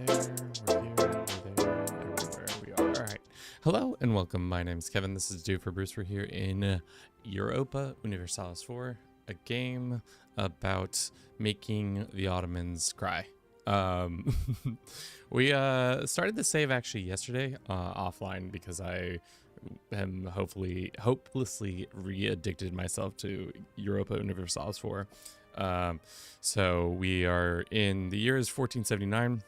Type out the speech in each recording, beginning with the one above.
we're here, we're there, everywhere we are. All right. Hello and welcome. My name's Kevin. This is Dude for Bruce. We're here in Europa Universalis 4, a game about making the Ottomans cry. We started the save actually yesterday offline because I am hopelessly re-addicted myself to Europa Universalis 4. So we are in the year is 1479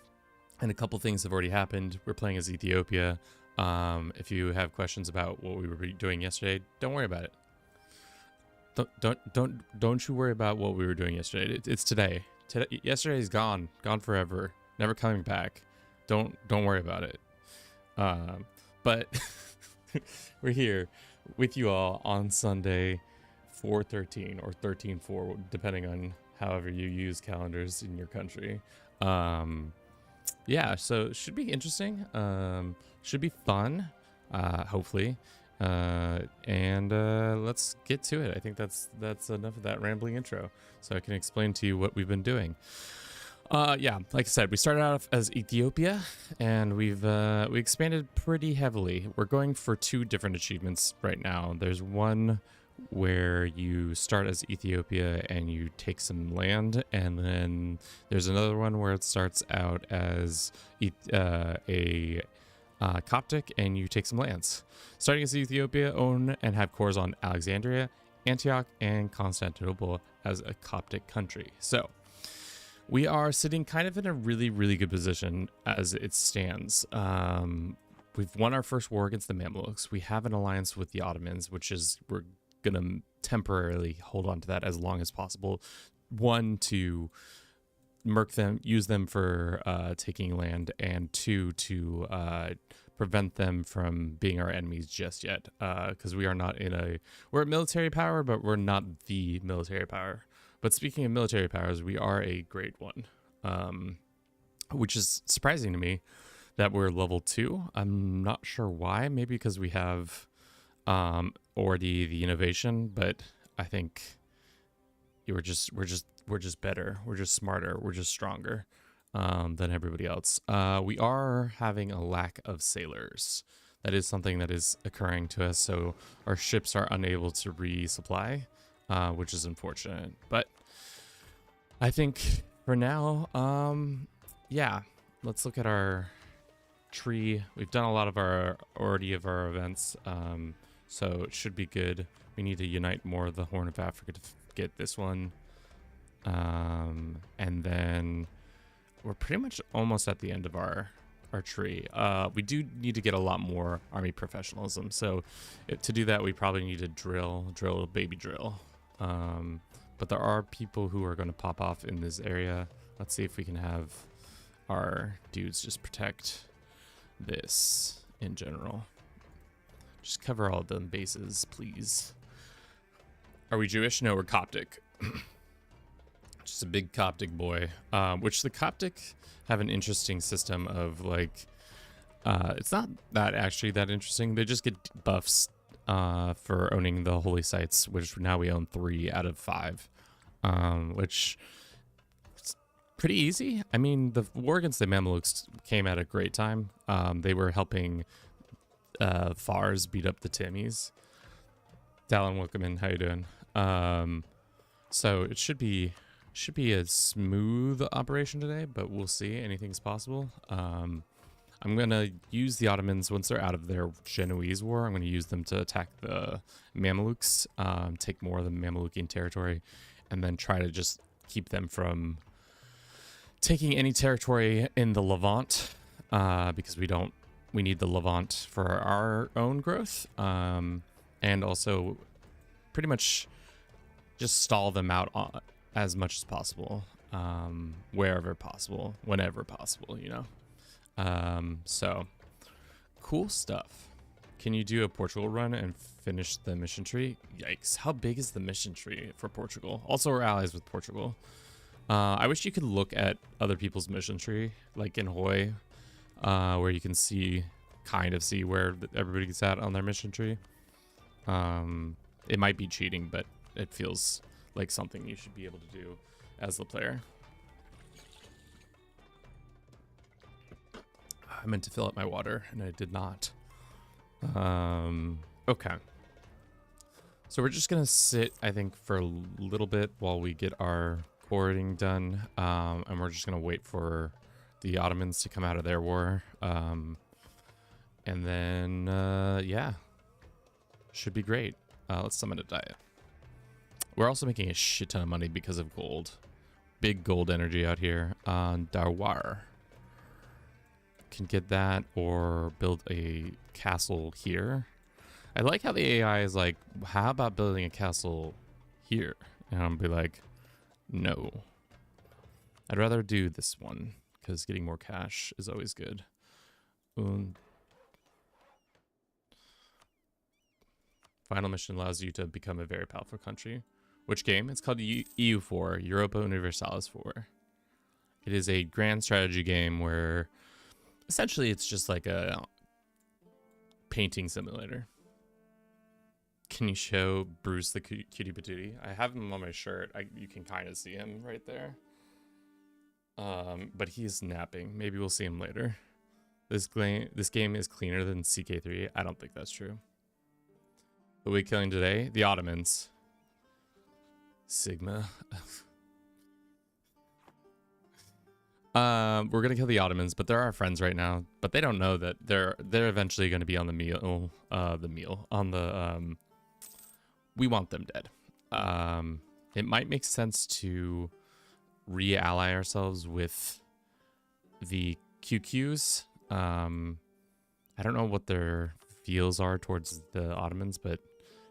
and a couple things have already happened. We're playing as Ethiopia. If you have questions about what we were doing yesterday, don't worry about it. Don't you worry about what we were doing yesterday. It's today. Yesterday's gone forever, never coming back. Don't worry about it. But we're here with you all on Sunday 4/13 or 13/4, depending on however you use calendars in your country. Yeah, so it should be interesting. Should be fun, hopefully. And let's get to it. I think that's enough of that rambling intro, so I can explain to you what we've been doing. Yeah, like I said, we started out as Ethiopia, and we expanded pretty heavily. We're going for 2 different achievements right now. There's one where you start as Ethiopia and you take some land, and then there's another one where it starts out as a Coptic and you take some lands. Starting as Ethiopia, own and have cores on Alexandria, Antioch, and Constantinople as a Coptic country. So we are sitting kind of in a really, really good position as it stands. We've won our first war against the Mamluks. We have an alliance with the Ottomans, which is we're going to temporarily hold on to that as long as possible. 1, to murk them, use them for taking land, and 2, to prevent them from being our enemies just yet, because we're a military power, but we're not the military power. But speaking of military powers, we are a great one, which is surprising to me that we're level 2. I'm not sure why. Maybe because we have already the innovation, but I think we're just better. We're just smarter. We're just stronger than everybody else. We are having a lack of sailors. That is something that is occurring to us, so our ships are unable to resupply, which is unfortunate. But I think for now, yeah, let's look at our tree. We've done a lot of our events, so it should be good. We need to unite more of the Horn of Africa to get this one. And then we're pretty much almost at the end of our tree. We do need to get a lot more army professionalism. So to do that, we probably need to drill a baby drill. But there are people who are going to pop off in this area. Let's see if we can have our dudes just protect this in general. Just cover all the bases, please. Are we Jewish? No, we're Coptic. Just a big Coptic boy, which the Coptic have an interesting system of, like, it's not that actually that interesting. They just get buffs for owning the holy sites, which now we own 3 out of 5, which is pretty easy. I mean, the war against the Mamluks came at a great time. They were helping Fars beat up the Timmies. Dallin, welcome in. How you doing? So it should be a smooth operation today, but we'll see. Anything's possible. I'm gonna use the Ottomans once they're out of their Genoese war. I'm gonna use them to attack the Mamluks, take more of the Mamlukian territory, and then try to just keep them from taking any territory in the Levant, because we need the Levant for our own growth, and also pretty much just stall them out as much as possible, wherever possible, whenever possible, you know. So cool stuff. Can you do a Portugal run and finish the mission tree? Yikes. How big is the mission tree for Portugal? Also, we're allies with Portugal. I wish you could look at other people's mission tree, like in Hoi, where you can kind of see where everybody's at on their mission tree. It might be cheating, but it feels like something you should be able to do as the player. I meant to fill up my water and I did not. Okay. So we're just gonna sit, I think, for a little bit while we get our forwarding done. And we're just gonna wait for the Ottomans to come out of their war. And then, yeah. Should be great. Let's summon a diet. We're also making a shit ton of money because of gold. Big gold energy out here on Darwar. Can get that or build a castle here. I like how the AI is like, how about building a castle here? And I'll be like, no. I'd rather do this one because getting more cash is always good. Final mission allows you to become a very powerful country. Which game? It's called EU4, Europa Universalis 4. It is a grand strategy game where essentially it's just like a painting simulator. Can you show Bruce the cutie patootie? I have him on my shirt. You can kind of see him right there. But he's napping. Maybe we'll see him later. This game is cleaner than CK3. I don't think that's true. Who are we killing today? The Ottomans. Sigma. We're gonna kill the Ottomans, but they're our friends right now. But they don't know that they're eventually gonna be on the meal. We want them dead. It might make sense to re-ally ourselves with the QQs. I don't know what their feels are towards the Ottomans, but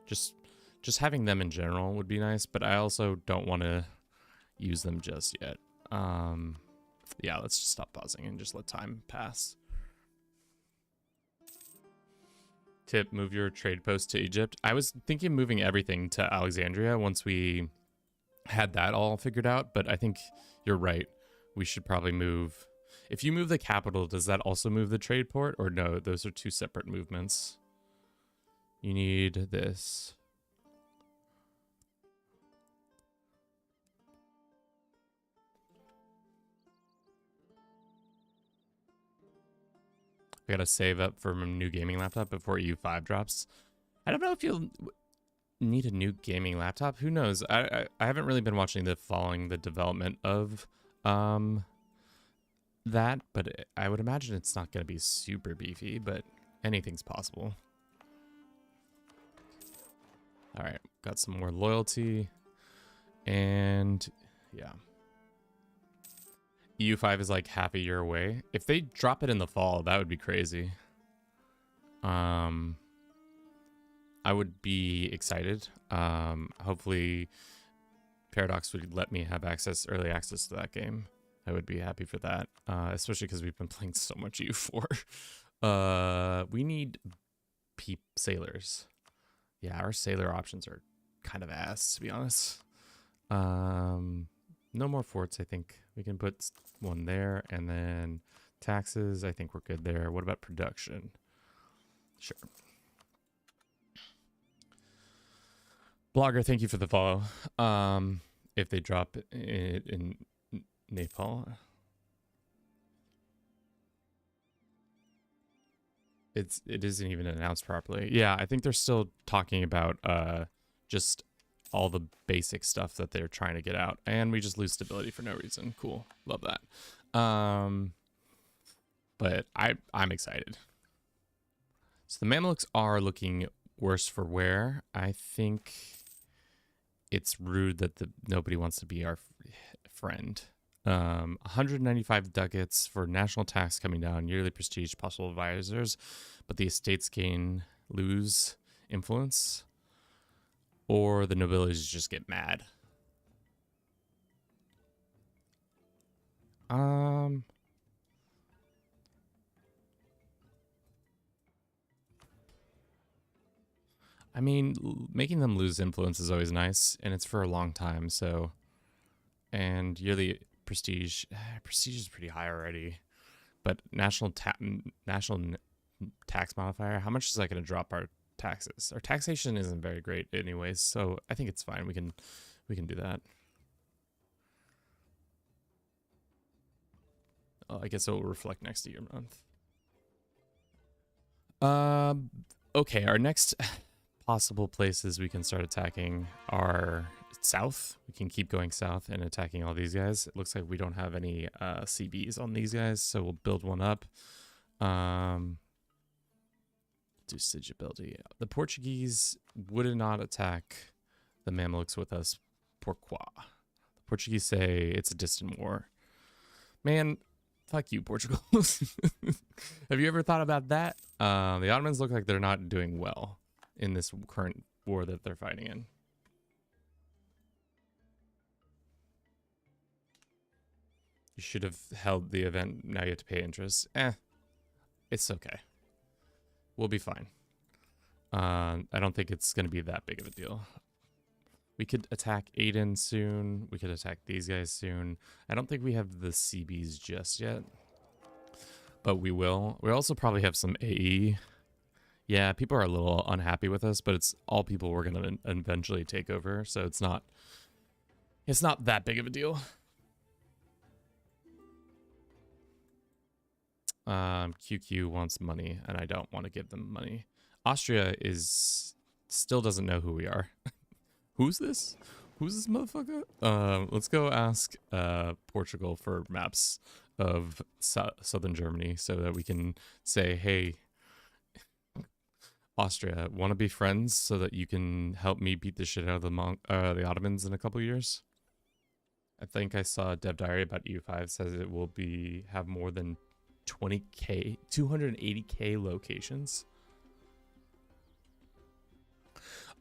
just having them in general would be nice, but I also don't want to use them just yet. Yeah, let's just stop pausing and just let time pass. Tip, move your trade post to Egypt. I was thinking of moving everything to Alexandria once we had that all figured out, but I think you're right. We should probably move. If you move the capital, does that also move the trade port? Or no, those are two separate movements. You need this. I gotta save up for a new gaming laptop before EU5 drops. I don't know if you'll need a new gaming laptop. Who knows? I haven't really been following the development of that, but I would imagine it's not gonna be super beefy, but anything's possible. All right, got some more loyalty, and yeah. EU5 is like half a year away. If they drop it in the fall, that would be crazy. I would be excited. Hopefully Paradox would let me have early access to that game. I would be happy for that, especially because we've been playing so much EU4. We need sailors. Yeah, our sailor options are kind of ass, to be honest. No more forts, I think. We can put one there, and then taxes, I think we're good there. What about production? Sure. Blogger, thank you for the follow. If they drop it in Nepal. It isn't even announced properly. Yeah, I think they're still talking about just all the basic stuff that they're trying to get out, and we just lose stability for no reason. Cool, love that. But I'm excited. So the Mamluks are looking worse for wear. I think it's rude that nobody wants to be our friend. 195 ducats for national tax coming down, yearly prestige, possible advisors, but the estates lose influence, or the nobility just get mad. I mean, making them lose influence is always nice, and it's for a long time, so. And yearly prestige is pretty high already, but national tax modifier, how much is that going to drop our taxes? Our taxation isn't very great anyways, so I think it's fine. We can do that. I guess it will reflect next year month. Um, okay, our next possible places we can start attacking are south. We can keep going south and attacking all these guys. It looks like we don't have any CBs on these guys, so we'll build one up. Do siege ability. The Portuguese would not attack the Mamluks with us. Pourquoi? The Portuguese say it's a distant war. Man, fuck you, Portugal. Have you ever thought about that? The Ottomans look like they're not doing well in this current war that they're fighting in. You should have held the event. Now you have to pay interest. It's okay. We'll be fine. I don't think it's going to be that big of a deal. We could attack Aden soon. We could attack these guys soon. I don't think we have the CBs just yet, but we will. We also probably have some AE. Yeah, people are a little unhappy with us, but it's all people we're going to eventually take over, so it's not that big of a deal. QQ wants money, and I don't want to give them money. Austria still doesn't know who we are. Who's this? Who's this motherfucker? Let's go ask Portugal for maps of southern Germany so that we can say, hey, Austria, want to be friends so that you can help me beat the shit out of the Ottomans in a couple years? I think I saw a dev diary about EU5 says it will have more than 20k, 280k locations.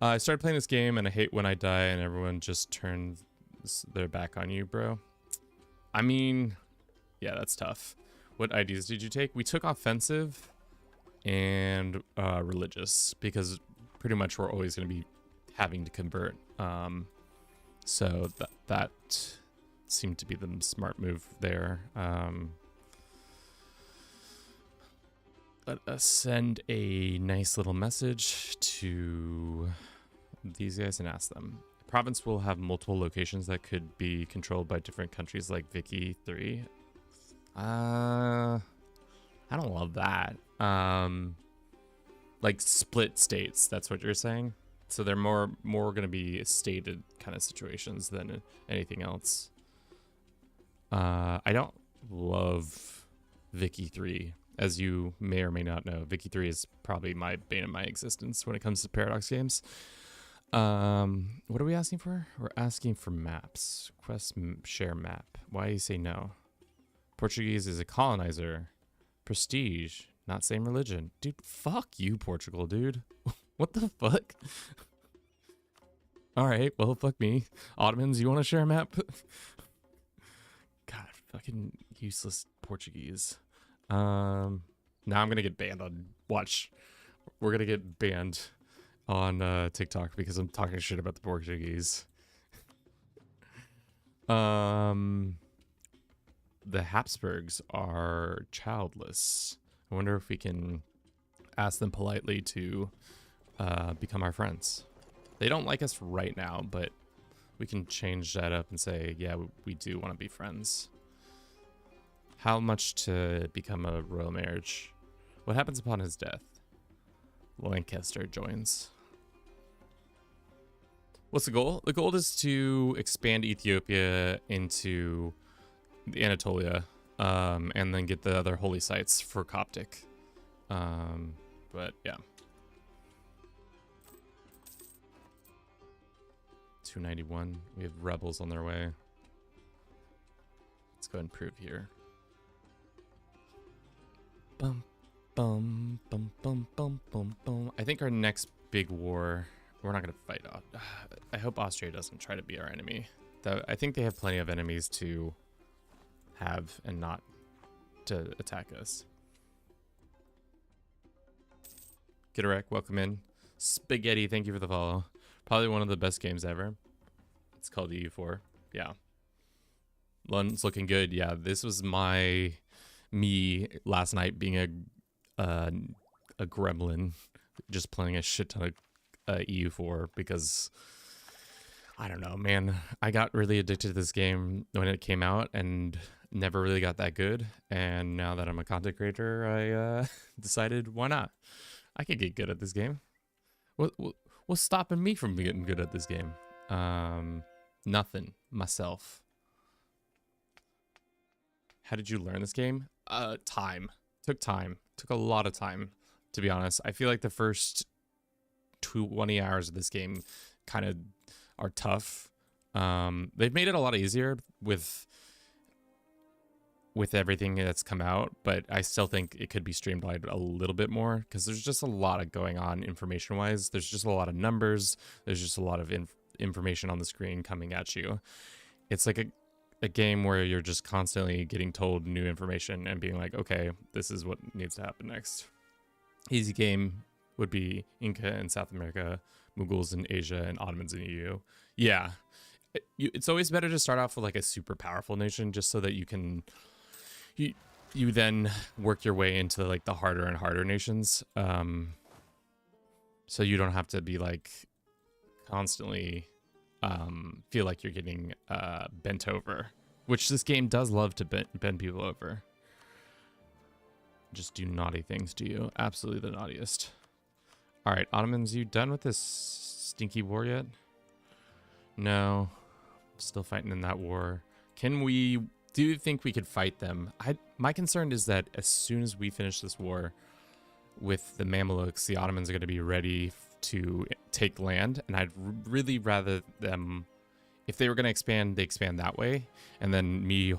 I started playing this game and I hate when I die and everyone just turns their back on you, bro. I mean, yeah, that's tough. What IDs did you take? We took offensive and religious because pretty much we're always going to be having to convert. So that seemed to be the smart move there. Let us send a nice little message to these guys and ask them. The province will have multiple locations that could be controlled by different countries like Vicky 3. I don't love that. Like split states, that's what you're saying? So they're more going to be stated kind of situations than anything else. I don't love Vicky 3. As you may or may not know, Vicky 3 is probably my bane of my existence when it comes to Paradox games. What are we asking for? We're asking for maps. Quest share map. Why do you say no? Portuguese is a colonizer. Prestige. Not same religion. Dude, fuck you, Portugal, dude. What the fuck? Alright, well, fuck me. Ottomans, you want to share a map? God, fucking useless Portuguese. Now I'm gonna get banned on watch. We're gonna get banned on TikTok because I'm talking shit about the Portuguese. The Habsburgs are childless. I wonder if we can ask them politely to become our friends. They don't like us right now, but we can change that up and say, yeah, we do want to be friends. How much to become a royal marriage? What happens upon his death? Lancaster joins. What's the goal? The goal is to expand Ethiopia into the Anatolia, and then get the other holy sites for Coptic. But yeah. 291. We have rebels on their way. Let's go ahead and prove here. Bum, bum, bum, bum, bum, bum, bum. I think our next big war, we're not going to fight. I hope Austria doesn't try to be our enemy. Though I think they have plenty of enemies to have and not to attack us. Get a wreck, welcome in. Spaghetti, thank you for the follow. Probably one of the best games ever. It's called EU4. Yeah. London's looking good. Yeah, this was me last night being a gremlin, just playing a shit ton of EU4 because I don't know, man. I got really addicted to this game when it came out, and Never really got that good, and now that I'm a content creator, I decided why not? I could get good at this game. What's stopping me from getting good at this game? Nothing. Myself. How did you learn this game? Time. Took time. Took a lot of time, to be honest. I feel like the first 20 hours of this game kind of are tough. They've made it a lot easier with everything that's come out, but I still think it could be streamlined a little bit more because there's just a lot of going on information wise. There's just a lot of numbers. There's just a lot of information on the screen coming at you. It's like a game where you're just constantly getting told new information and being like, okay, this is what needs to happen next. Easy game would be Inca in South America, Mughals in Asia, and Ottomans in EU. Yeah. It's always better to start off with like a super powerful nation just so that you can you then work your way into like the harder and harder nations, so you don't have to be like constantly feel like you're getting bent over, which this game does love to bend people over. Just do naughty things to you. Absolutely the naughtiest. All right, Ottomans, you done with this stinky war yet? No, still fighting in that war. Do you think we could fight them? My concern is that as soon as we finish this war with the Mamelukes, the Ottomans are going to be ready to take land, and I'd really rather them, if they were going to expand, they expand that way, and then me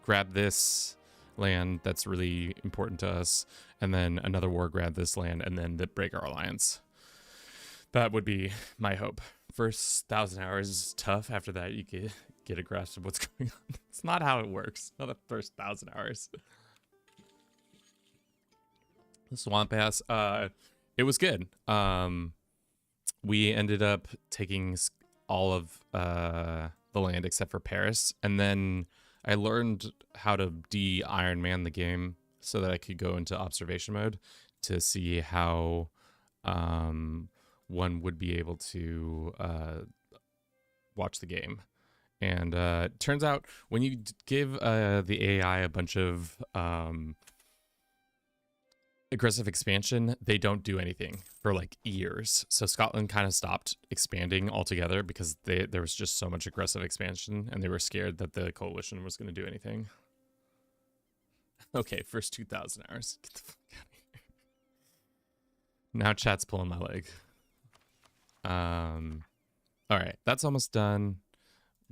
grab this land that's really important to us, and then another war grab this land, and then break our alliance. That would be my hope. First 1,000 hours is tough. After that, you get a grasp of what's going on. It's not how it works. Not the first 1,000 hours. The Swamp Ass. It was good. We ended up taking all of the land except for Paris, and then I learned how to de-Iron Man the game so that I could go into observation mode to see how one would be able to watch the game. And it turns out when you give the AI a bunch of aggressive expansion, they don't do anything for like years. So Scotland kind of stopped expanding altogether because there was just so much aggressive expansion, and they were scared that the coalition was going to do anything. Okay, first 2,000 hours. Get the fuck out of here. Now chat's pulling my leg. All right, that's almost done.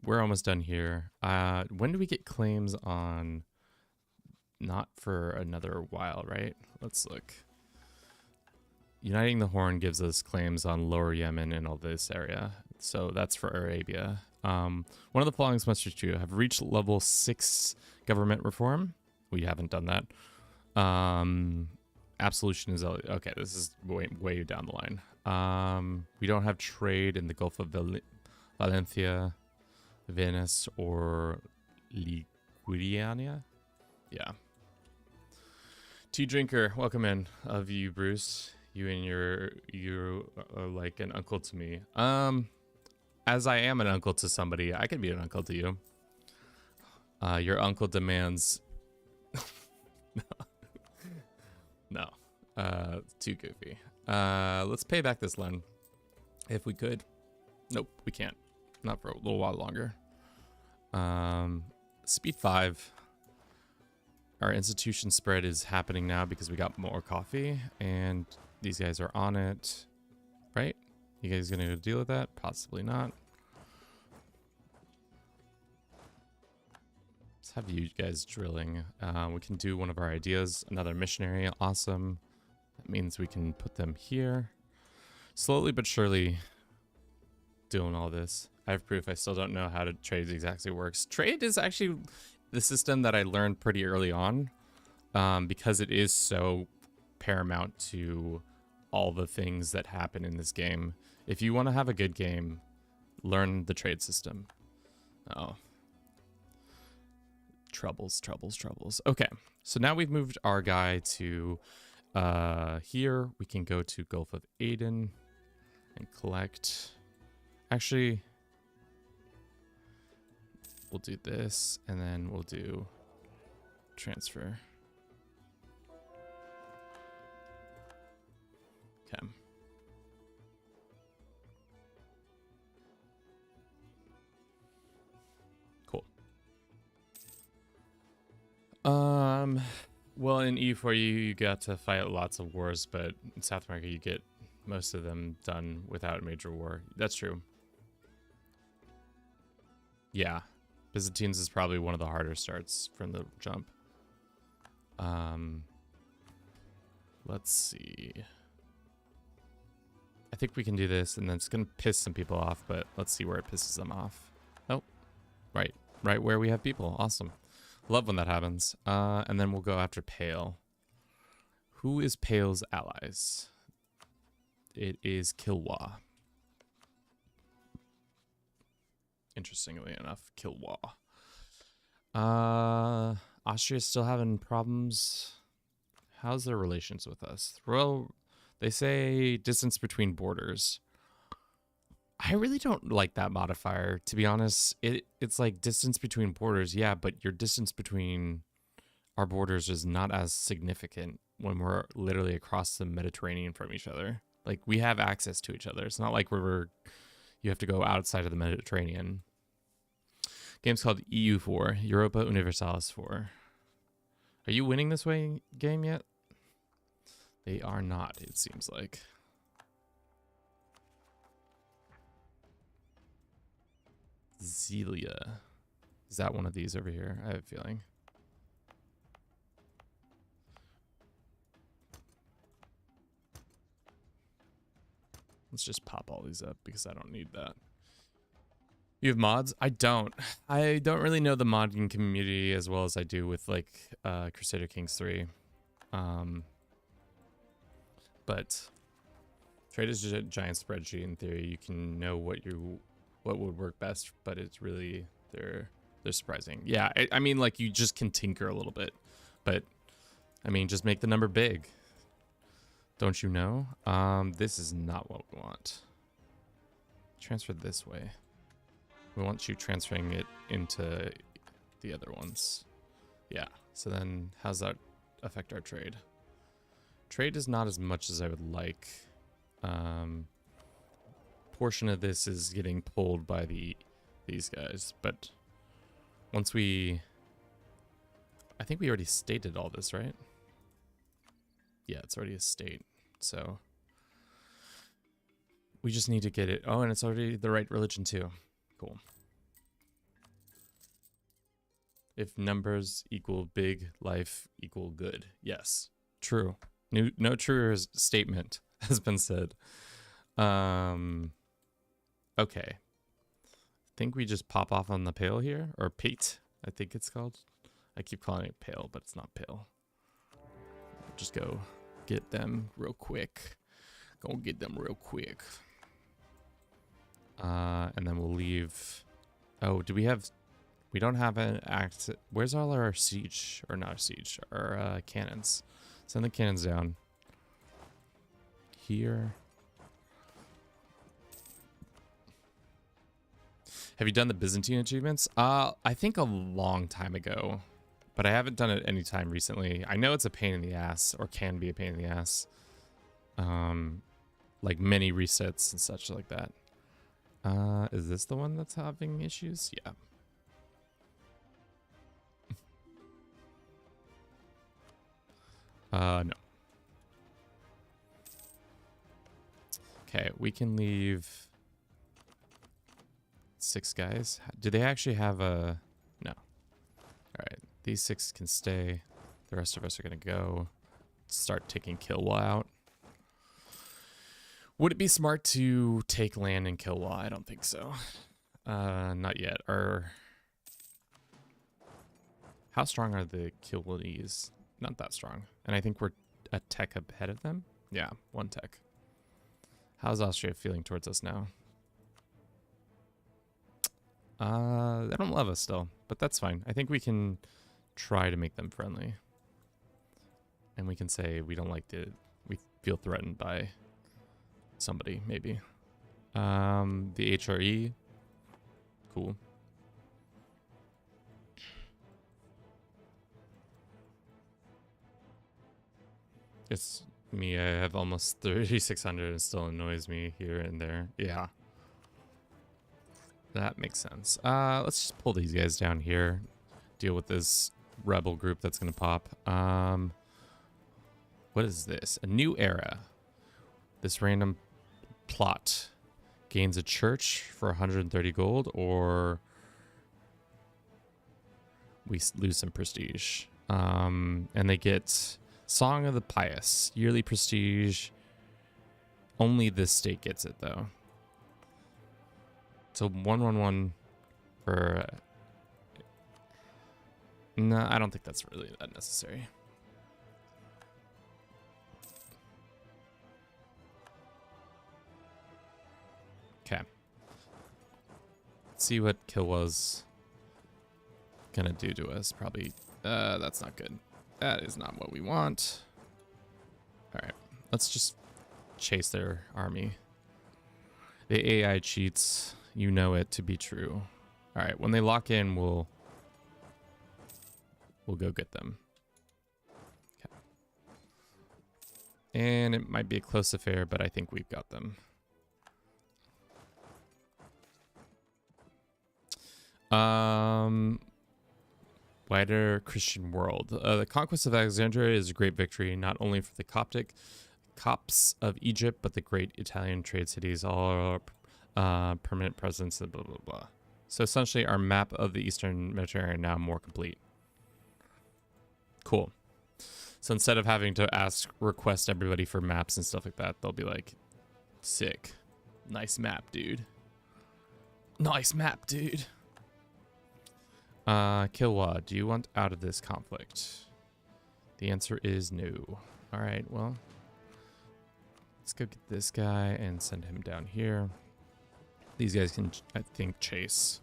We're almost done here. When do we get claims on? Not for another while, right? Let's look. Uniting the Horn gives us claims on Lower Yemen and all this area. So that's for Arabia. One of the following must be true. Have reached level 6 government reform. We haven't done that. Absolution is... Okay, this is way down the line. We don't have trade in the Gulf of Valencia, Venice, or Liguria. Yeah. Tea drinker, welcome in. Of you, Bruce. You and you are like an uncle to me. As I am an uncle to somebody, I can be an uncle to you. Your uncle demands. No. Too goofy. Let's pay back this loan. If we could. Nope, we can't. Not for a little while longer. Speed 5. Our institution spread is happening now because we got more coffee, and these guys are on it, right? You guys gonna deal with that? Possibly not. Let's have you guys drilling. We can do one of our ideas. Another missionary, awesome. That means we can put them here. Slowly but surely doing all this. I have proof. I still don't know how to trade exactly works. Trade is actually the system that I learned pretty early on, because it is so paramount to all the things that happen in this game. If you want to have a good game, learn the trade system. Oh. Troubles. Okay, so now we've moved our guy to here. We can go to Gulf of Aden and collect. Actually, we'll do this, and then we'll do transfer. Okay. Cool. Well, in EU4 you got to fight lots of wars, but in South America you get most of them done without a major war. That's true. Yeah. Byzantines is probably one of the harder starts from the jump. Let's see. I think we can do this, and then it's going to piss some people off, but let's see where it pisses them off. Oh, right where we have people. Awesome. Love when that happens. And then we'll go after Pale. Who is Pale's allies? It is Kilwa. Interestingly enough, Kilwa. Austria's still having problems. How's their relations with us? Well, they say distance between borders. I really don't like that modifier, to be honest. It's like distance between borders, yeah, but your distance between our borders is not as significant when we're literally across the Mediterranean from each other. Like, we have access to each other. It's not like you have to go outside of the Mediterranean. Game's called EU4, Europa Universalis 4. Are you winning this game yet? They are not, it seems like. Zelia. Is that one of these over here? I have a feeling. Let's just pop all these up because I don't need that. You have mods? I don't. I don't really know the modding community as well as I do with like Crusader Kings 3. But trade is a giant spreadsheet in theory. You can know what would work best, but it's really they're surprising. Yeah, I mean, like, you just can tinker a little bit, but I mean, just make the number big. Don't you know? This is not what we want. Transfer this way. We want you transferring it into the other ones. Yeah. So then how's that affect our trade? Trade is not as much as I would like. Portion of this is getting pulled by these guys, but once I think we already stated all this, right? Yeah, it's already a state, so we just need to get it. Oh, and it's already the right religion too. Cool. If numbers equal big, life equal good. Yes, true. No truer statement has been said. Okay. I think we just pop off on the Pale here, or Pate, I think it's called. I keep calling it Pale, but it's not Pale. Just go get them real quick. Go get them real quick. And then we'll leave. Oh, do we have? We don't have an act. Where's all our siege, or not siege, our cannons? Send the cannons down. Here. Have you done the Byzantine achievements? I think a long time ago, but I haven't done it any time recently. I know it's a pain in the ass, or can be a pain in the ass. Like many resets and such like that. Is this the one that's having issues? Yeah. No. Okay, we can leave 6 guys. Do they actually have a... No. Alright, these 6 can stay. The rest of us are going to go start taking Kilwa out. Would it be smart to take land in Kilwa? I don't think so. Not yet. How strong are the Kilwanese? Not that strong. And I think we're a tech ahead of them. Yeah, 1 tech. How's Austria feeling towards us now? They don't love us still, but that's fine. I think we can try to make them friendly. And we can say we don't like we feel threatened by somebody, maybe. The HRE. Cool. It's me. I have almost 3,600. It still annoys me here and there. Yeah. That makes sense. Let's just pull these guys down here. Deal with this rebel group that's going to pop. What is this? A new era. This random plot gains a church for 130 gold, or we lose some prestige. And they get Song of the Pious, yearly prestige. Only this state gets it, though. So 111 for... no, I don't think that's really that necessary. Okay. Let's see what Kilwa's gonna do to us. Probably, that's not good. That is not what we want. All right, let's just chase their army. The AI cheats. You know it to be true. All right, when they lock in, we'll go get them. Okay. And it might be a close affair, but I think we've got them. Wider Christian world. The conquest of Alexandria is a great victory, not only for the Copts of Egypt, but the great Italian trade cities, all are permanent presence, blah, blah, blah. So essentially our map of the Eastern Mediterranean now more complete. Cool. So instead of having to request everybody for maps and stuff like that, they'll be like, sick. Nice map, dude. Nice map, dude. Kilwa, do you want out of this conflict? The answer is no. All right, well, let's go get this guy and send him down here. These guys can, I think, chase.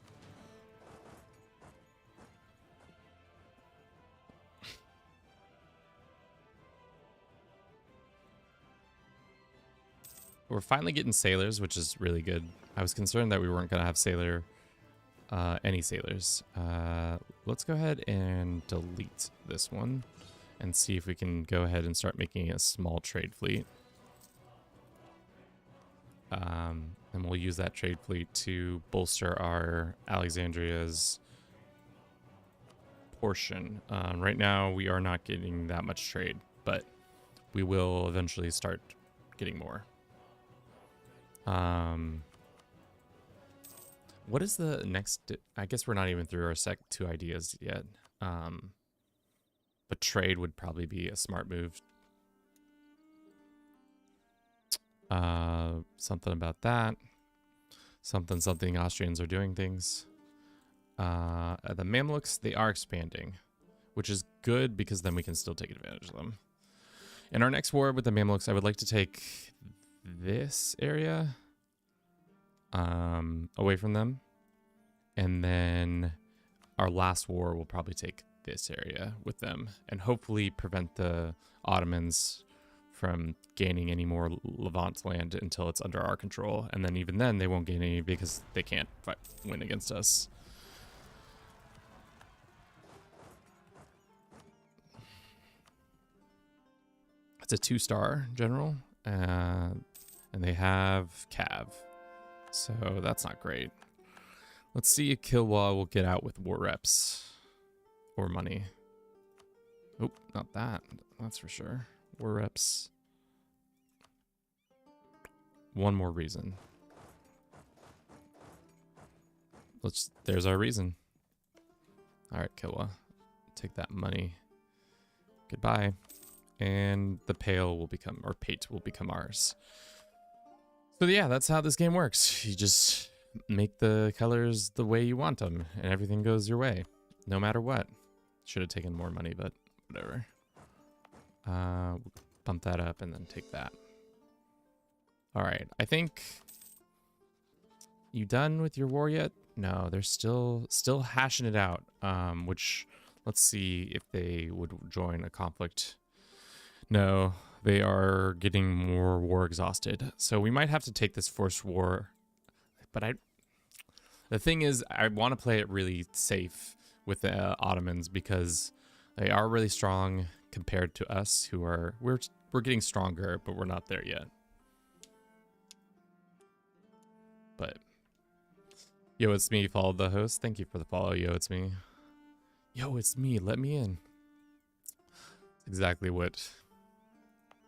We're finally getting sailors, which is really good. I was concerned that we weren't going to have any sailors. Let's go ahead and delete this one and see if we can go ahead and start making a small trade fleet. And we'll use that trade fleet to bolster our Alexandria's portion. Right now, we are not getting that much trade, but we will eventually start getting more. What is the next? I guess we're not even through our two ideas yet. But trade would probably be a smart move. Something about that. Something Austrians are doing things. The Mamluks, they are expanding, which is good because then we can still take advantage of them. In our next war with the Mamluks, I would like to take this area away from them, and then our last war will probably take this area with them and hopefully prevent the Ottomans from gaining any more Levant land until it's under our control, and then even then they won't gain any because they can't win against us. It's a 2-star general, and they have Cav. So that's not great. Let's see if Kilwa will get out with war reps or money. Oh, not that. That's for sure. War reps. One more reason. There's our reason. All right, Kilwa. Take that money. Goodbye. And the pale will become, or pate will become ours. So yeah, that's how this game works. You just make the colors the way you want them, and everything goes your way, no matter what. Should have taken more money, but whatever. Bump that up and then take that. All right, I think... You done with your war yet? No, they're still hashing it out. Which, let's see if they would join a conflict. No, they are getting more war exhausted. So we might have to take this forced war. But the thing is, I want to play it really safe with the Ottomans because they are really strong compared to us, who are we're we're getting stronger, but we're not there yet. But yo, it's me. Follow the host. Thank you for the follow. Yo, it's me. Yo, it's me. Let me in. Exactly what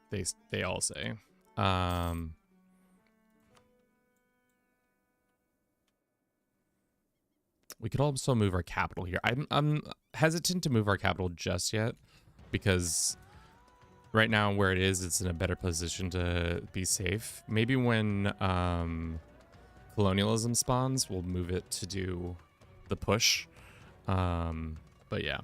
they all say. We could also move our capital here. I'm hesitant to move our capital just yet because right now where it is, it's in a better position to be safe. Maybe when colonialism spawns, we'll move it to do the push. But yeah.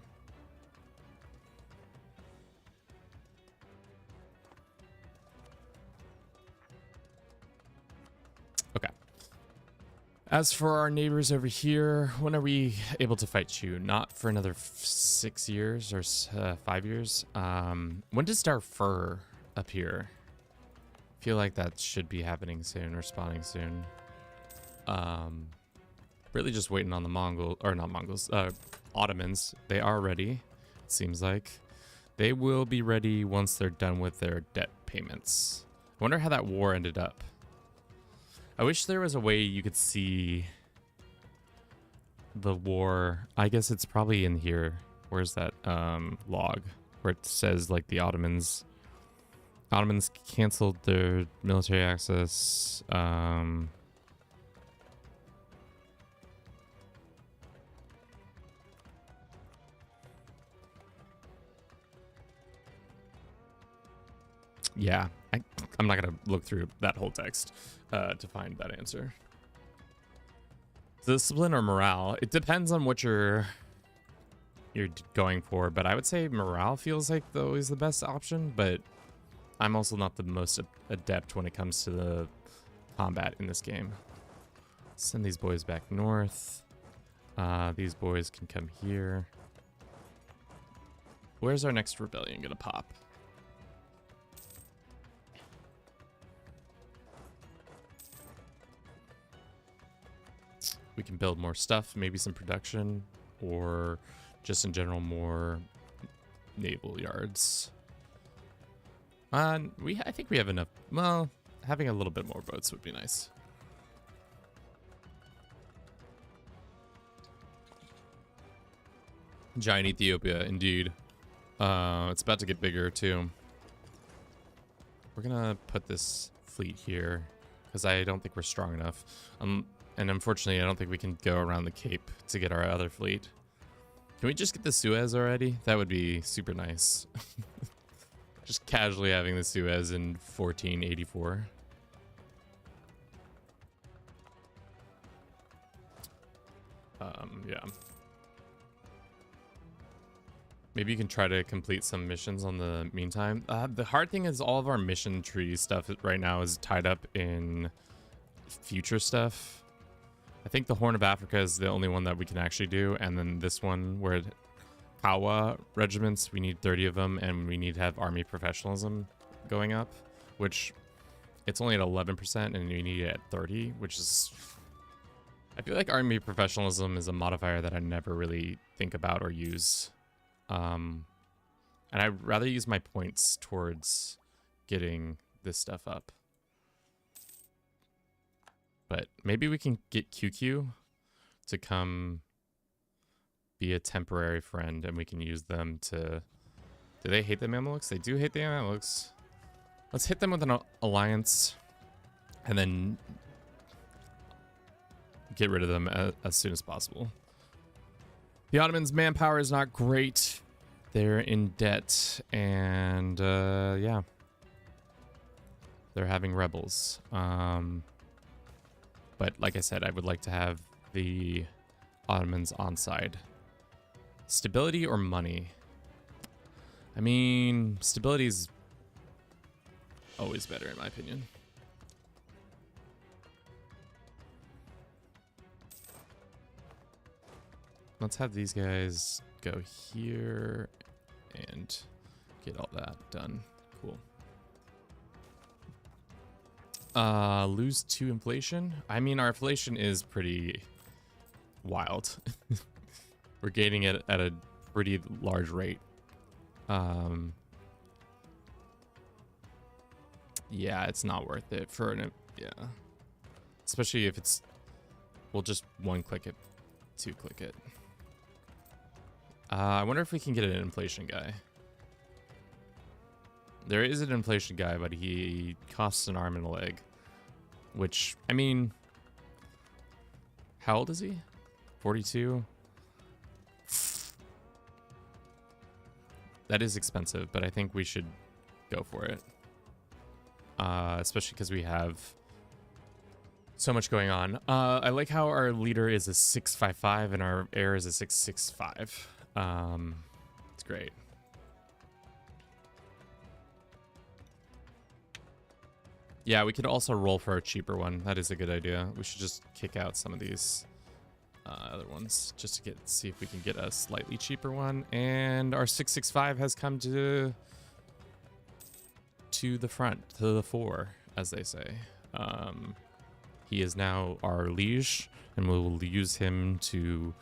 Okay. As for our neighbors over here, when are we able to fight you? Not for another 6 years or 5 years. When does Darfur appear? I feel like that should be happening soon or spawning soon. Really just waiting on the Ottomans. They are ready, it seems like. They will be ready once they're done with their debt payments. I wonder how that war ended up. I wish there was a way you could see the war. I guess it's probably in here. Where's that log where it says like the Ottomans canceled their military access. Yeah, I'm not gonna look through that whole text to find that answer. Discipline or morale? It depends on what you're going for, but I would say morale feels like always the best option, but I'm also not the most adept when it comes to the combat in this game. Send these boys back north. These boys can come here. Where's our next rebellion gonna pop? We can build more stuff, maybe some production, or just in general more naval yards. I think we have enough. Well, having a little bit more boats would be nice. Giant Ethiopia, indeed. It's about to get bigger too. We're gonna put this fleet here because I don't think we're strong enough. And unfortunately, I don't think we can go around the Cape to get our other fleet. Can we just get the Suez already? That would be super nice. Just casually having the Suez in 1484. Yeah. Maybe you can try to complete some missions on the meantime. The hard thing is all of our mission tree stuff right now is tied up in future stuff. I think the Horn of Africa is the only one that we can actually do. And then this one where Kawa regiments, we need 30 of them and we need to have army professionalism going up, which it's only at 11% and we need it at 30, which is... I feel like army professionalism is a modifier that I never really think about or use. And I'd rather use my points towards getting this stuff up. But maybe we can get QQ to come be a temporary friend and we can use them to... Do they hate the Mamelukes? They do hate the Mamelukes. Let's hit them with an alliance and then get rid of them as soon as possible. The Ottomans' manpower is not great. They're in debt and yeah. They're having rebels. But like I said, I would like to have the Ottomans on side. Stability or money? I mean, stability is always better in my opinion. Let's have these guys go here and get all that done. Cool. Lose to inflation. I mean, our inflation is pretty wild. We're gaining it at a pretty large rate. Yeah, it's not worth it for an, yeah. Especially if it's, we'll just one click it, two click it. I wonder if we can get an inflation guy. There is an inflation guy, but he costs an arm and a leg. Which, I mean, how old is he? 42? That is expensive, but I think we should go for it. Especially because we have so much going on. I like how our leader is a 655 and our heir is a 665. It's great. Yeah, we could also roll for a cheaper one. That is a good idea. We should just kick out some of these other ones just to see if we can get a slightly cheaper one. And our 665 has come to the front, to the fore, as they say. He is now our liege, and we will use him to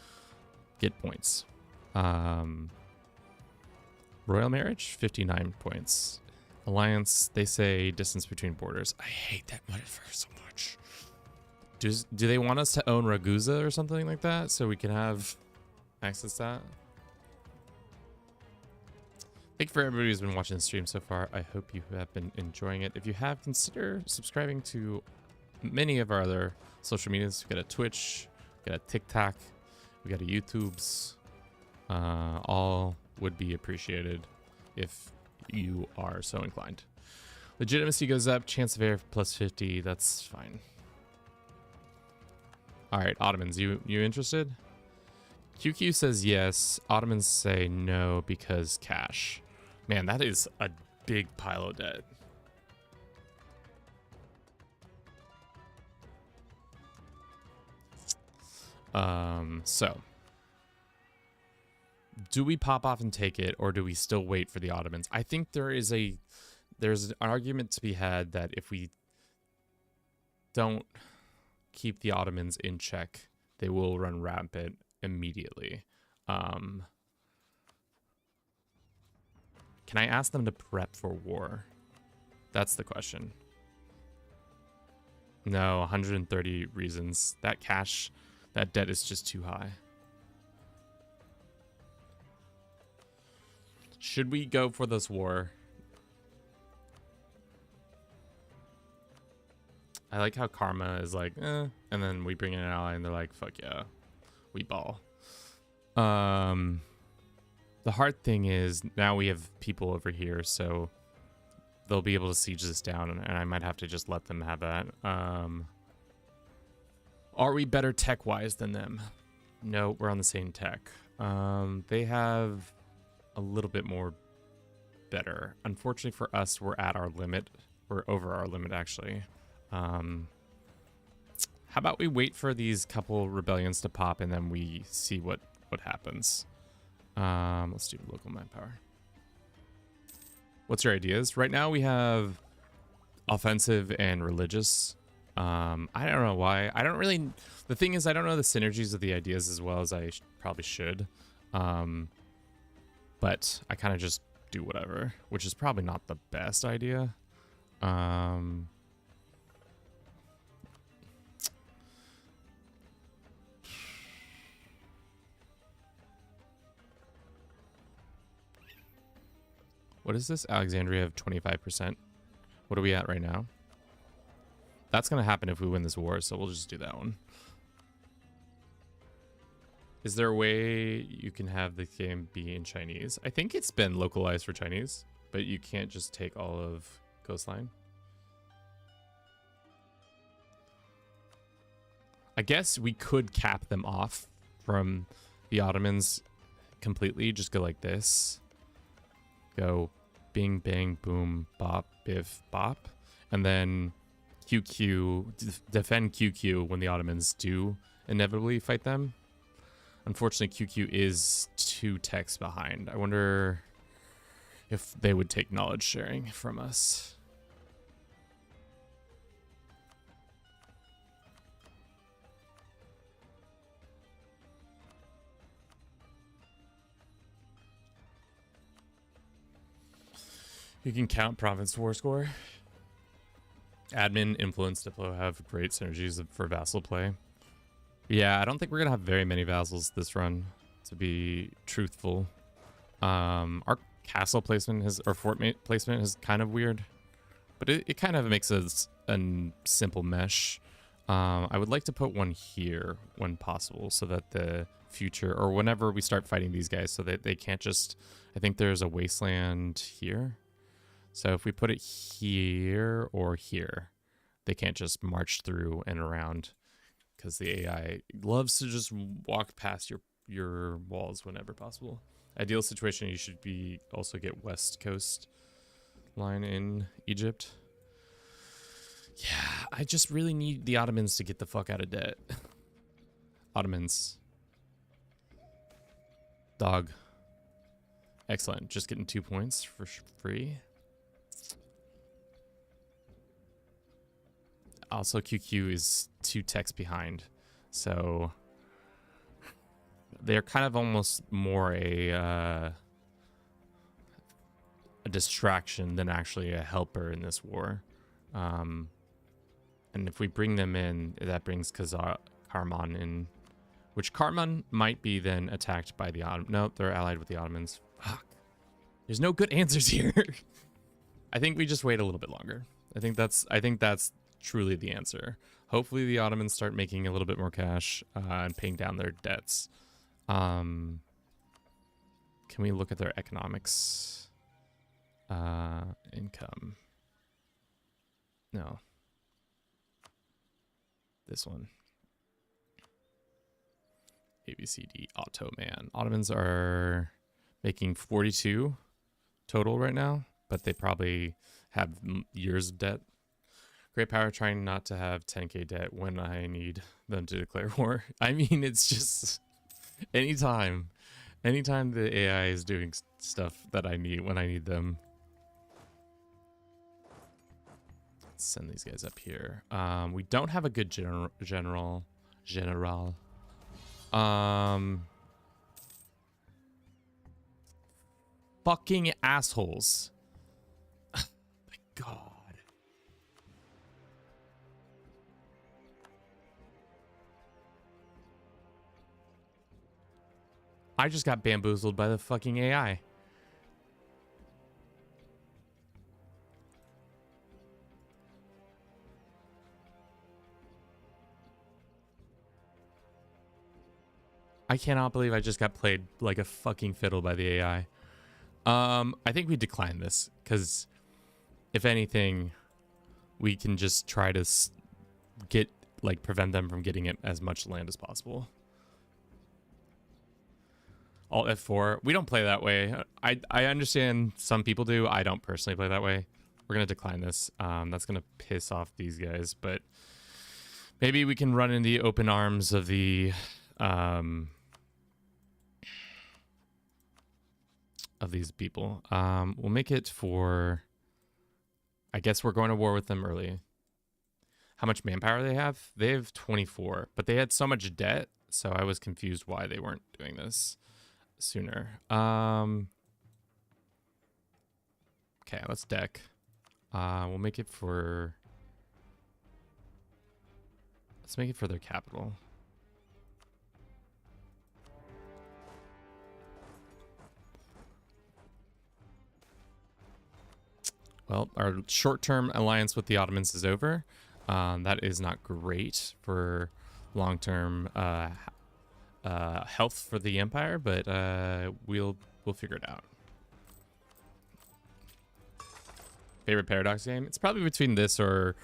get points. Royal marriage, 59 points. Alliance, they say distance between borders. I hate that modifier so much. Do they want us to own Ragusa or something like that so we can have access to that? Thank you for everybody who's been watching the stream so far. I hope you have been enjoying it. If you have, consider subscribing to many of our other social medias. We got a Twitch, we got a TikTok, we got a YouTube's. All would be appreciated if you are so inclined. Legitimacy goes up, chance of error plus 50. That's fine. All right, Ottomans, you interested? QQ says yes. Ottomans say no because cash. Man, that is a big pile of debt. So do we pop off and take it, or do we still wait for the Ottomans? I think there's an argument to be had that if we don't keep the Ottomans in check, they will run rampant immediately. Can I ask them to prep for war? That's the question. No, 130 reasons. That cash, that debt is just too high. Should we go for this war? I like how Karma is like, eh, and then we bring in an ally and they're like, fuck yeah, we ball. The hard thing is now we have people over here, so they'll be able to siege this down, and I might have to just let them have that. Are we better tech-wise than them? No, we're on the same tech. They have a little bit more better. Unfortunately for us, we're at our limit. We're over our limit, actually. How about we wait for these couple rebellions to pop and then we see what happens. Let's do local manpower. What's your ideas? Right now we have offensive and religious. I don't know why. I don't really... The thing is, I don't know the synergies of the ideas as well as I probably should. But I kind of just do whatever, which is probably not the best idea. What is this? Alexandria of 25%. What are we at right now? That's going to happen if we win this war, so we'll just do that one. Is there a way you can have the game be in Chinese? I think it's been localized for Chinese, but you can't just take all of Coastline. I guess we could cap them off from the Ottomans completely. Just go like this. Go bing, bang, boom, bop, biff, bop. And then QQ, defend QQ when the Ottomans do inevitably fight them. Unfortunately, QQ is 2 techs behind. I wonder if they would take knowledge sharing from us. You can count province war score. Admin, influence, diplo have great synergies for vassal play. Yeah, I don't think we're gonna have very many vassals this run, to be truthful. Our castle placement or fort placement is kind of weird, but it kind of makes us a simple mesh. I would like to put one here when possible, so that the future, or whenever we start fighting these guys, so that they can't just, I think there's a wasteland here. So if we put it here or here, they can't just march through and around, because the AI loves to just walk past your walls whenever possible. Ideal situation, you should be also get west coast line in Egypt. Yeah, I just really need the Ottomans to get the fuck out of debt. Ottomans. Dog. Excellent. Just getting 2 points for free. Also, QQ is 2 techs behind. So they're kind of almost more a distraction than actually a helper in this war. And if we bring them in, that brings Karman in, which Karman might be then attacked by the Ottomans. No, they're allied with the Ottomans. Fuck. There's no good answers here. I think we just wait a little bit longer. I think that's truly the answer. Hopefully the Ottomans start making a little bit more cash and paying down their debts. Can we look at their economics? Income. No. This one. ABCD Ottoman. Ottomans are making 42 total right now, but they probably have years of debt. Great power trying not to have 10k debt when I need them to declare war. I mean, it's just anytime the AI is doing stuff that I need when I need them. Let's send these guys up here. We don't have a good general. Fucking assholes. My God. I just got bamboozled by the fucking AI. I cannot believe I just got played like a fucking fiddle by the AI. I think we decline this, because if anything, we can just try to prevent them from getting it as much land as possible. Alt F4. We don't play that way. I understand some people do. I don't personally play that way. We're going to decline this. That's going to piss off these guys, but maybe we can run in the open arms of the of these people. We'll make it for, I guess we're going to war with them early. How much manpower they have? They have 24, but they had so much debt, so I was confused why they weren't doing this sooner. Okay, let's deck. We'll make it for, let's make it for their capital. Well, our short-term alliance with the Ottomans is over. That is not great for long-term health for the empire, but we'll figure it out. Favorite Paradox game? It's probably between this or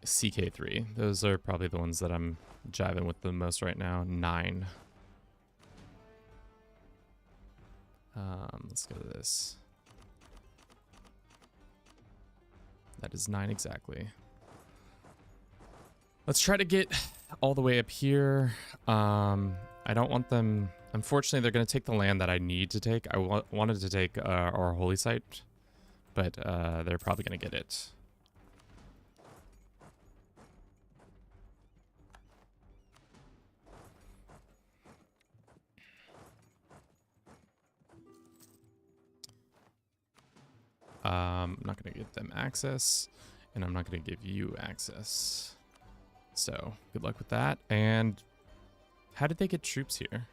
CK3. Those are probably the ones that I'm jiving with the most right now. 9. Let's go to this. That is 9 exactly. Let's try to get all the way up here. I don't want them... Unfortunately, they're going to take the land that I need to take. I wanted to take our holy site, but they're probably going to get it. I'm not going going to give them access, and I'm not going to give you access. So good luck with that. And how did they get troops here?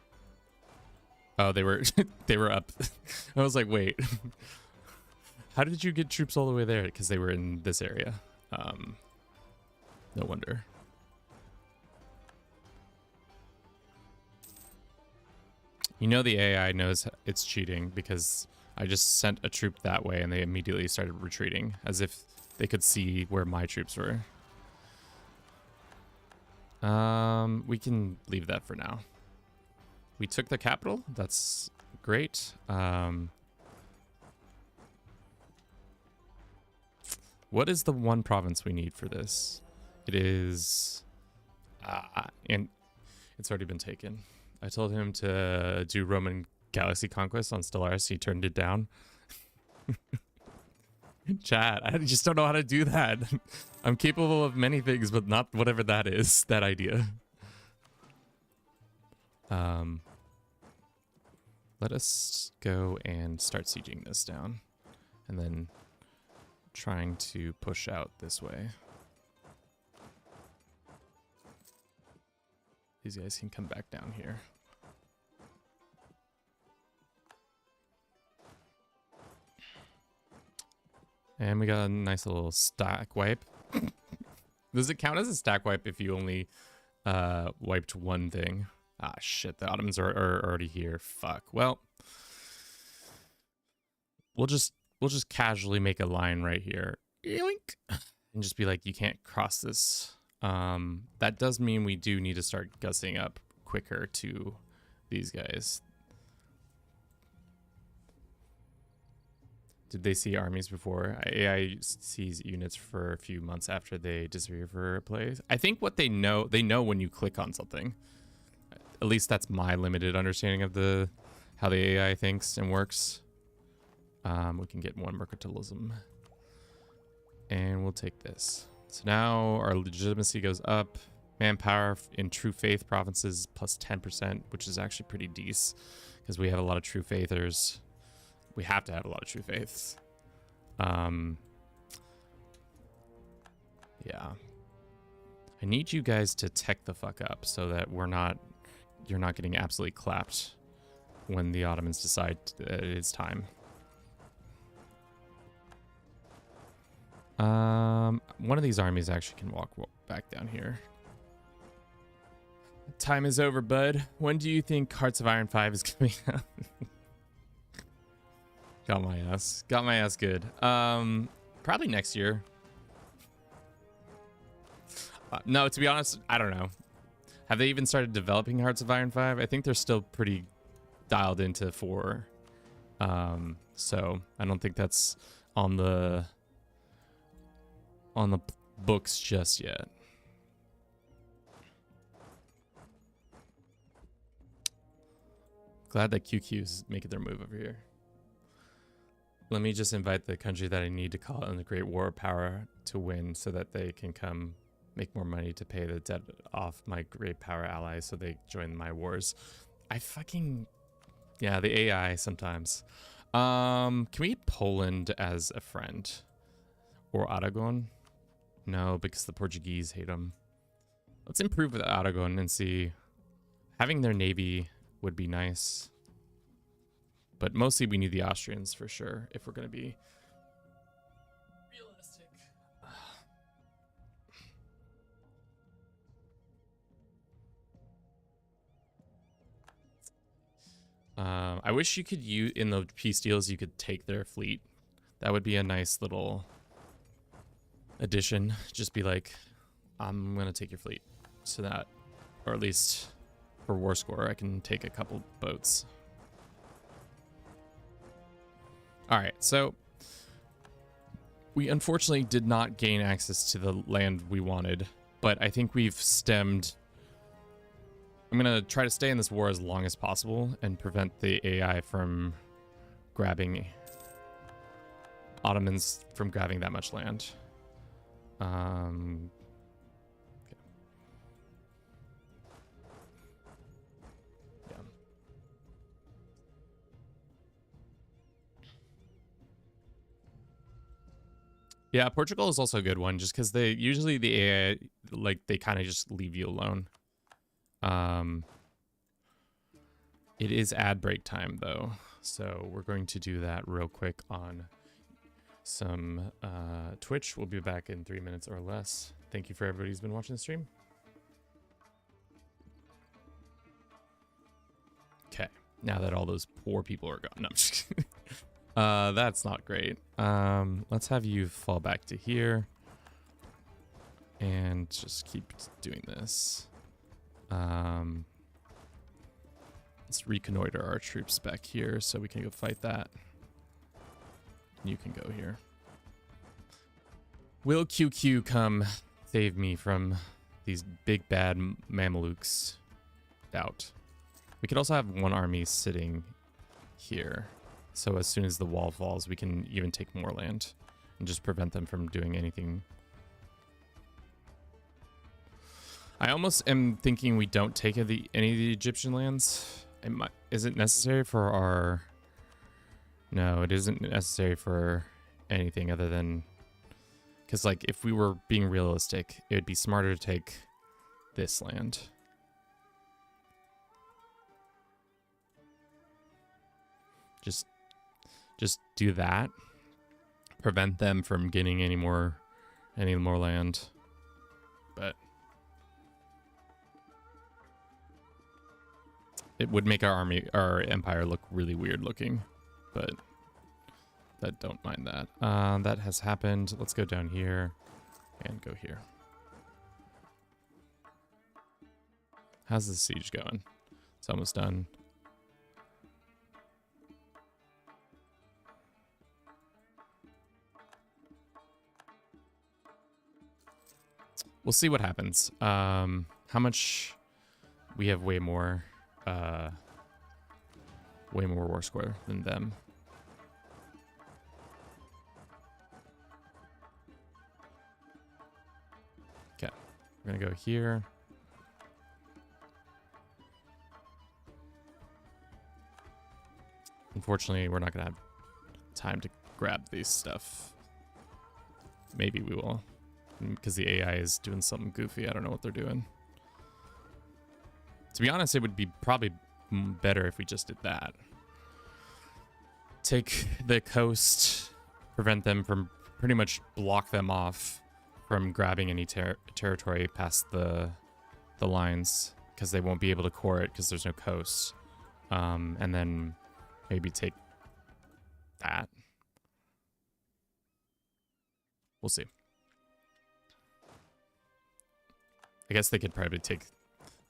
Oh, they were they were up. I was like, wait, how did you get troops all the way there? Because they were in this area. No wonder. You know the AI knows it's cheating because I just sent a troop that way and they immediately started retreating as if they could see where my troops were. We can leave that for now. We took the capital. That's great. What is the one province we need for this? It is... and it's already been taken. I told him to do Roman Galaxy Conquest on Stellaris. He turned it down. Chat, I just don't know how to do that. I'm capable of many things, but not whatever that is, that idea. Let us go and start sieging this down. And then trying to push out this way. These guys can come back down here. And we got a nice little stack wipe. Does it count as a stack wipe if you only wiped one thing? Ah, shit. The Ottomans are already here. Fuck. Well, we'll just casually make a line right here. Yoink. And just be like, you can't cross this. That does mean we do need to start gussing up quicker to these guys. Did they see armies before? AI sees units for a few months after they disappear for a place. I think what they know when you click on something. At least that's my limited understanding of how the AI thinks and works. We can get more mercantilism. And we'll take this. So now our legitimacy goes up. Manpower in true faith provinces plus 10%, which is actually pretty decent because we have a lot of true faithers. We have to have a lot of true faiths. Yeah. I need you guys to tech the fuck up so that you're not getting absolutely clapped when the Ottomans decide that it's time. One of these armies actually can walk back down here. Time is over, bud. When do you think Hearts of Iron 5 is coming out? Got my ass. Got my ass good. Probably next year. No, to be honest, I don't know. Have they even started developing Hearts of Iron 5? I think they're still pretty dialed into 4. So I don't think that's on the books just yet. Glad that QQ is making their move over here. Let me just invite the country that I need to call in the Great War Power to win so that they can come make more money to pay the debt off my great power allies so they join my wars. Yeah, the AI sometimes. Can we get Poland as a friend? Or Aragon? No, because the Portuguese hate them. Let's improve with Aragon and see. Having their navy would be nice. But mostly we need the Austrians for sure if we're going to be realistic. I wish you could use, in the peace deals, you could take their fleet. That would be a nice little addition. Just be like, I'm going to take your fleet. So that, or at least for war score, I can take a couple boats. All right, so we unfortunately did not gain access to the land we wanted, but I think we've stemmed. I'm going to try to stay in this war as long as possible and prevent the AI from grabbing Ottomans from grabbing that much land. Okay. Yeah. Yeah, Portugal is also a good one, just because they usually the AI, like, they kind of just leave you alone. It is ad break time though, so we're going to do that real quick on some Twitch. We'll be back in 3 minutes or less. Thank you for everybody who's been watching the stream. Okay, now that all those poor people are gone. No, I'm just kidding. That's not great. Let's have you fall back to here and just keep doing this. Let's reconnoiter our troops back here so we can go fight that. You can go here. Will QQ come save me from these big bad Mamelukes? Doubt. We could also have one army sitting here. So as soon as the wall falls, we can even take more land and just prevent them from doing anything. I almost am thinking we don't take any of the Egyptian lands. Is it necessary for our... No, it isn't necessary for anything other than... Because, like, if we were being realistic, it would be smarter to take this land. Just do that. Prevent them from getting any more land. But it would make our empire look really weird looking. But I don't mind that. That has happened. Let's go down here and go here. How's the siege going? It's almost done. We'll see what happens. How much? We have way more war score than them. Okay, we're gonna go here. Unfortunately, we're not gonna have time to grab this stuff. Maybe we will. Because the AI is doing something goofy. I don't know what they're doing. To be honest, it would be probably better if we just did that. Take the coast, prevent them from, pretty much block them off from grabbing any territory past the lines, because they won't be able to core it because there's no coast. And then maybe take that. We'll see. I guess they could probably take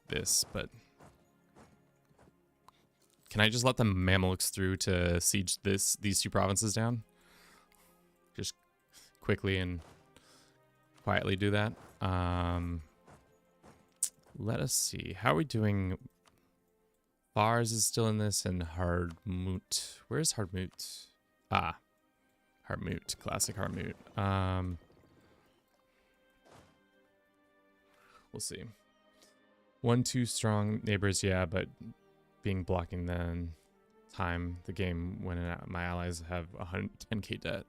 this, but... Can I just let the Mamelukes through to siege these two provinces down? Just quickly and quietly do that. Let us see. How are we doing? Fars is still in this, and Hardmoot. Where's Hardmoot? Ah. Hardmoot. Classic Hardmoot. We'll see. 1-2 strong neighbors, yeah, but blocking the time the game when my allies have 110k debt.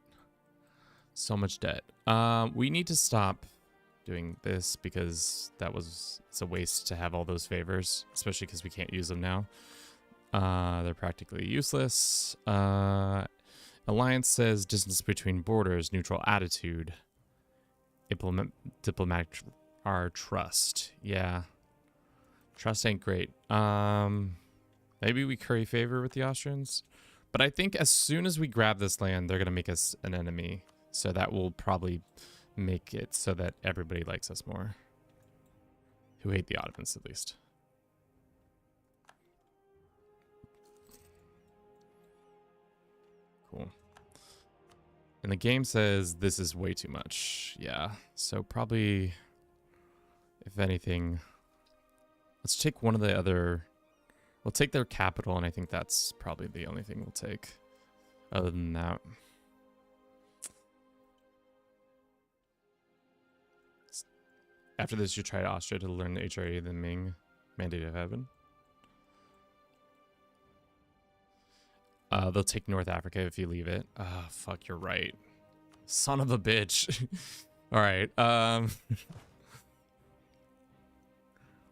So much debt. We need to stop doing this because it's a waste to have all those favors, especially because we can't use them now. They're practically useless. Alliance says distance between borders, neutral attitude. Implement diplomatic our trust. Yeah. Trust ain't great. Maybe we curry favor with the Austrians. But I think as soon as we grab this land, they're going to make us an enemy. So that will probably make it so that everybody likes us more. Who hate the Ottomans, at least. Cool. And the game says this is way too much. Yeah. So probably... If anything, let's take one of the other... We'll take their capital, and I think that's probably the only thing we'll take. Other than that. After this, you try Austria to learn the HRE, the Ming Mandate of Heaven. They'll take North Africa if you leave it. Ah, fuck, you're right. Son of a bitch. All right.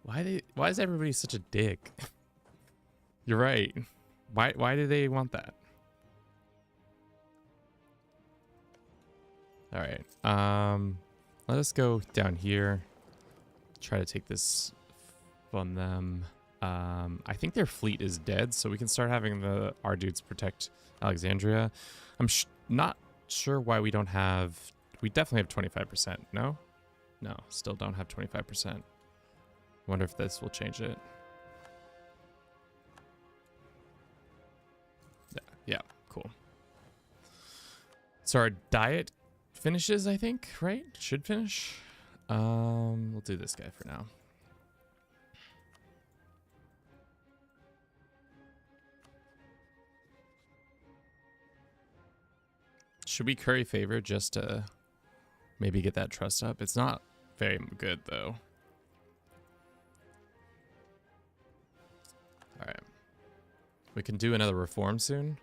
Why is everybody such a dick? You're right. Why do they want that? All right. Let us go down here. Try to take this from them. I think their fleet is dead, so we can start having our dudes protect Alexandria. I'm not sure why we don't have... We definitely have 25%. No? No, still don't have 25%. Wonder if this will change it. Yeah, cool. So our diet finishes, I think, right? Should finish. We'll do this guy for now. Should we curry favor just to maybe get that trust up? It's not very good, though. All right. We can do another reform soon.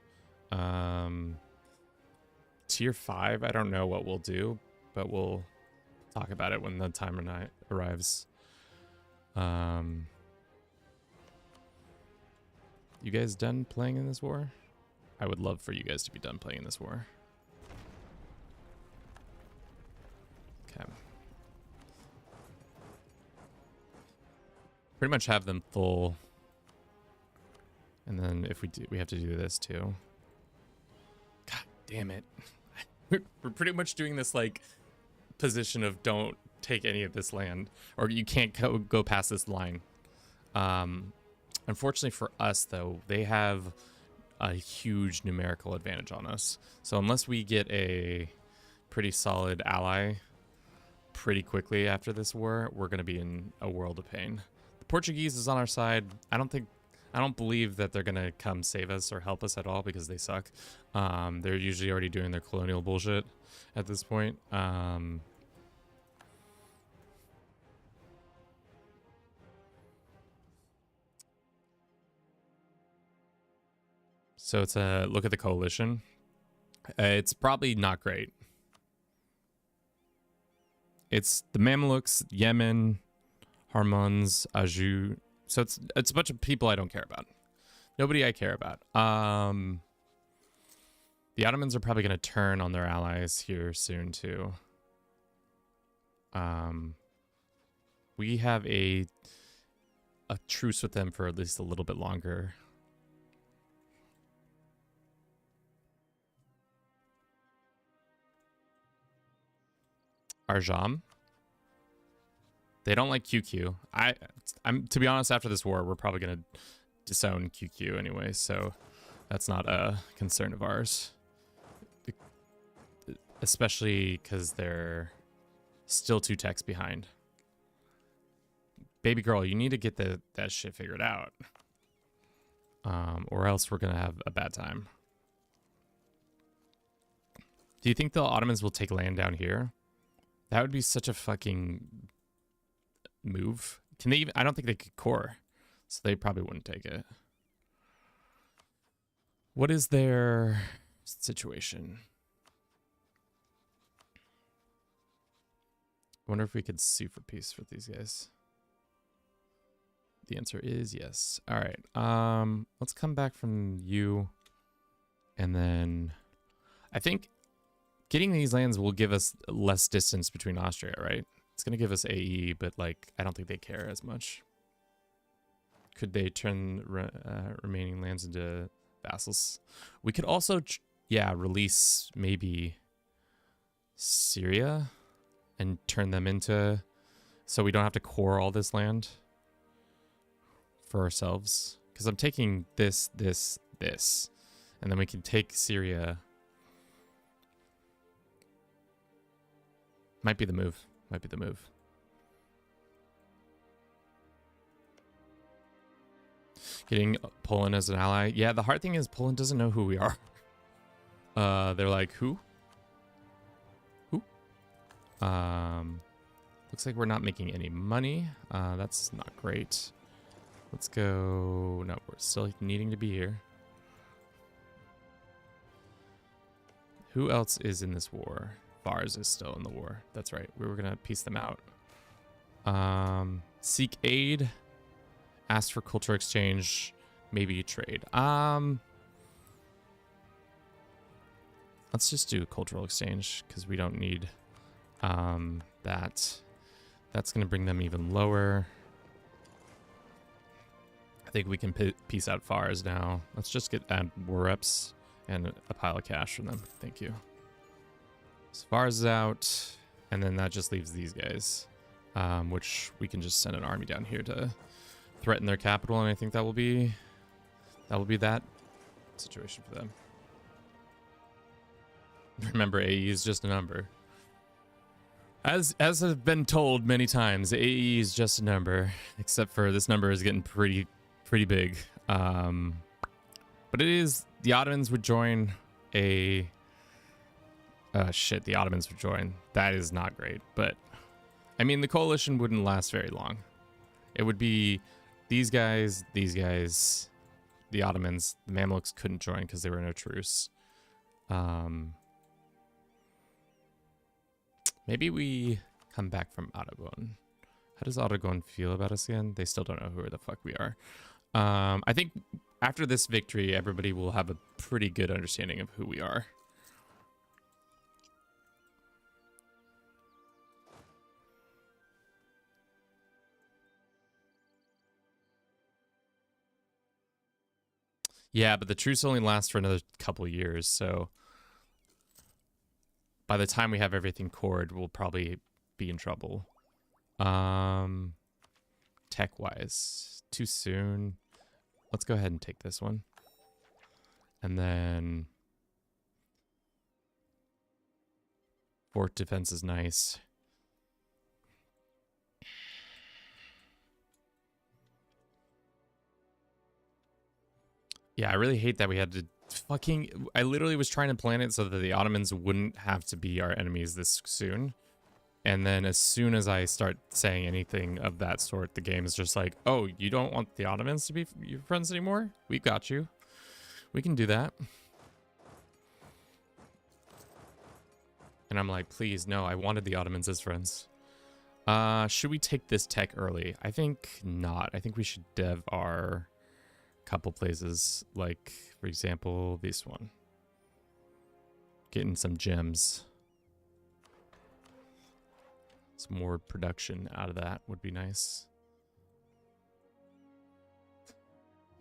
Tier 5, I don't know what we'll do, but we'll talk about it when the time arrives. You guys done playing in this war? I would love for you guys to be done playing in this war. Okay. Pretty much have them full. And then if we do, we have to do this too. God damn it. We're pretty much doing this like position of don't take any of this land, or you can't go past this line. Unfortunately for us though, they have a huge numerical advantage on us. So unless we get a pretty solid ally pretty quickly after this war, we're going to be in a world of pain. The Portuguese is on our side. I don't believe that they're going to come save us or help us at all because they suck. They're usually already doing their colonial bullshit at this point. So it's a look at the coalition. It's probably not great. It's the Mamelukes, Yemen, Harmons, Anjou. So it's a bunch of people I don't care about. Nobody I care about. The Ottomans are probably going to turn on their allies here soon too. We have a truce with them for at least a little bit longer. Arjam. They don't like QQ. I'm to be honest, after this war, we're probably gonna disown QQ anyway, so that's not a concern of ours. Especially because they're still 2 techs behind. Baby girl, you need to get that shit figured out. Or else we're gonna have a bad time. Do you think the Ottomans will take land down here? That would be such a fucking move. Can they even... I don't think they could core. So they probably wouldn't take it. What is their situation? I wonder if we could sue for peace with these guys. The answer is yes. All right. Let's come back from you. And then I think getting these lands will give us less distance between Austria, right? It's going to give us AE, but like I don't think they care as much. Could they turn remaining lands into vassals? We could also, release maybe Syria and turn them into... So we don't have to core all this land for ourselves. Because I'm taking this, and then we can take Syria... Might be the move. Might be the move. Getting Poland as an ally. Yeah, the hard thing is Poland doesn't know who we are. They're like, who? Who? Looks like we're not making any money. That's not great. Let's go. No, we're still needing to be here. Who else is in this war? Fars is still in the war. That's right. We were going to piece them out. Seek aid. Ask for cultural exchange. Maybe trade. Let's just do cultural exchange because we don't need that. That's going to bring them even lower. I think we can piece out Fars now. Let's just add war reps and a pile of cash from them. Thank you. So Fars is out, and then that just leaves these guys, which we can just send an army down here to threaten their capital, and I think that will be that situation for them. Remember, AE is just a number. As I've been told many times, AE is just a number, except for this number is getting pretty big. But it is, the Ottomans would join a... shit, the Ottomans would join. That is not great, but... I mean, the coalition wouldn't last very long. It would be these guys, the Ottomans. The Mamluks couldn't join because they were in a truce. Maybe we come back from Aragon. How does Aragon feel about us again? They still don't know who the fuck we are. I think after this victory, everybody will have a pretty good understanding of who we are. Yeah, but the truce only lasts for another couple of years, so by the time we have everything cored, we'll probably be in trouble. Tech-wise, too soon. Let's go ahead and take this one. And then fort defense is nice. Yeah, I really hate that we had to fucking... I literally was trying to plan it so that the Ottomans wouldn't have to be our enemies this soon. And then as soon as I start saying anything of that sort, the game is just like, oh, you don't want the Ottomans to be your friends anymore? We've got you. We can do that. And I'm like, please, no, I wanted the Ottomans as friends. Should we take this tech early? I think not. I think we should dev our couple places, like, for example, this one. Getting some gems. Some more production out of that would be nice.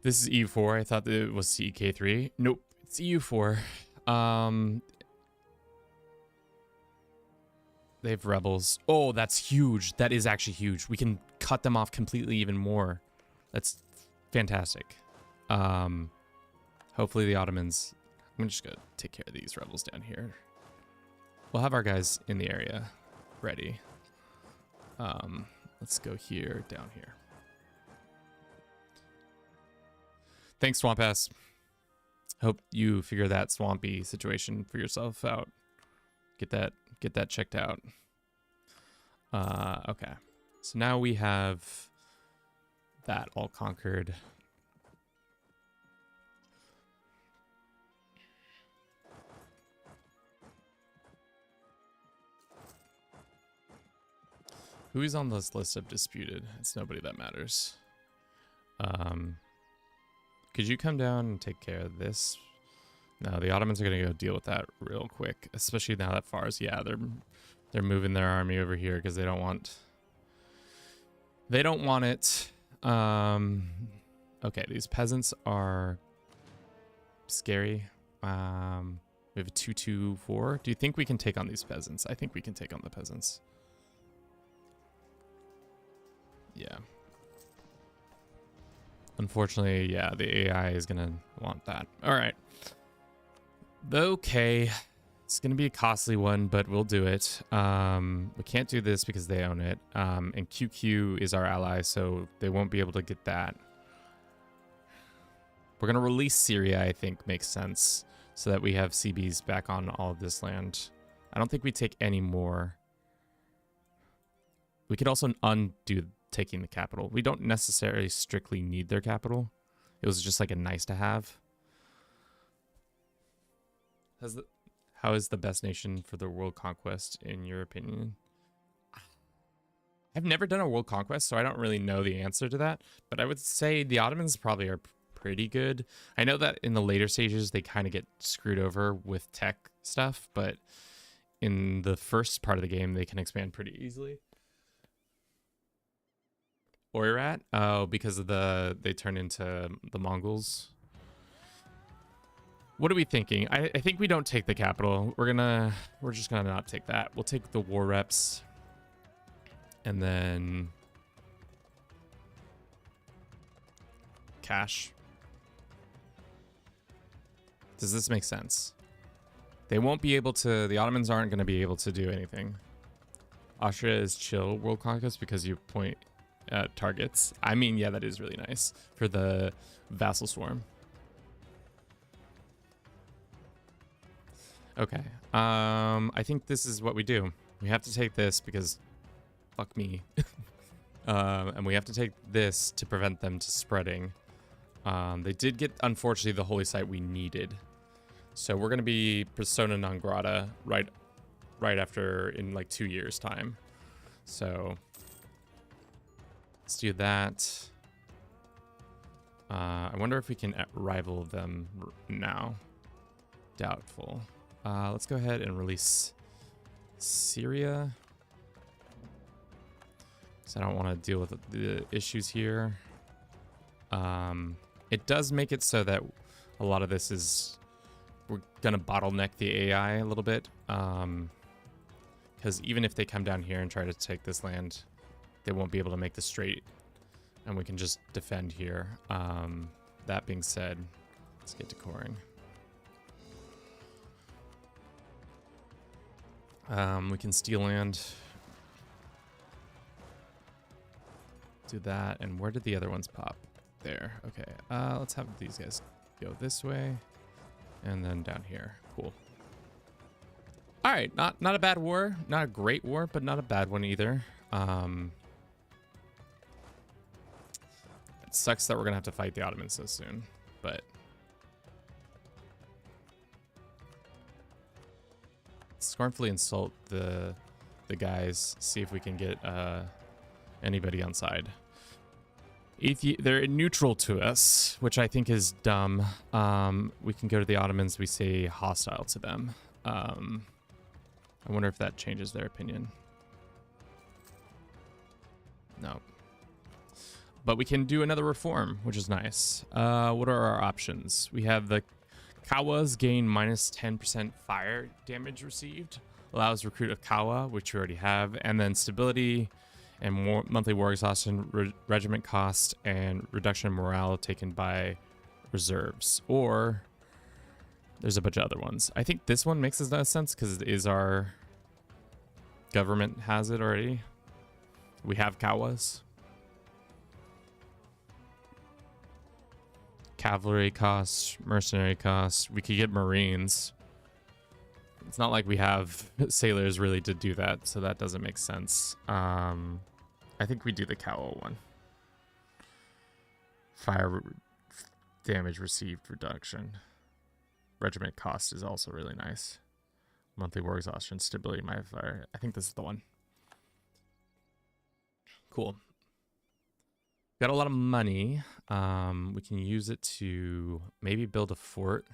This is EU4. I thought that it was CEK3. Nope, it's EU4. They have rebels. Oh, that's huge. That is actually huge. We can cut them off completely even more. That's fantastic. Hopefully the Ottomans... I'm just gonna take care of these rebels down here. We'll have our guys in the area ready. Let's go here, down here. Thanks, Swamp Ass. Hope you figure that swampy situation for yourself out. Get that checked out. Okay. So now we have that all conquered. Who is on this list of disputed? It's nobody that matters. Could you come down and take care of this? No, the Ottomans are gonna go deal with that real quick, especially now that Fars. Yeah, they're moving their army over here because they don't want it. Okay, these peasants are scary. We have a 2-2-4. Do you think we can take on these peasants? I think we can take on the peasants. Yeah. Unfortunately, yeah, the AI is gonna want that. All right. Okay. It's gonna be a costly one, but we'll do it. We can't do this because they own it. And QQ is our ally, so they won't be able to get that. We're gonna release Syria, I think makes sense, so that we have CBs back on all of this land. I don't think we take any more. We could also undo taking the capital. We don't necessarily strictly need their capital. It was just like a nice to have. How is the best nation for the world conquest in your opinion? I've never done a world conquest, so I don't really know the answer to that. But I would say the Ottomans probably are pretty good. I know that in the later stages they kind of get screwed over with tech stuff, but in the first part of the game they can expand pretty easily. Oirat? Oh, because of they turn into the Mongols. What are we thinking? I think we don't take the capital. We're just gonna not take that. We'll take the war reps. And then cash. Does this make sense? They won't be able to, the Ottomans aren't going to be able to do anything. Austria is chill world conquest because you point at targets. I mean, yeah, that is really nice for the vassal swarm. Okay. I think this is what we do. We have to take this because fuck me. And we have to take this to prevent them to spreading. They did get, unfortunately, the holy site we needed. So we're going to be persona non grata right after, in like 2 years time. So let's do that. I wonder if we can rival them now. Doubtful. Let's go ahead and release Syria. So I don't want to deal with the issues here. It does make it so that a lot of this is, we're going to bottleneck the AI a little bit. Because even if they come down here and try to take this land, they won't be able to make the straight. And we can just defend here. That being said, let's get to coring. We can steal land. Do that. And where did the other ones pop? There. Okay. Let's have these guys go this way. And then down here. Cool. All right. Not a bad war. Not a great war, but not a bad one either. It sucks that we're going to have to fight the Ottomans so soon, but scornfully insult the guys, see if we can get anybody on side. They're neutral to us, which I think is dumb. We can go to the Ottomans, we say hostile to them. I wonder if that changes their opinion. No. But we can do another reform, which is nice. What are our options? We have the Kawas gain minus 10% fire damage received. Allows recruit of Kawa, which we already have. And then stability and more monthly war exhaustion, regiment cost, and reduction in morale taken by reserves. Or there's a bunch of other ones. I think this one makes sense because it is our government has it already. We have Kawas. Cavalry costs, mercenary costs. We could get Marines. It's not like we have sailors really to do that, so that doesn't make sense. I think we do the Kawa one. Fire damage received reduction. Regiment cost is also really nice. Monthly war exhaustion, stability, my fire. I think this is the one. Cool. Got a lot of money. We can use it to maybe build a fort.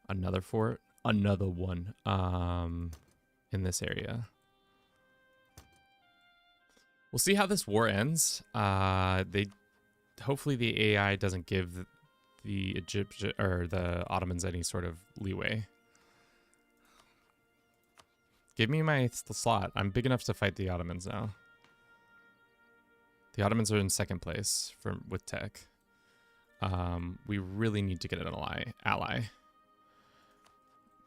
Another fort. Another one. In this area. We'll see how this war ends. Hopefully the AI doesn't give the Egyptian or the Ottomans any sort of leeway. Give me my slot. I'm big enough to fight the Ottomans now. The Ottomans are in second place with tech. We really need to get an ally.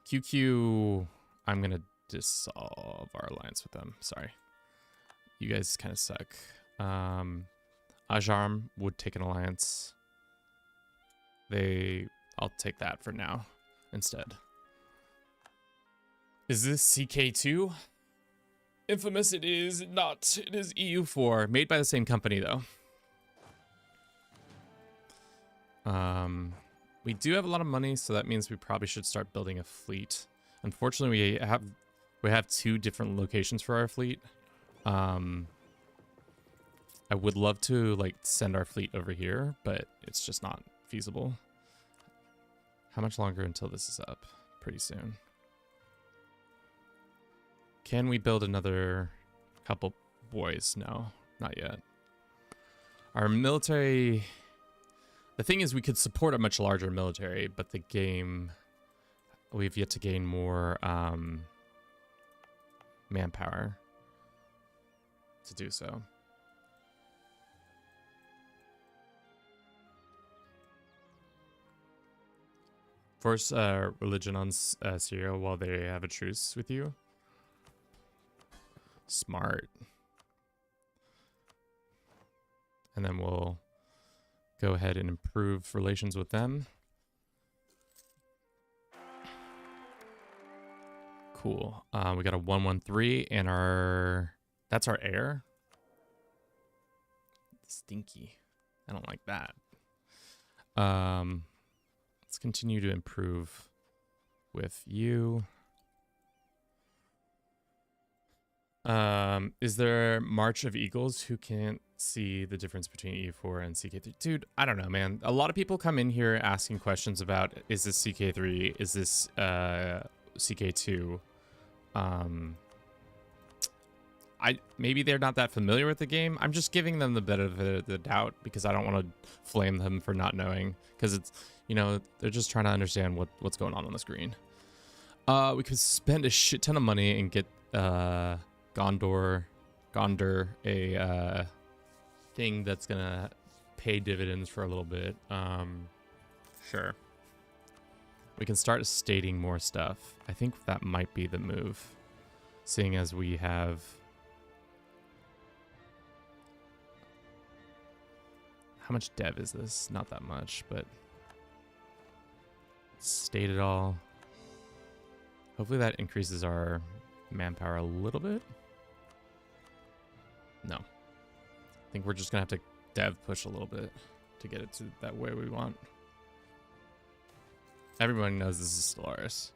QQ, I'm going to dissolve our alliance with them. Sorry. You guys kind of suck. Ajarm would take an alliance. I'll take that for now instead. Is this CK2? Infamous, it is not. It is EU4, made by the same company though. We do have a lot of money, so that means we probably should start building a fleet. Unfortunately, we have two different locations for our fleet. I would love to like send our fleet over here, but it's just not feasible. How much longer until this is up? Pretty soon. Can we build another couple boys? No, not yet. Our military... The thing is, we could support a much larger military, but the game... We've yet to gain more manpower to do so. Force religion on Syria while they have a truce with you. Smart. And then we'll go ahead and improve relations with them. Cool. We got a 113 and that's our heir. Stinky. I don't like that. Let's continue to improve with you. Is there March of Eagles? Who can't see the difference between EU4 and CK3? Dude, I don't know, man. A lot of people come in here asking questions about, is this CK3? Is this CK2? Maybe they're not that familiar with the game. I'm just giving them the benefit of the doubt because I don't want to flame them for not knowing, because it's, you know, they're just trying to understand what's going on the screen. We could spend a shit ton of money and get Gondor a thing that's gonna pay dividends for a little bit. Sure. We can start stating more stuff. I think that might be the move, seeing as we have... How much dev is this? Not that much, but... State it all. Hopefully that increases our manpower a little bit. No. I think we're just gonna have to dev push a little bit to get it to that way we want. Everybody knows this is Stellaris.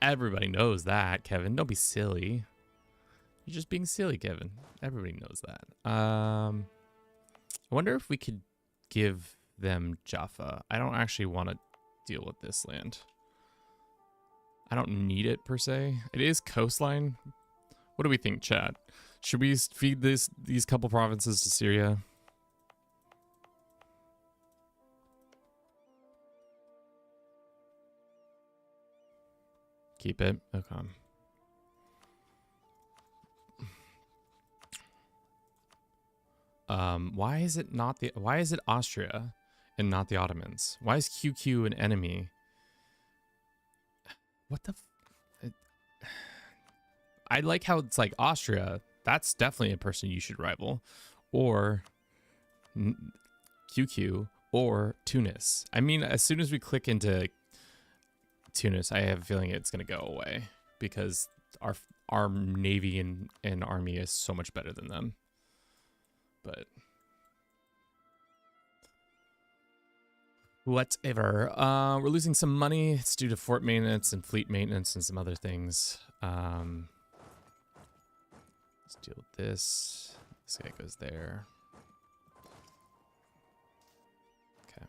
Everybody knows that, Kevin. Don't be silly. You're just being silly, Kevin. Everybody knows that. I wonder if we could give them Jaffa. I don't actually want to deal with this land. I don't need it per se. It is coastline. What do we think, chat? Should we feed these couple provinces to Syria? Keep it. Okay. Why is it Austria and not the Ottomans? Why is QQ an enemy? What the I like how it's like Austria. That's definitely a person you should rival. Or QQ or Tunis. I mean, as soon as we click into Tunis, I have a feeling it's going to go away because our navy and army is so much better than them. But whatever. We're losing some money. It's due to fort maintenance and fleet maintenance and some other things. Let's deal with this. This guy goes there. Okay.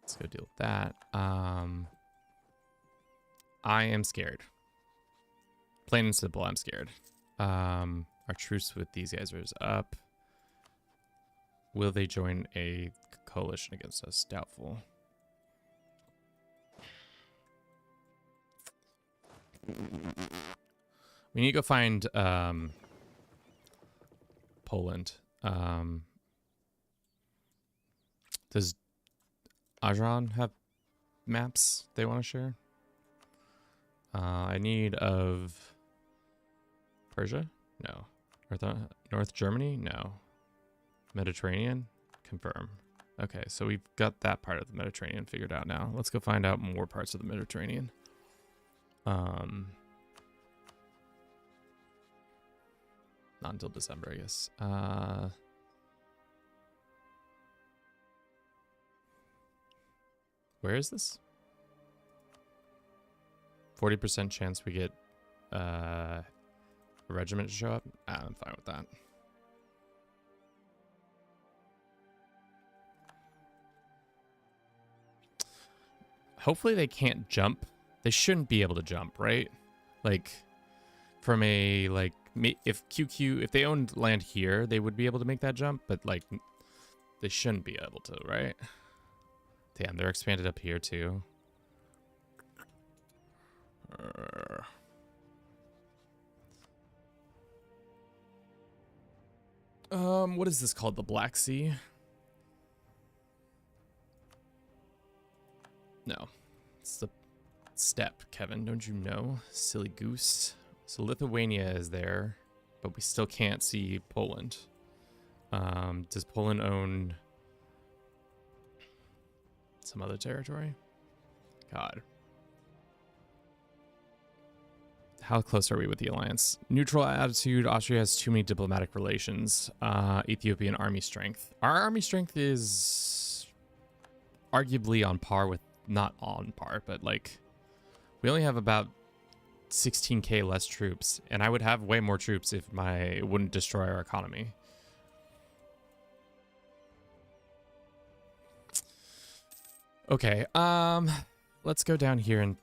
Let's go deal with that. I am scared. Plain and simple, I'm scared. Our truce with these guys is up. Will they join a coalition against us? Doubtful. We need to go find Poland. Does Ajran have maps they want to share? I need of Persia? No. North Germany? No. Mediterranean? Confirm. Okay, so we've got that part of the Mediterranean figured out now. Let's go find out more parts of the Mediterranean. Not until December, I guess. Where is this? 40% chance we get a regiment to show up. I'm fine with that. Hopefully they can't jump. They shouldn't be able to jump, right? Like, from a, like, if QQ, if they owned land here, they would be able to make that jump, but, like, they shouldn't be able to, right? Damn, they're expanded up here, too. What is this called? The Black Sea? No. It's the steppe, Kevin. Don't you know? Silly goose. So Lithuania is there, but we still can't see Poland. Does Poland own some other territory? God. How close are we with the alliance? Neutral attitude. Austria has too many diplomatic relations. Ethiopian army strength. Our army strength is arguably on par with, not on par, but like we only have about 16k less troops, and I would have way more troops if it wouldn't destroy our economy. Okay, let's go down here and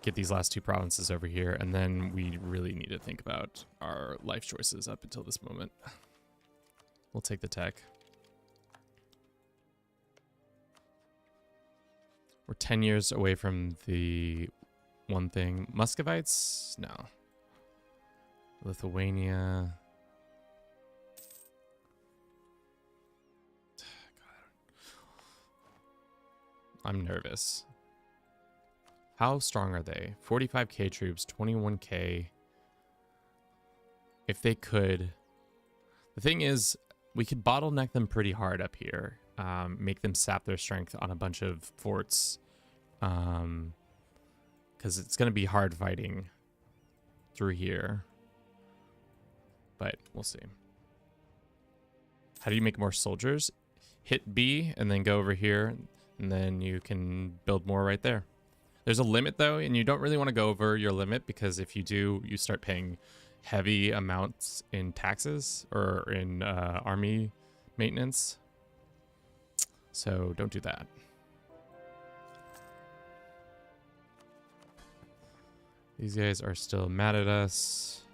get these last two provinces over here, and then we really need to think about our life choices up until this moment. We'll take the tech. We're 10 years away from the one thing. Muscovites? No. Lithuania. God. I'm nervous. How strong are they? 45k troops, 21k. If they could. The thing is, we could bottleneck them pretty hard up here. Make them sap their strength on a bunch of forts. Because it's going to be hard fighting through here. But we'll see. How do you make more soldiers? Hit B and then go over here. And then you can build more right there. There's a limit though, and you don't really want to go over your limit, because if you do, you start paying heavy amounts in taxes or in army maintenance. So don't do that. These guys are still mad at us.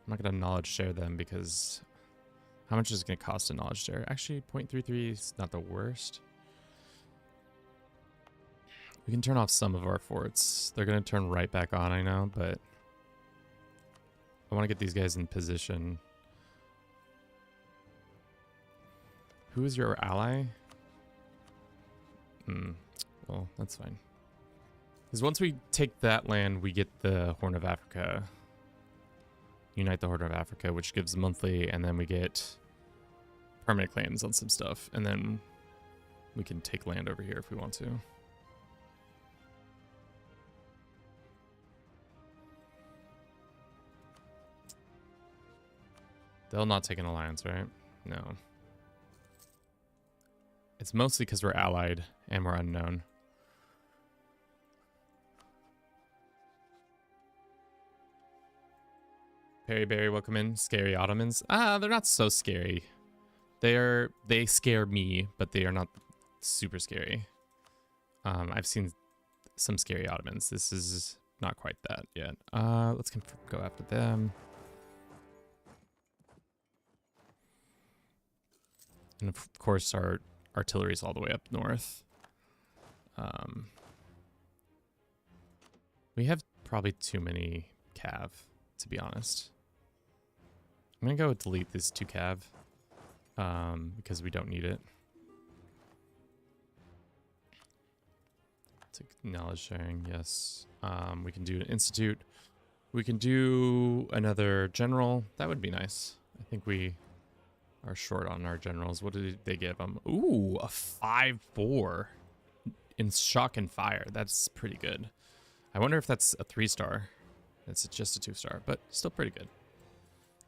I'm not going to knowledge share them, because how much is it going to cost to knowledge share? Actually, 0.33 is not the worst. We can turn off some of our forts. They're going to turn right back on, I know, but I want to get these guys in position. Who is your ally? Well, that's fine. Because once we take that land, we get the Horn of Africa. Unite the Horn of Africa, which gives monthly, and then we get permanent claims on some stuff. And then we can take land over here if we want to. They'll not take an alliance, right? No. It's mostly because we're allied and we're unknown. Perry Berry, welcome in. Scary Ottomans. They're not so scary. They scare me, but they are not super scary. I've seen some scary Ottomans. This is not quite that yet. Let's go after them. And of course, our artillery is all the way up north. We have probably too many cav, to be honest. I'm going to go delete this 2 cav because we don't need it. Take knowledge sharing, yes. We can do an institute. We can do another general. That would be nice. I think we are short on our generals. What did they give them? Ooh, a 5-4 in shock and fire. That's pretty good. I wonder if that's a 3-star. It's just a 2-star, but still pretty good.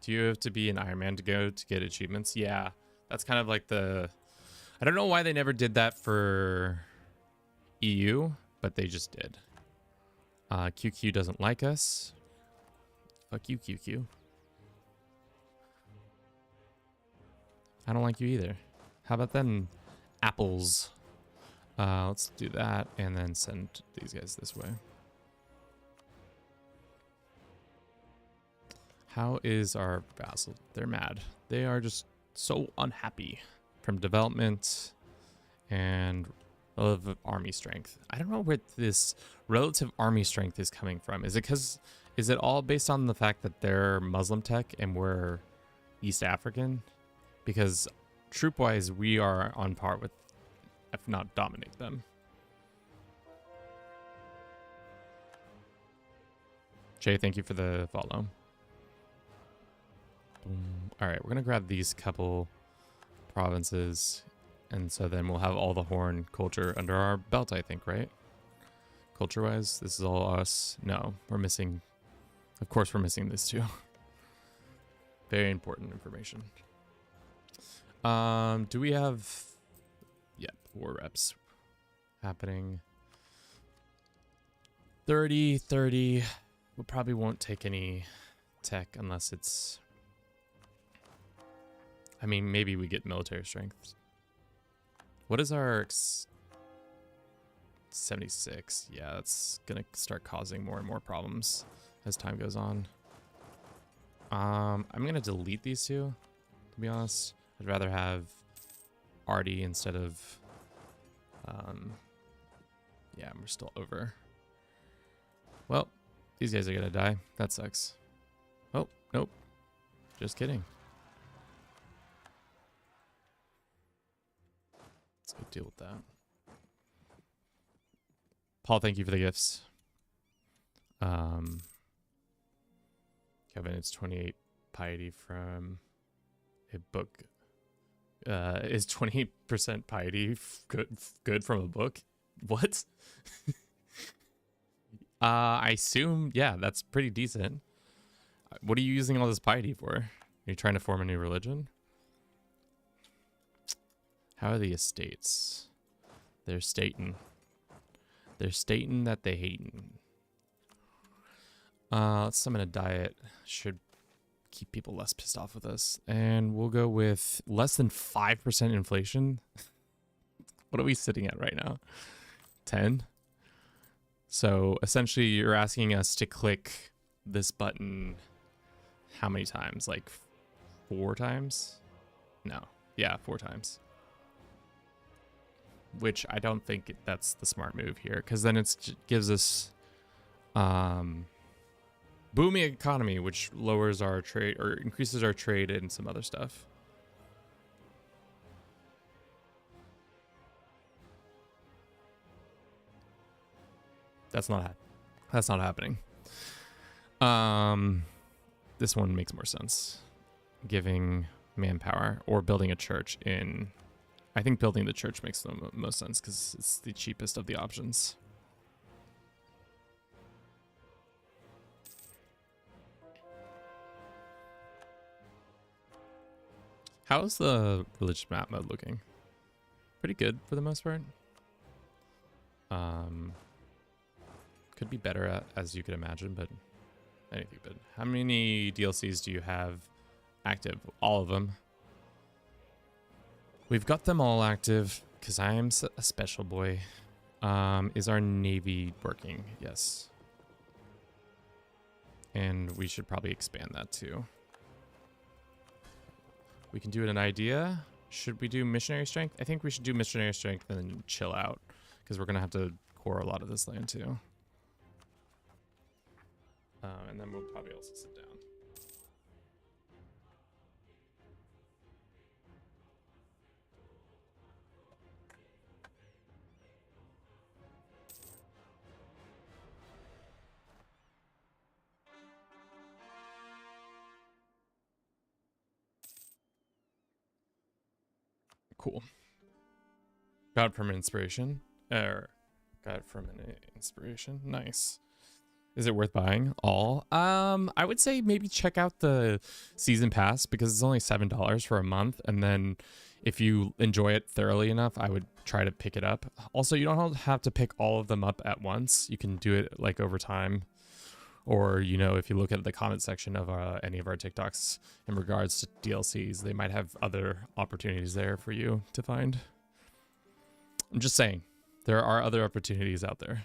Do you have to be an Iron Man to get achievements? Yeah, that's kind of like the... I don't know why they never did that for EU, but they just did. QQ doesn't like us. Fuck you, QQ. I don't like you either. How about then apples? Let's do that and then send these guys this way. How is our vassal? They're mad. They are just so unhappy from development and of army strength. I don't know where this relative army strength is coming from. Is it all based on the fact that they're Muslim tech and we're East African? Because troop-wise, we are on par with, if not dominate them. Jay, thank you for the follow. Boom. All right, we're gonna grab these couple provinces, and so then we'll have all the Horn culture under our belt, I think, right? Culture-wise, this is all us. No, we're missing. Of course, we're missing this too. Very important information. Do we have? Yep, war reps happening. 30. We probably won't take any tech unless it's. I mean, maybe we get military strength. What is our 76? Yeah, that's gonna start causing more and more problems as time goes on. I'm gonna delete these two, to be honest. I'd rather have Artie instead of, yeah, we're still over. Well, these guys are gonna die. That sucks. Oh, nope. Just kidding. Let's go deal with that. Paul, thank you for the gifts. Kevin, it's 28 piety from a book. Is 28% piety good from a book? What? I assume, yeah, that's pretty decent. What are you using all this piety for? Are you trying to form a new religion? How are the estates? They're stating. They're stating that they hating. Let's summon a diet. Should keep people less pissed off with us. And we'll go with less than 5% inflation. What are we sitting at right now? 10? So essentially you're asking us to click this button how many times? Like 4 times? No. Yeah, 4 times. Which I don't think that's the smart move here, because then it gives us booming economy, which lowers our trade or increases our trade and some other stuff. That's not happening. This one makes more sense. Giving manpower or building a church in. I think building the church makes the most sense because it's the cheapest of the options. How's the religious map mode looking? Pretty good for the most part. Could be better as you could imagine, but anything good. How many DLCs do you have active? All of them. We've got them all active because I am a special boy. Is our navy working? Yes. And we should probably expand that too. We can do it an idea. Should we do missionary strength? I think we should do missionary strength and then chill out because we're going to have to core a lot of this land too. And then we'll probably also sit down. Cool. Got it from inspiration. Got it from an inspiration. Nice. Is it worth buying all? I would say maybe check out the season pass because it's only $7 for a month, and then if you enjoy it thoroughly enough, I would try to pick it up. Also, you don't have to pick all of them up at once. You can do it like over time, or you know, if you look at the comment section of any of our TikToks in regards to DLCs, they might have other opportunities there for you to find. I'm just saying, there are other opportunities out there.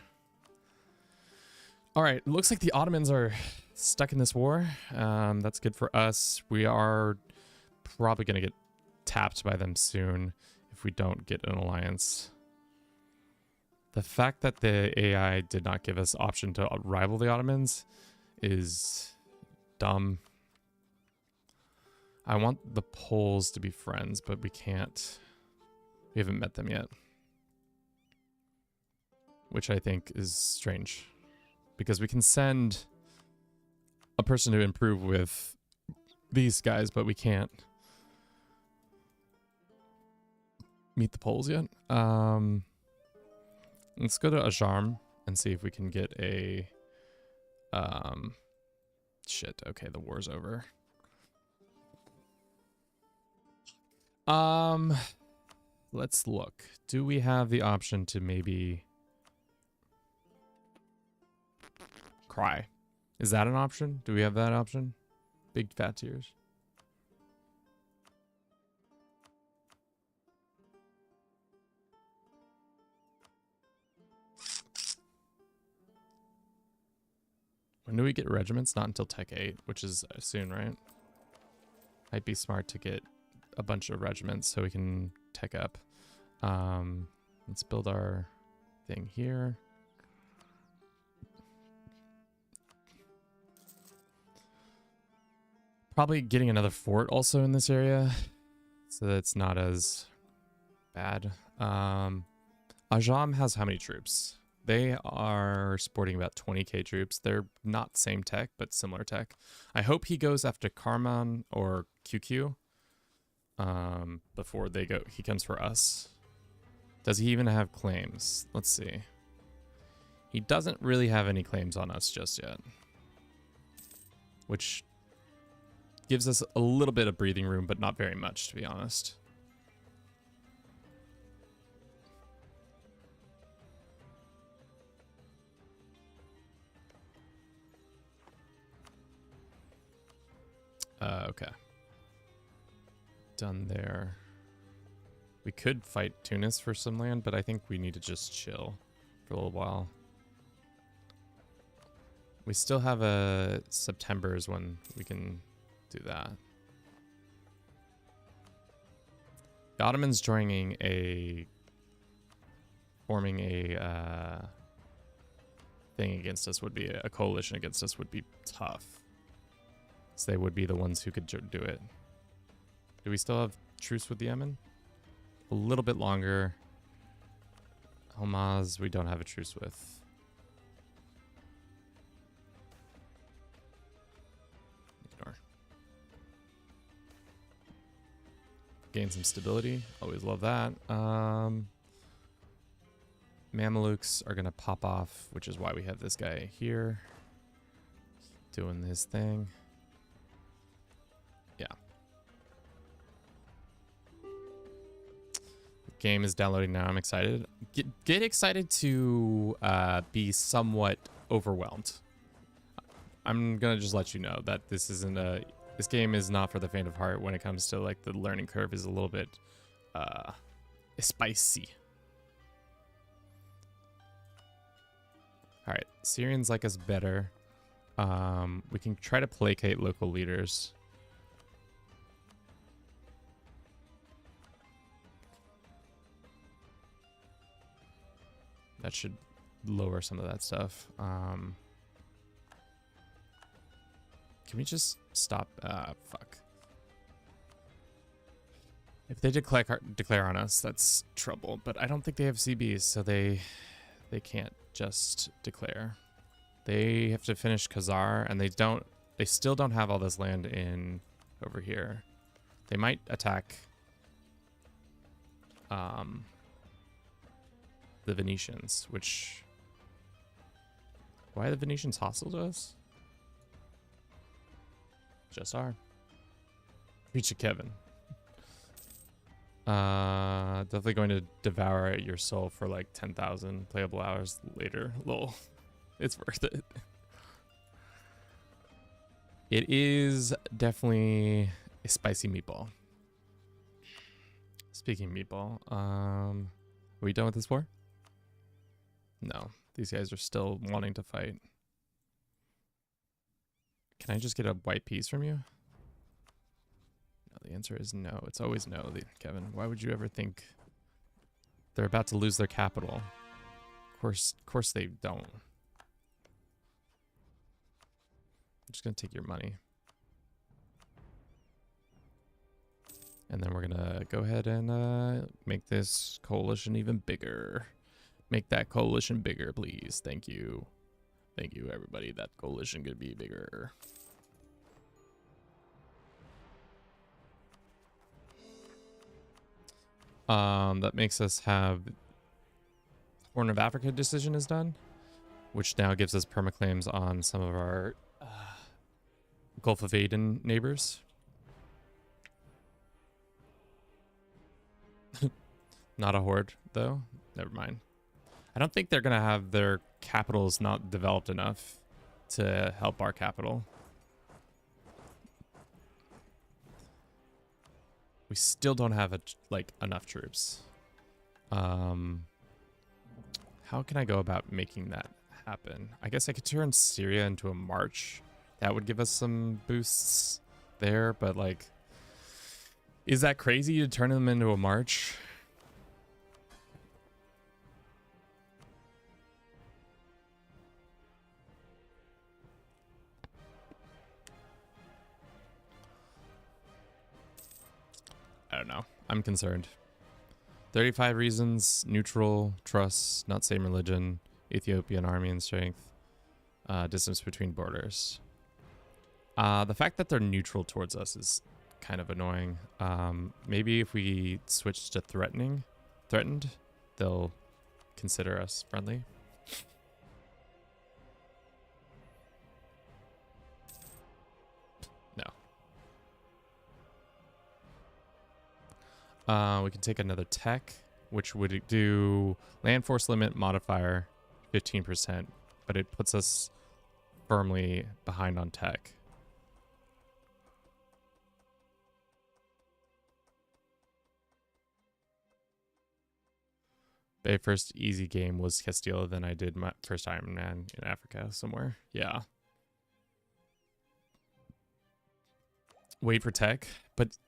All right, it looks like the Ottomans are stuck in this war. That's good for us. We are probably going to get tapped by them soon if we don't get an alliance. The fact that the AI did not give us option to rival the Ottomans is dumb. I want the Poles to be friends, but we can't. We haven't met them yet, which I think is strange. Because we can send a person to improve with these guys, but we can't meet the Poles yet. Let's go to Ajarm and see if we can get a... Shit, okay, the war's over. Let's look. Do we have the option to maybe... cry? Is that an option? Do we have that option? Big fat tears. When do we get regiments? Not until Tech 8, which is soon, right? Might be smart to get a bunch of regiments so we can tech up. Let's build our thing here. Probably getting another fort also in this area, so that it's not as bad. Ajam has how many troops? They are sporting about 20k troops. They're not same tech, but similar tech. I hope he goes after Karman or QQ before he comes for us. Does he even have claims? Let's see. He doesn't really have any claims on us just yet, which gives us a little bit of breathing room, but not very much, to be honest. Okay. Done there. We could fight Tunis for some land, but I think we need to just chill for a little while. We still have a September is when we can do that. The Ottomans forming a thing against us would be a coalition against us would be tough. So they would be the ones who could do it. Do we still have truce with Yemen? A little bit longer. Hamas, we don't have a truce with. Ignore. Gain some stability. Always love that. Mamelukes are going to pop off, which is why we have this guy here doing his thing. Yeah. The game is downloading now. I'm excited. Get excited to be somewhat overwhelmed. I'm going to just let you know that this isn't this game is not for the faint of heart when it comes to like the learning curve is a little bit spicy. All right, Syrians like us better. We can try to placate local leaders. That should lower some of that stuff. Can we just stop? Fuck. If they declare on us, that's trouble. But I don't think they have CBs, so they can't just declare. They have to finish Khazar, and they still don't have all this land in over here. They might attack the Venetians, which Why are the Venetians hostile to us? Just are. Reach a Kevin. Definitely going to devour your soul for like 10,000 playable hours later. Lol. It's worth it. It is definitely a spicy meatball. Speaking of meatball, are we done with this war? No, these guys are still wanting to fight. Can I just get a white piece from you? No, the answer is no. It's always no, Kevin. Why would you ever think they're about to lose their capital? Of course they don't. I'm just gonna take your money. And then we're gonna go ahead and make this coalition even bigger. Make that coalition bigger, please. Thank you. Thank you, everybody. That coalition could be bigger. That makes us have Horn of Africa decision is done, which now gives us permaclaims on some of our Gulf of Aden neighbors. Not a horde, though. Never mind. I don't think they're going to have their capitals not developed enough to help our capital. We still don't have enough troops. How can I go about making that happen? I guess I could turn Syria into a march. That would give us some boosts there, but like, is that crazy to turn them into a march? I don't know. I'm concerned. 35 reasons, neutral, trust, not same religion, Ethiopian army and strength, distance between borders. The fact that they're neutral towards us is kind of annoying. Maybe if we switch to threatened, they'll consider us friendly. We can take another tech, which would do land force limit modifier 15%, but it puts us firmly behind on tech. My first easy game was Castilla, then I did my first Iron Man in Africa somewhere. Yeah. Wait for tech, but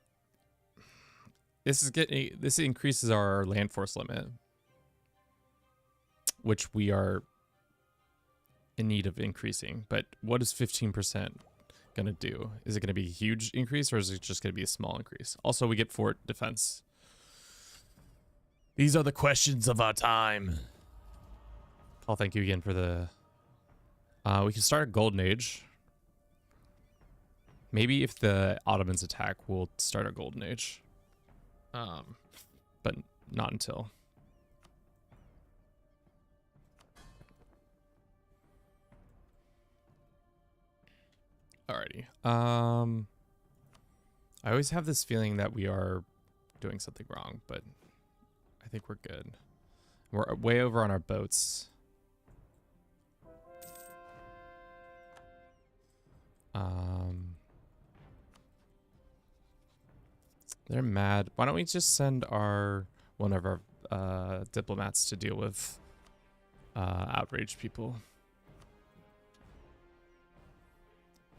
this increases our land force limit, which we are in need of increasing. But what is 15% gonna do? Is it gonna be a huge increase, or is it just gonna be a small increase? Also, we get fort defense. These are the questions of our time. Paul, thank you again for the... we can start a golden age. Maybe if the Ottomans attack, we'll start a golden age. But not until. Alrighty. I always have this feeling that we are doing something wrong, but I think we're good. We're way over on our boats. They're mad. Why don't we just send one of our diplomats to deal with outraged people?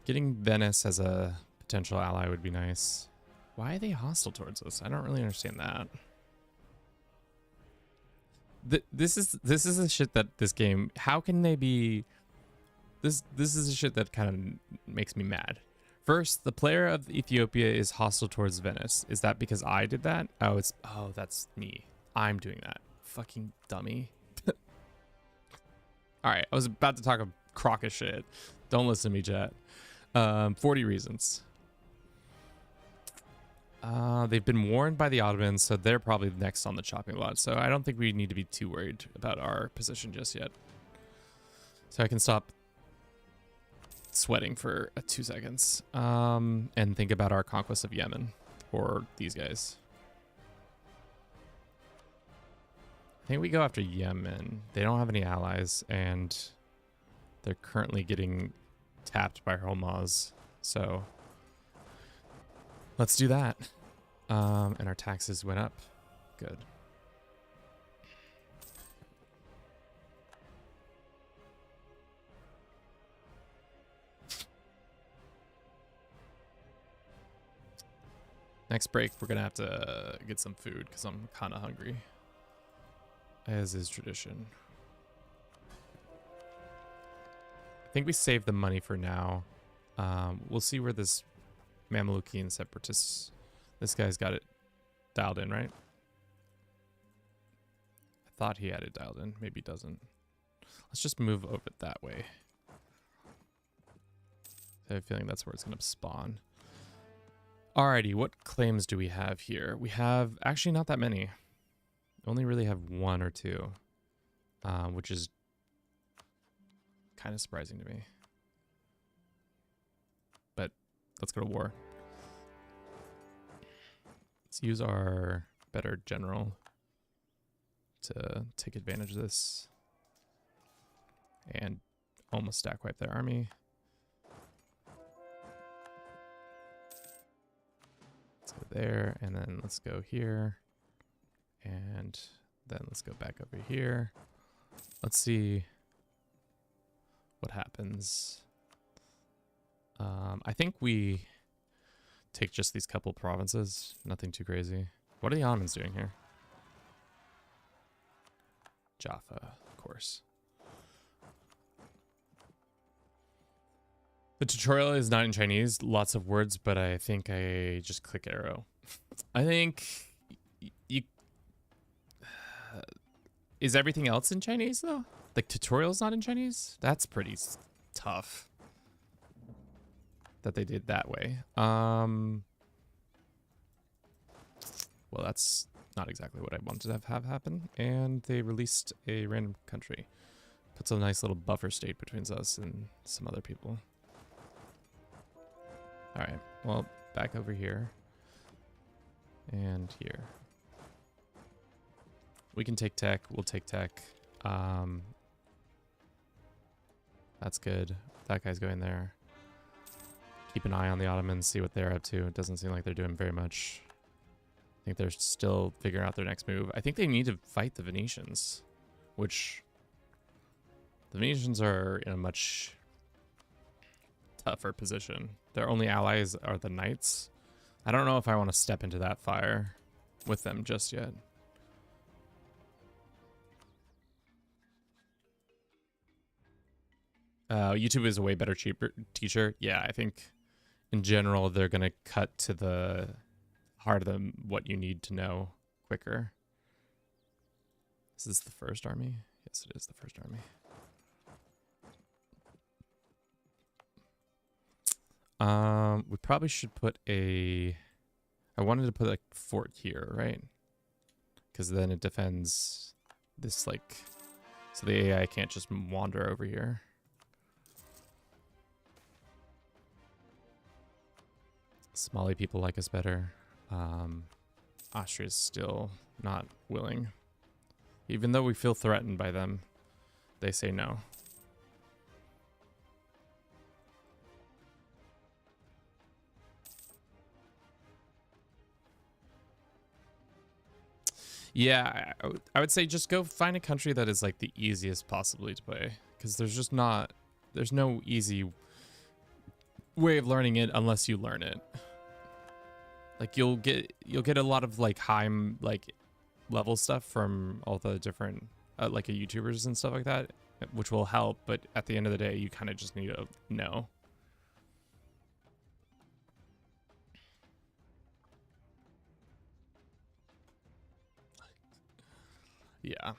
Getting Venice as a potential ally would be nice. Why are they hostile towards us? I don't really understand that. This is the shit that this game. How can they be? This is the shit that kind of makes me mad. First, the player of Ethiopia is hostile towards Venice. Is that because I did that? Oh, that's me. I'm doing that. Fucking dummy. All right, I was about to talk a crock of shit. Don't listen to me, chat. 40 reasons. They've been warned by the Ottomans, so they're probably next on the chopping block. So I don't think we need to be too worried about our position just yet. So I can stop sweating for 2 seconds. And think about our conquest of Yemen, or these guys. I think we go after Yemen. They don't have any allies, and they're currently getting tapped by Hormuz. So let's do that. And our taxes went up. Good. Next break, we're gonna have to get some food because I'm kind of hungry, as is tradition. I think we saved the money for now. We'll see where this Mamlukian separatists. This guy's got it dialed in, right? I thought he had it dialed in. Maybe he doesn't. Let's just move over that way. I have a feeling that's where it's gonna spawn. Alrighty, what claims do we have here? We have actually not that many. Only really have 1 or 2, which is kind of surprising to me. But let's go to war. Let's use our better general to take advantage of this and almost stack wipe their army. Let's go there, and then let's go here, and then let's go back over here. Let's see what happens. I think we take just these couple provinces, nothing too crazy. What are the Ottomans doing here? Jaffa, of course. The tutorial is not in Chinese, lots of words, but I think I just click arrow. I think you... Is everything else in Chinese, though? Like, tutorial's not in Chinese? That's pretty tough that they did that way. Well, that's not exactly what I wanted to have happen. And they released a random country. Puts a nice little buffer state between us and some other people. Alright, well, back over here. And here. We can take tech. We'll take tech. That's good. That guy's going there. Keep an eye on the Ottomans, see what they're up to. It doesn't seem like they're doing very much. I think they're still figuring out their next move. I think they need to fight the Venetians, which the Venetians are in a much tougher position. Their only allies are the knights. I don't know if I want to step into that fire with them just yet. YouTube is a way better teacher. Yeah, I think in general they're going to cut to the heart of what you need to know quicker. Is this the first army? Yes, it is the first army. We probably should put a... I wanted to put a fort here, right? Because then it defends this, like... So the AI can't just wander over here. Somali people like us better. Austria's still not willing. Even though we feel threatened by them, they say no. Yeah, I would say just go find a country that is like the easiest possibly to play, because there's no easy way of learning it unless you learn it. Like you'll get a lot of like high like level stuff from all the different like YouTubers and stuff like that, which will help, but at the end of the day you kind of just need to know. Yeah.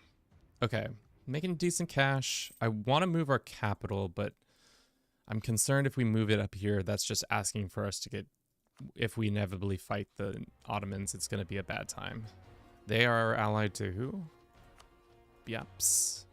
Okay. Making decent cash. I want to move our capital, but I'm concerned if we move it up here, that's just asking for us to get... If we inevitably fight the Ottomans, it's going to be a bad time. They are allied to who? Yaps.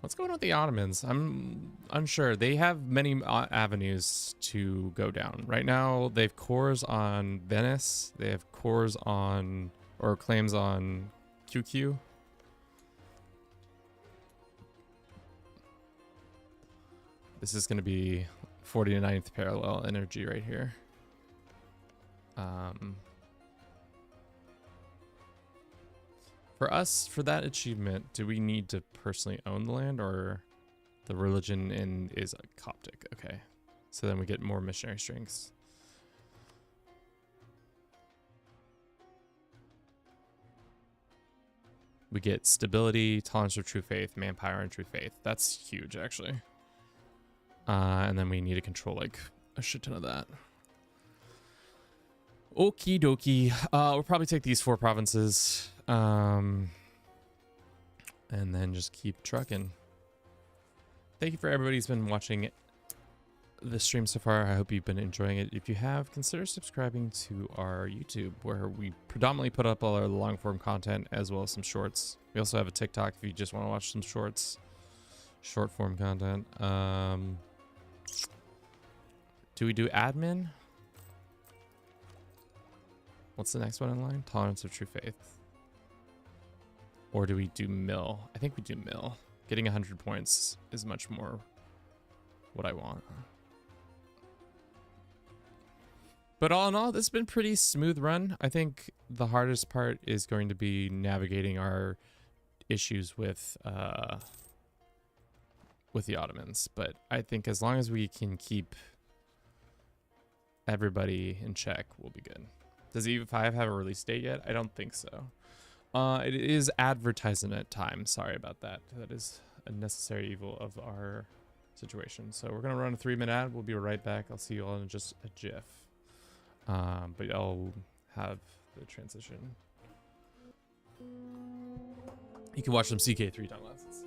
What's going on with the Ottomans? I'm unsure. They have many avenues to go down. Right now, they have cores on Venice. They have cores on, or claims on QQ. This is going to be 49th parallel energy right here. For us, for that achievement, do we need to personally own the land, or the religion is Coptic? Okay, so then we get more missionary strengths. We get stability, tolerance of true faith, manpower, and true faith. That's huge, actually. And then we need to control like a shit ton of that. Okie dokie. We'll probably take these 4 provinces. And then just keep trucking. Thank you for everybody who's been watching the stream so far. I hope you've been enjoying it. If you have, consider subscribing to our YouTube, where we predominantly put up all our long form content as well as some shorts. We also have a TikTok if you just want to watch some shorts, short form content. Do we do admin? What's the next one in line? Tolerance of true faith. Or do we do mill? I think we do mill. Getting 100 points is much more what I want. But all in all, this has been a pretty smooth run. I think the hardest part is going to be navigating our issues with the Ottomans. But I think as long as we can keep everybody in check, we'll be good. Does EU5 have a release date yet? I don't think so. It is advertisement time. Sorry about that. That is a necessary evil of our situation. So we're going to run a 3-minute ad. We'll be right back. I'll see you all in just a jiff. But I'll have the transition. You can watch some CK3 time lapses.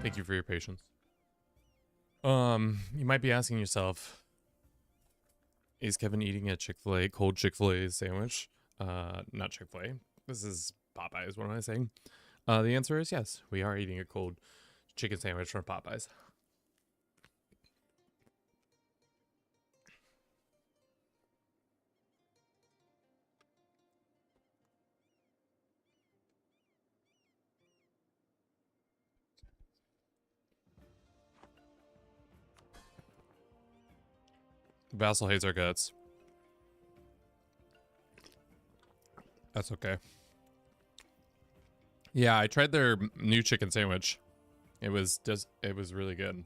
Thank you for your patience. You might be asking yourself, is Kevin eating a Chick-fil-A, cold Chick-fil-A sandwich? Not Chick-fil-A. This is Popeyes. What am I saying? The answer is yes. We are eating a cold chicken sandwich from Popeyes. Vassal hates our guts. That's okay. Yeah, I tried their new chicken sandwich. It was really good.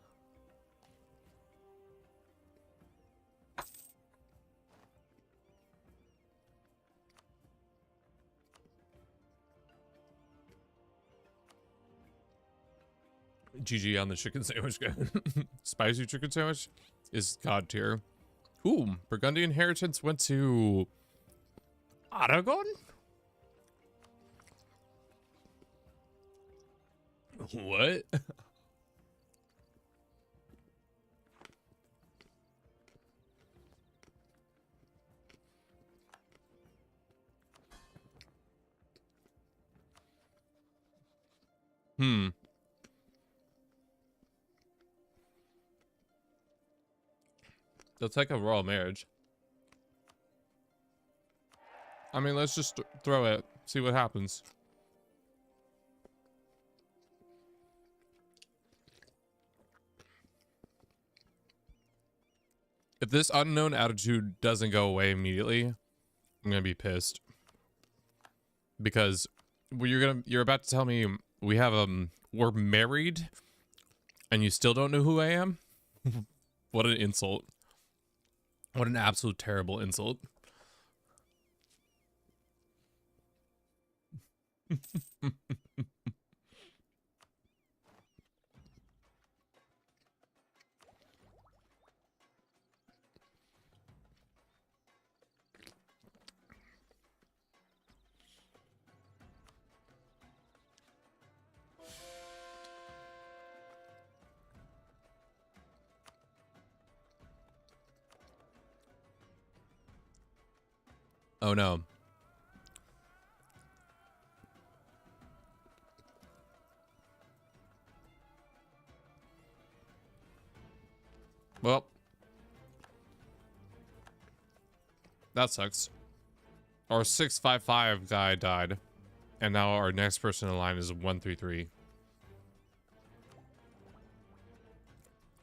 GG on the chicken sandwich guy. Spicy chicken sandwich is god tier. Ooh, Burgundy Inheritance went to Aragon? What? Hmm. That's like a royal marriage. I mean, let's just throw it, see what happens. If this unknown attitude doesn't go away immediately, I'm gonna be pissed. Because you're about to tell me we're married and you still don't know who I am? What an insult. What an absolute terrible insult. Oh no. Well, that sucks. Our 655 guy died, and now our next person in line is 133.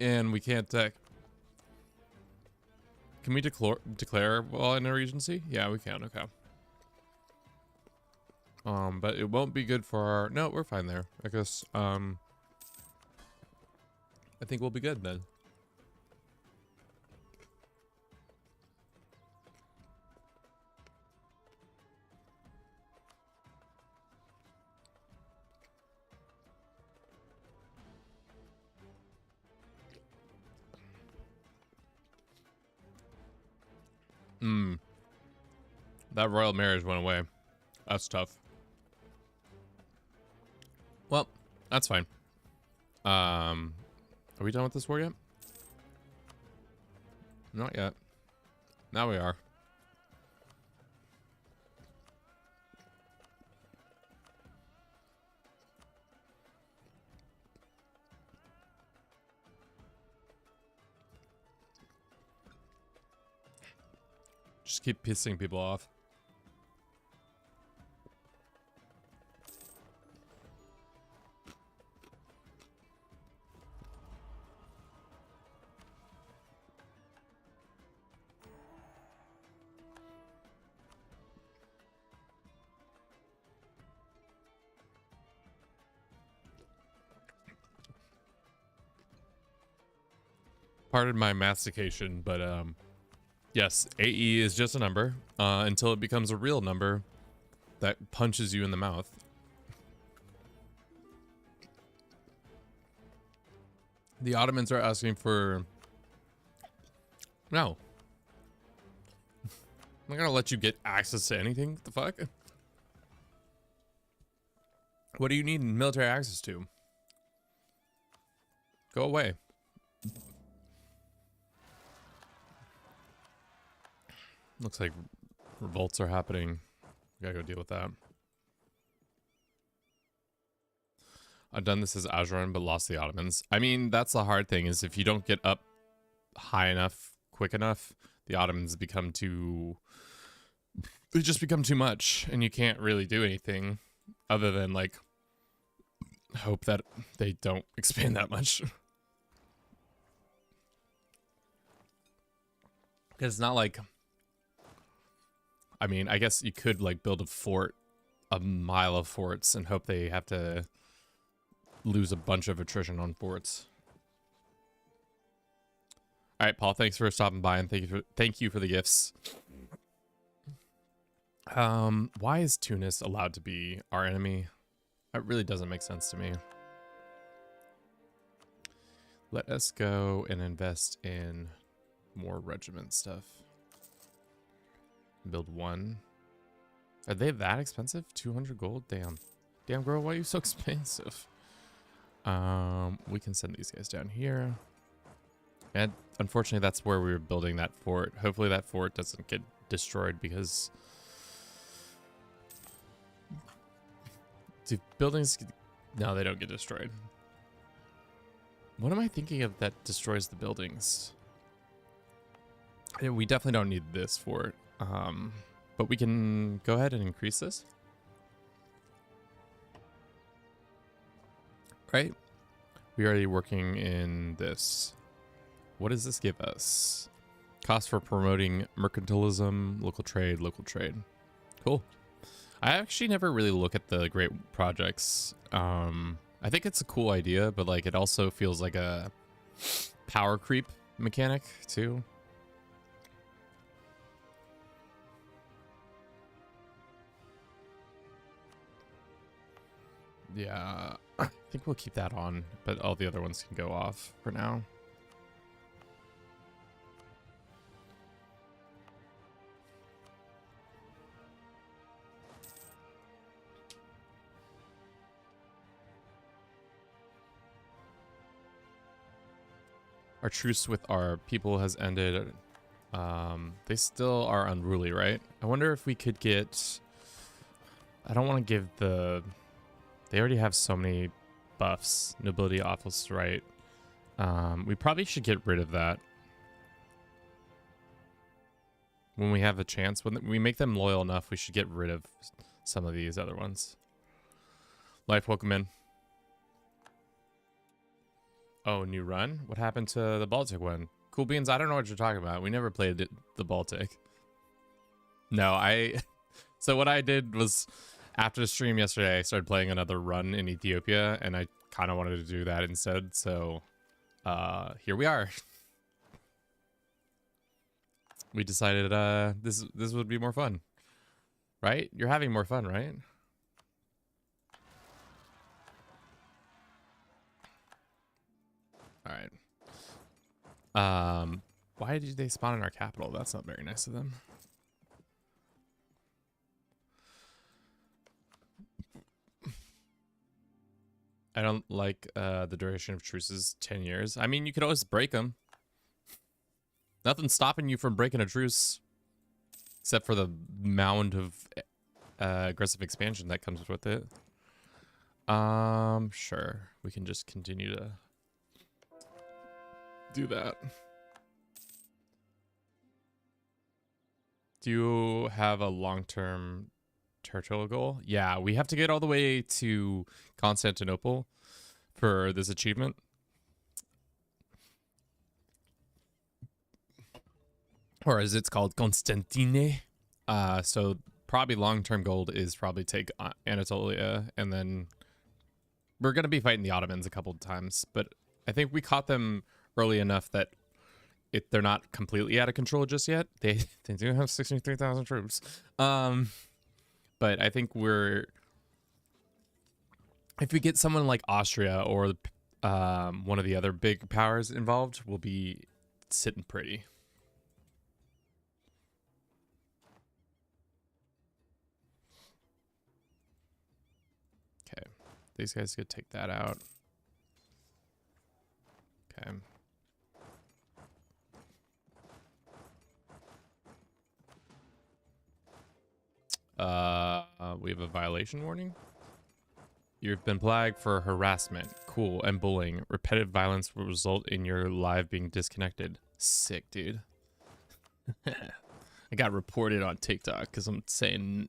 And we can't can we declare while in a regency? Yeah, we can. Okay. But it won't be good for our. No, we're fine there. I guess. I think we'll be good then. That royal marriage went away. That's tough. Well, that's fine. Are we done with this war yet? Not yet. Now we are. Just keep pissing people off. Pardon my mastication, but yes, AE is just a number until it becomes a real number that punches you in the mouth. The Ottomans are asking for... No. I'm not gonna let you get access to anything. What the fuck? What do you need military access to? Go away. Looks like revolts are happening. We gotta go deal with that. I've done this as Ajuran, but lost the Ottomans. I mean, that's the hard thing, is if you don't get up high enough, quick enough, the Ottomans become too... They just become too much, and you can't really do anything other than, like, hope that they don't expand that much. Because it's not like... I mean, I guess you could, like, build a fort, a mile of forts, and hope they have to lose a bunch of attrition on forts. All right, Paul, thanks for stopping by, and thank you for the gifts. Why is Tunis allowed to be our enemy? That really doesn't make sense to me. Let us go and invest in more regiment stuff. Build one. Are they that expensive? 200 gold? Damn. Damn, girl, why are you so expensive? We can send these guys down here. And unfortunately, that's where we were building that fort. Hopefully that fort doesn't get destroyed because... do buildings... No, they don't get destroyed. What am I thinking of that destroys the buildings? Yeah, we definitely don't need this fort. But we can go ahead and increase this. Right? We're already working in this. What does this give us? Cost for promoting mercantilism, local trade, local trade. Cool. I actually never really look at the great projects. I think it's a cool idea, but like it also feels like a power creep mechanic too. Yeah, I think we'll keep that on, but all the other ones can go off for now. Our truce with our people has ended. They still are unruly, right? I wonder if we could get... I don't want to give the... They already have so many buffs. Nobility office, right? We probably should get rid of that. When we have a chance. When we make them loyal enough, we should get rid of some of these other ones. Life, welcome in. Oh, new run? What happened to the Baltic one? Cool beans, I don't know what you're talking about. We never played the Baltic. No, so what I did was, after the stream yesterday, I started playing another run in Ethiopia, and I kind of wanted to do that instead, so here we are. We decided this would be more fun. Right? You're having more fun, right? All right. Why did they spawn in our capital? That's not very nice of them. I don't like the duration of truces, 10 years. I mean, you could always break them. Nothing's stopping you from breaking a truce, except for the mound of aggressive expansion that comes with it. Sure. We can just continue to do that. Do you have a long-term territorial goal? Yeah, we have to get all the way to Constantinople for this achievement. Or as it's called, Constantine. So probably long-term goal is probably take Anatolia, and then we're going to be fighting the Ottomans a couple of times, but I think we caught them early enough that they're not completely out of control just yet. They do have 63,000 troops. But I think if we get someone like Austria or one of the other big powers involved, we'll be sitting pretty. Okay, these guys could take that out. Okay. We have a violation warning. You've been flagged for harassment, cool, and bullying. Repetitive violence will result in your live being disconnected. Sick, dude. I got reported on TikTok because I'm saying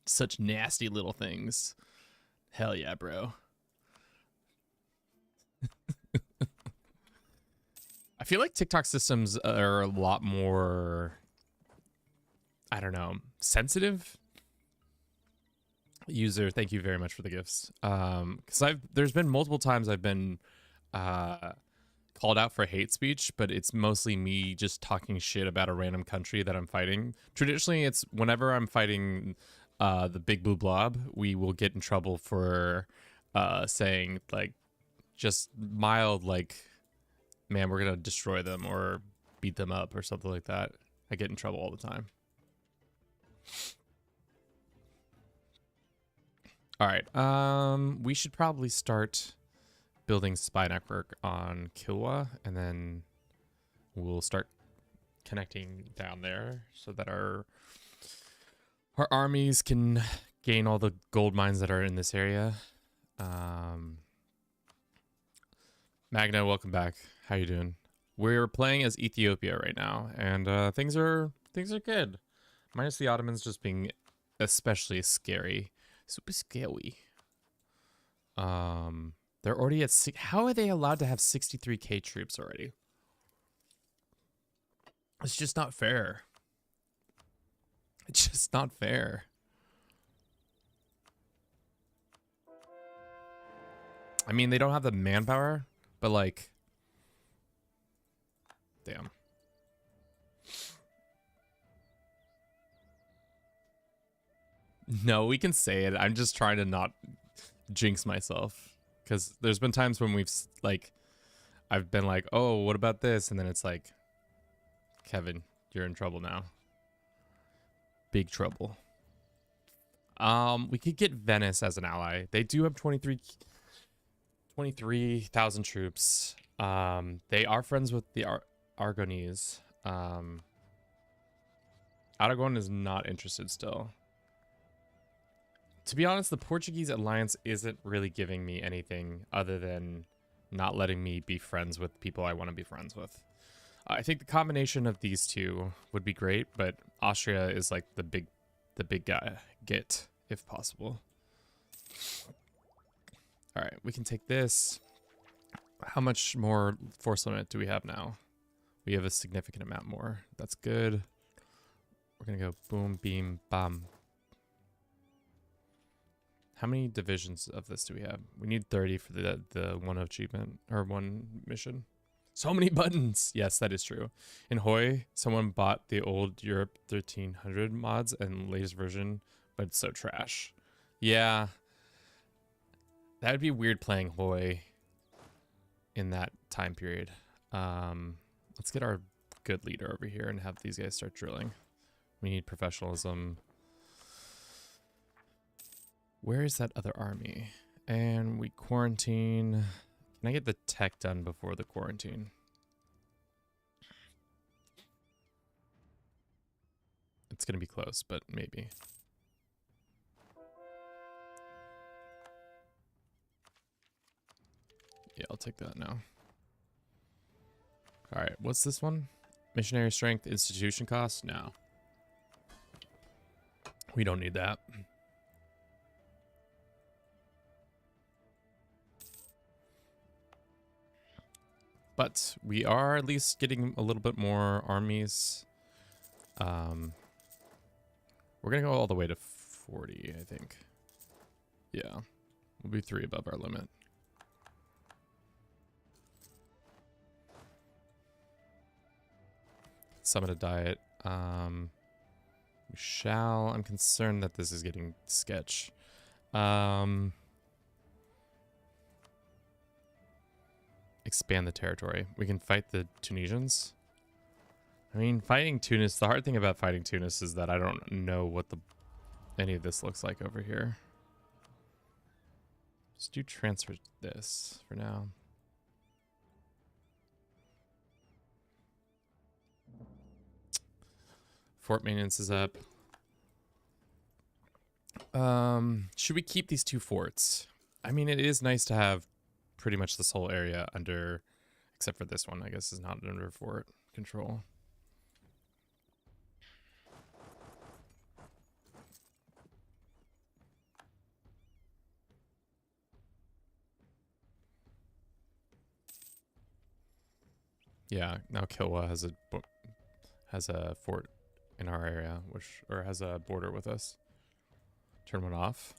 such nasty little things. Hell yeah, bro. I feel like TikTok systems are a lot more, I don't know, sensitive User, thank you very much for the gifts. Because there's been multiple times I've been uh called out for hate speech, but it's mostly me just talking shit about a random country that I'm fighting. Traditionally, it's whenever I'm fighting the big blue blob, we will get in trouble for saying like just mild like, man, we're gonna destroy them or beat them up or something like that. I get in trouble all the time. All right, we should probably start building spy network on Kilwa, and then we'll start connecting down there so that our armies can gain all the gold mines that are in this area. Magna, welcome back. How you doing? We're playing as Ethiopia right now, and things are good. Minus the Ottomans just being especially scary, super scary. They're already at how are they allowed to have 63k troops already? It's just not fair. It's just not fair. I mean, they don't have the manpower, but like, damn. No, we can say it. I'm just trying to not jinx myself, because there's been times when we've like, I've been like, oh, what about this? And then it's like, Kevin, you're in trouble now. Big trouble. We could get Venice as an ally. They do have 23,000 troops. They are friends with the Aragonese. Aragon is not interested still. To be honest, the Portuguese alliance isn't really giving me anything other than not letting me be friends with people I want to be friends with. I think the combination of these two would be great, but Austria is like the big guy get if possible. All right, we can take this. How much more force limit do we have now? We have a significant amount more. That's good. We're gonna go boom, beam, bam. How many divisions of this do we have? We need 30 for the one achievement or one mission. So many buttons. Yes, that is true. In Hoi, someone bought the old Europe 1300 mods and latest version, but it's so trash. Yeah. That would be weird playing Hoi in that time period. Let's get our good leader over here and have these guys start drilling. We need professionalism. Where is that other army? And we quarantine. Can I get the tech done before the quarantine? It's going to be close, but maybe. Yeah, I'll take that now. All right, what's this one? Missionary strength, institution cost? No. We don't need that. But we are at least getting a little bit more armies. We're going to go all the way to 40, I think. Yeah. We'll be 3 above our limit. Summit a diet. We shall. I'm concerned that this is getting sketch. Expand the territory. We can fight the Tunisians. I mean, fighting Tunis, the hard thing about fighting Tunis is that I don't know what any of this looks like over here. Just do transfer this for now. Fort maintenance is up. Should we keep these 2 forts? I mean, it is nice to have pretty much this whole area under, except for this one, I guess, is not under fort control. Yeah, now Kilwa has a fort in our area, or has a border with us. Turn one off.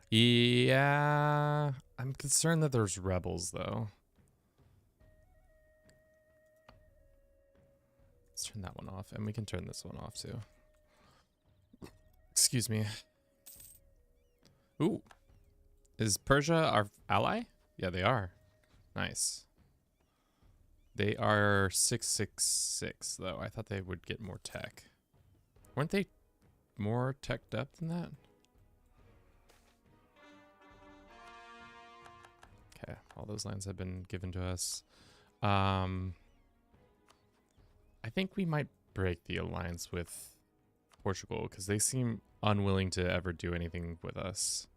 Yeah, I'm concerned that there's rebels though. Let's turn that one off, and we can turn this one off too. Excuse me. Ooh, is Persia our ally? Yeah, they are. Nice. They are 666 though. I thought they would get more tech. Weren't they more teched up than that? Okay, all those lands have been given to us. I think we might break the alliance with Portugal because they seem unwilling to ever do anything with us.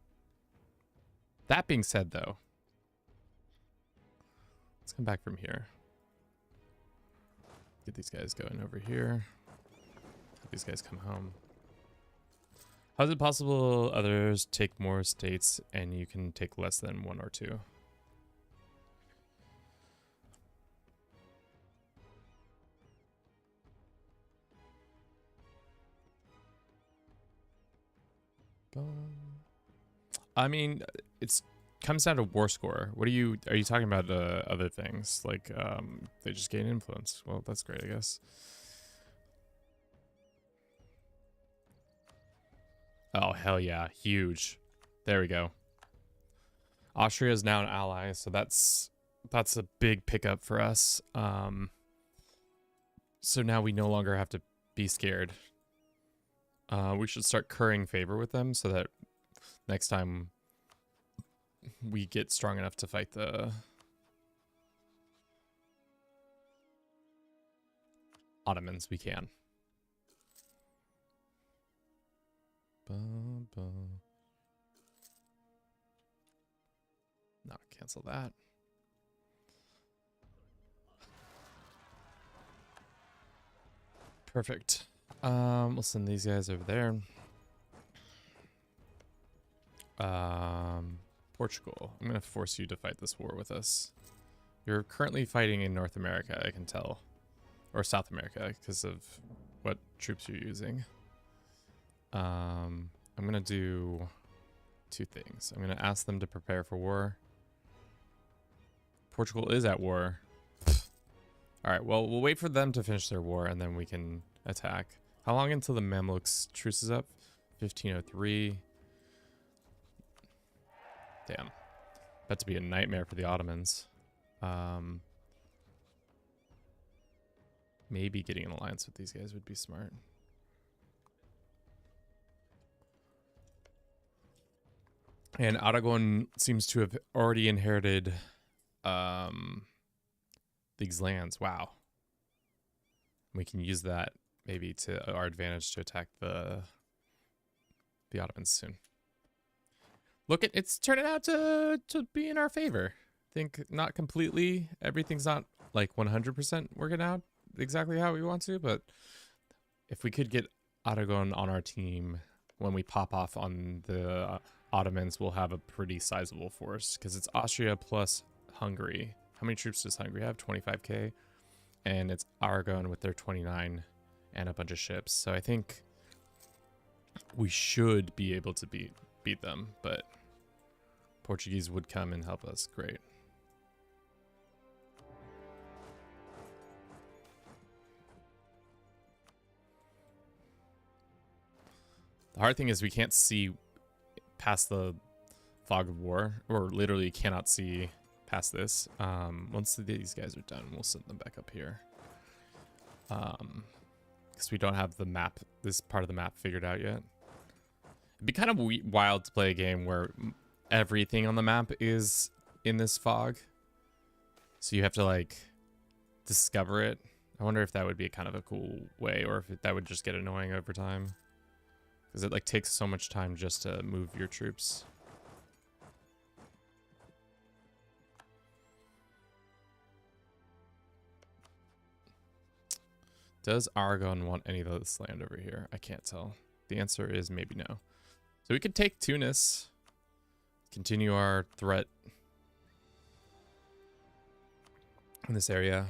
That being said, though, let's come back from here. Get these guys going over here. Have these guys come home. How is it possible others take more states and you can take less than 1 or 2? I mean, it's comes down to war score. What are you talking about? Other things like they just gain influence. Well, that's great, I guess. Oh hell yeah, huge. There we go. Austria is now an ally, so that's a big pickup for us. So now we no longer have to be scared. We should start currying favor with them so that next time we get strong enough to fight the Ottomans, we can. No, cancel that. Perfect. We'll send these guys over there. Portugal, I'm gonna force you to fight this war with us. You're currently fighting in North America, I can tell. Or South America, because of what troops you're using. I'm gonna do 2 things. I'm gonna ask them to prepare for war. Portugal is at war. Alright, well, we'll wait for them to finish their war, and then we can attack. How long until the Mamluks truce is up? 1503. Damn. About to be a nightmare for the Ottomans. Maybe getting an alliance with these guys would be smart. And Aragon seems to have already inherited these lands. Wow. We can use that maybe to our advantage to attack the Ottomans soon. Look, it's turning out to be in our favor. I think not completely. Everything's not like 100% working out exactly how we want to, but if we could get Aragon on our team when we pop off on the Ottomans, we'll have a pretty sizable force because it's Austria plus Hungary. How many troops does Hungary have? 25k. And it's Aragon with their 29 and a bunch of ships. So I think we should be able to beat them, but Portuguese would come and help us. Great. The hard thing is we can't see past the fog of war, or literally cannot see past this. Once these guys are done, we'll send them back up here. Because we don't have the map, this part of the map figured out yet. It'd be kind of wild to play a game where everything on the map is in this fog. So you have to like discover it. I wonder if that would be kind of a cool way, or if that would just get annoying over time. Because it like takes so much time just to move your troops. Does Aragon want any of this land over here? I can't tell. The answer is maybe no. So we could take Tunis. Continue our threat in this area.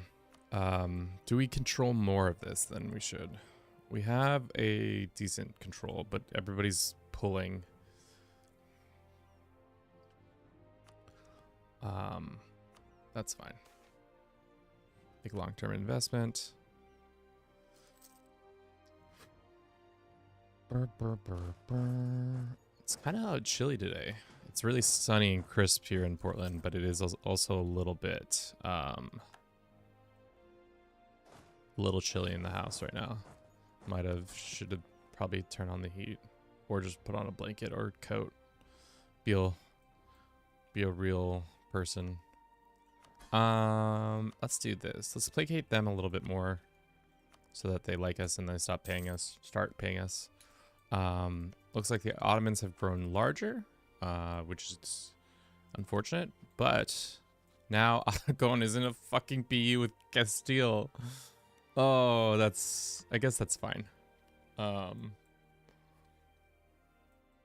Do we control more of this than we should? We have a decent control, but everybody's pulling. That's fine. Big long-term investment. It's kind of chilly today. It's really sunny and crisp here in Portland, but it is also a little bit, little chilly in the house right now. Should have probably turned on the heat or just put on a blanket or coat. Be a real person. Let's do this. Let's placate them a little bit more so that they like us and they start paying us. Looks like the Ottomans have grown larger, which is unfortunate, but now Aragon is in a fucking PU with Castile. Oh, I guess that's fine.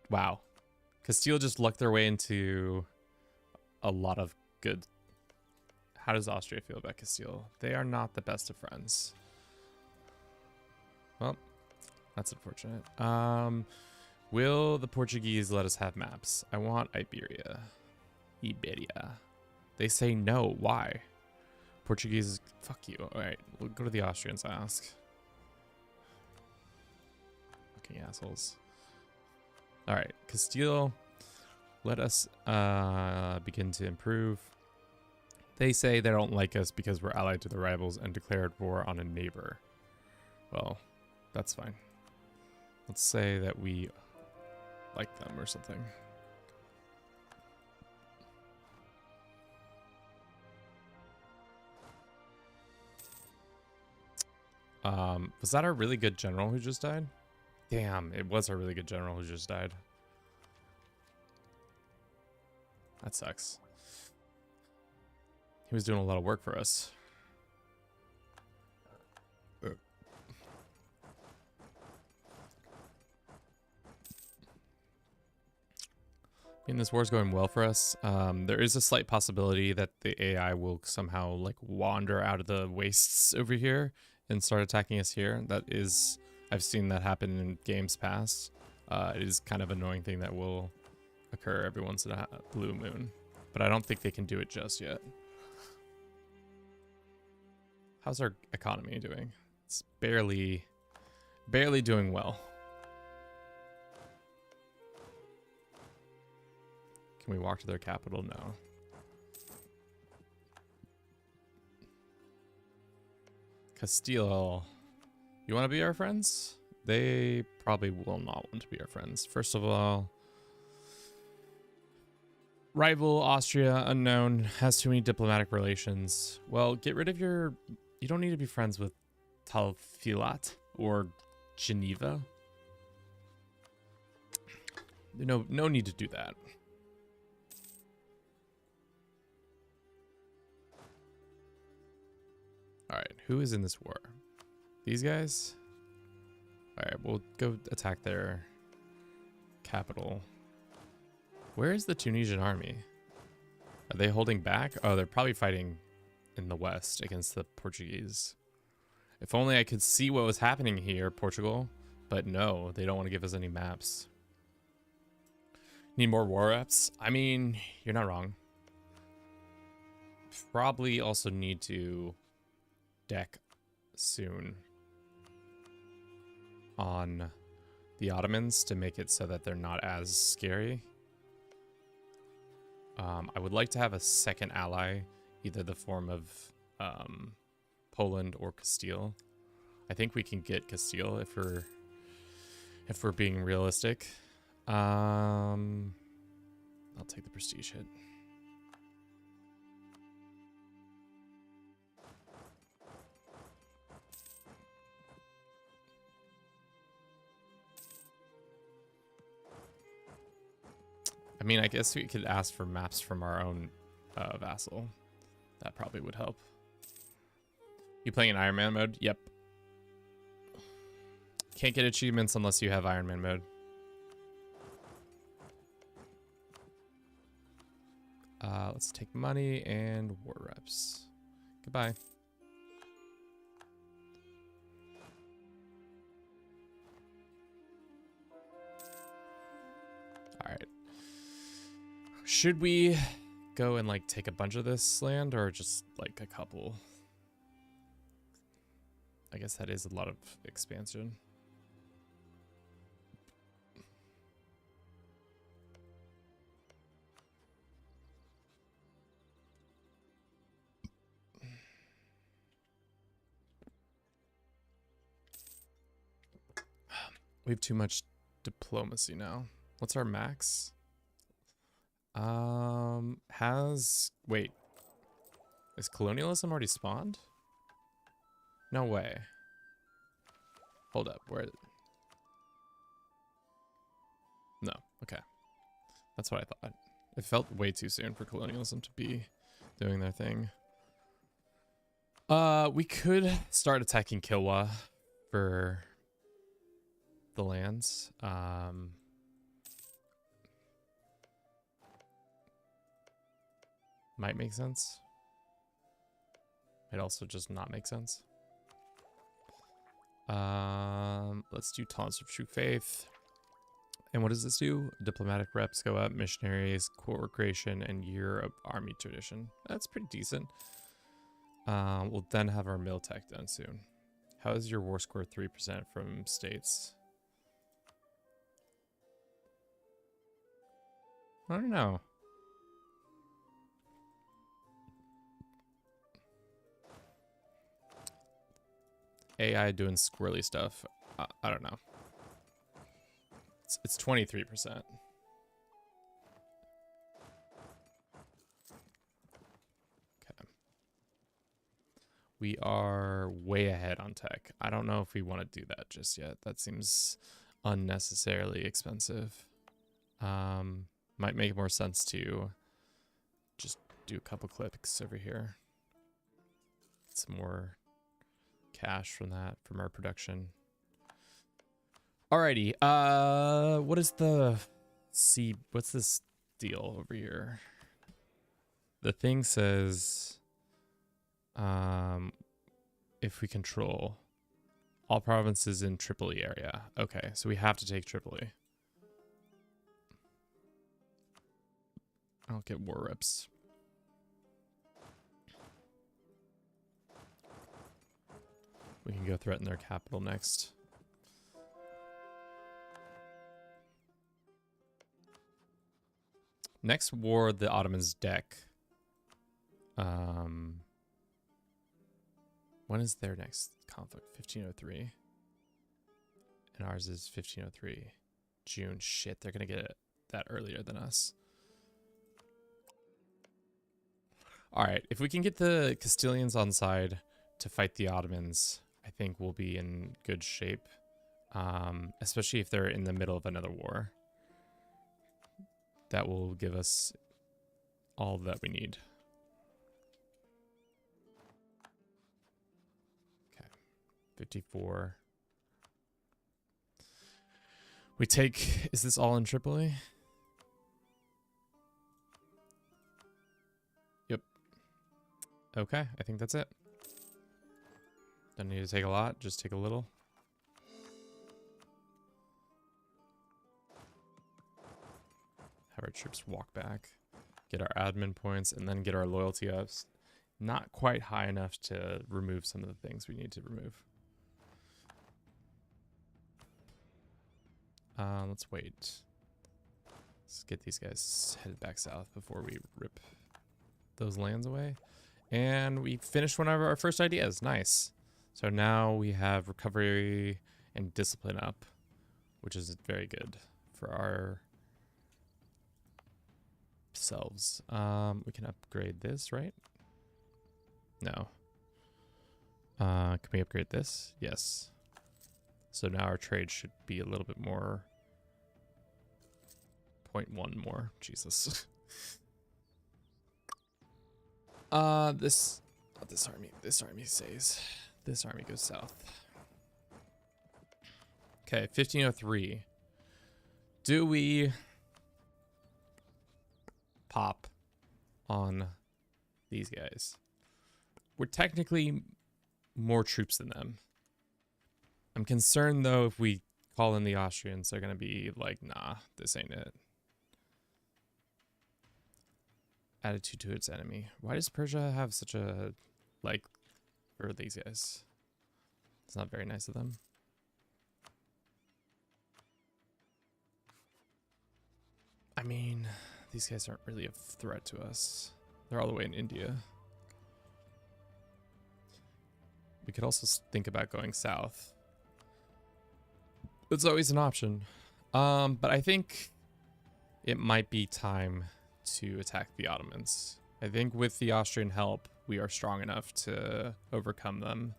Wow. Castile just lucked their way into a lot of good. How does Austria feel about Castile? They are not the best of friends. Well, that's unfortunate. Will the Portuguese let us have maps? I want Iberia. They say no. Why? Portuguese, fuck you. All right, we'll go to the Austrians and ask. Fucking assholes. All right, Castile, let us begin to improve. They say they don't like us because we're allied to the rivals and declared war on a neighbor. Well, that's fine. Let's say that we like them or something. Was that a really good general who just died? Damn, it was a really good general who just died. That sucks. He was doing a lot of work for us. I mean, this war's going well for us. There is a slight possibility that the AI will somehow like wander out of the wastes over here and start attacking us here. I've seen that happen in games past. It is kind of an annoying thing that will occur every once in a blue moon, but I don't think they can do it just yet. How's our economy doing? It's barely doing well. Can we walk to their capital? No. Castile. You want to be our friends? They probably will not want to be our friends. First of all, rival Austria, unknown, has too many diplomatic relations. Well, get rid of your... You don't need to be friends with Talfilat or Geneva. No need to do that. Alright, who is in this war? These guys? Alright, we'll go attack their capital. Where is the Tunisian army? Are they holding back? Oh, they're probably fighting in the west against the Portuguese. If only I could see what was happening here, Portugal. But no, they don't want to give us any maps. Need more war reps? I mean, you're not wrong. Probably also need to deck soon on the Ottomans to make it so that they're not as scary. I would like to have a second ally, either the form of Poland or Castile. I think we can get Castile if we're being realistic. I'll take the prestige hit. I mean, I guess we could ask for maps from our own vassal. That probably would help. You playing in Iron Man mode? Yep. Can't get achievements unless you have Iron Man mode. Let's take money and war reps. Goodbye. All right. Should we go and like take a bunch of this land or just like a couple? I guess that is a lot of expansion. We have too much diplomacy now. What's our max? Wait. Is colonialism already spawned? No way. Hold up, where? No, okay. That's what I thought. It felt way too soon for colonialism to be doing their thing. We could start attacking Kilwa for the lands. Might make sense. Might also just not make sense. Let's do Taunts of True Faith. And what does this do? Diplomatic reps go up, missionaries, court creation, and year of army tradition. That's pretty decent. We'll then have our mill tech done soon. How is your war score 3% from states? I don't know. AI doing squirrely stuff. I don't know. It's 23%. Okay. We are way ahead on tech. I don't know if we want to do that just yet. That seems unnecessarily expensive. Might make more sense to just do a couple clicks over here. Get some more cash from that, from our production. Alrighty, what is the what's this deal over here? The thing says, if we control all provinces in Tripoli area. Okay, so we have to take Tripoli. I'll get war reps. We can go threaten their capital next. Next war, the Ottomans deck. When is their next conflict? 1503. And ours is 1503. June. Shit, they're gonna get it that earlier than us. Alright, if we can get the Castilians on side to fight the Ottomans, I think we'll be in good shape. Especially if they're in the middle of another war. That will give us all that we need. Okay, 54. We take, is this all in Tripoli? Yep. Okay, I think that's it. Don't need to take a lot, just take a little. Have our troops walk back, get our admin points, and then get our loyalty ups. Not quite high enough to remove some of the things we need to remove. Let's wait. Let's get these guys headed back south before we rip those lands away. And we finished one of our first ideas. Nice. So now we have recovery and discipline up, which is very good for our selves. We can upgrade this, right? No. Can we upgrade this? Yes. So now our trade should be a little bit more. 0.1 more. Jesus. This army stays. This army goes south. Okay, 1503. Do we pop on these guys? We're technically more troops than them. I'm concerned though if we call in the Austrians, they're gonna be like, nah, this ain't it. attitude to its enemy. Why does Persia have such a, like, for these guys? It's not very nice of them. I mean, these guys aren't really a threat to us. They're all the way in India. We could also think about going south. It's always an option. But I think it might be time to attack the Ottomans. I think with the Austrian help, we are strong enough to overcome them.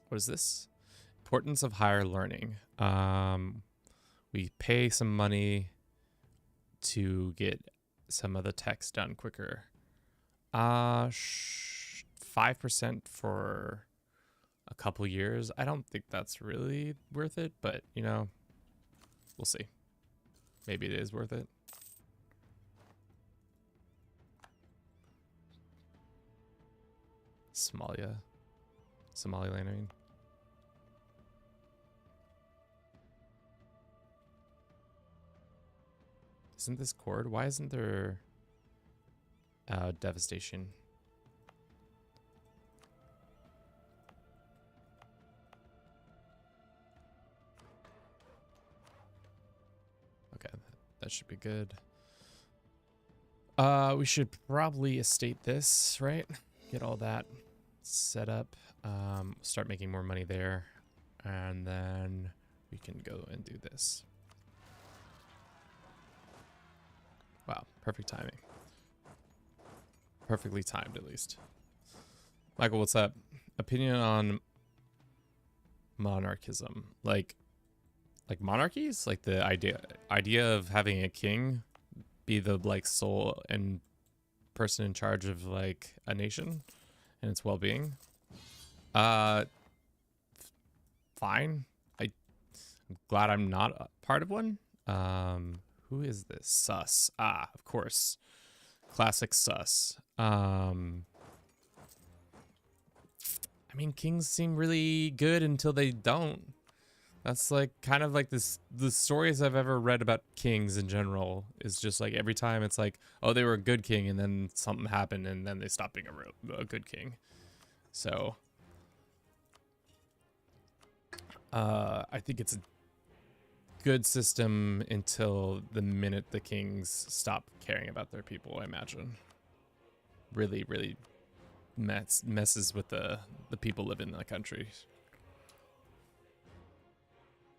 What is this? Importance of higher learning. We pay some money to get some of the text done quicker. 5% for a couple years. I don't think that's really worth it, but you know, we'll see. Maybe it is worth it. Somaliland, I mean. Isn't this cord? Why isn't there devastation? Okay, that should be good. We should probably estate this, right? Get all that set up. Start making more money there, and then we can go and do this. Wow, perfect timing. Perfectly timed, at least. Michael, what's up? Opinion on monarchism? Like monarchies? Like the idea of having a king be the like sole and person in charge of like a nation and its well-being? Fine. I'm glad I'm not a part of one. Who is this? Sus. Ah, of course. Classic sus. I mean, kings seem really good until they don't. That's like kind of like this. The stories I've ever read about kings in general is just like every time it's like, oh, they were a good king, and then something happened, and then they stopped being a good king. So, I think it's a good system until the minute the kings stop caring about their people, I imagine. Really, really messes with the people living in the country.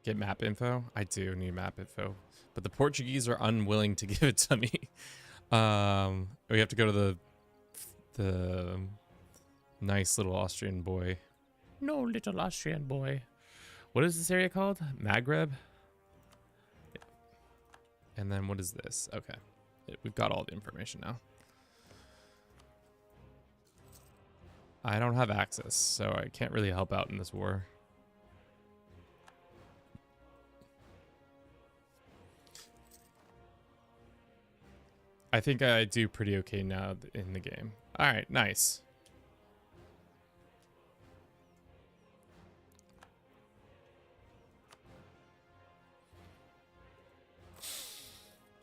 Get map info? I do need map info. But the Portuguese are unwilling to give it to me. We have to go to the nice little Austrian boy. No little Austrian boy. What is this area called? Maghreb? And then what is this? Okay. We've got all the information now. I don't have access, so I can't really help out in this war. I think I do pretty okay now in the game. All right, nice.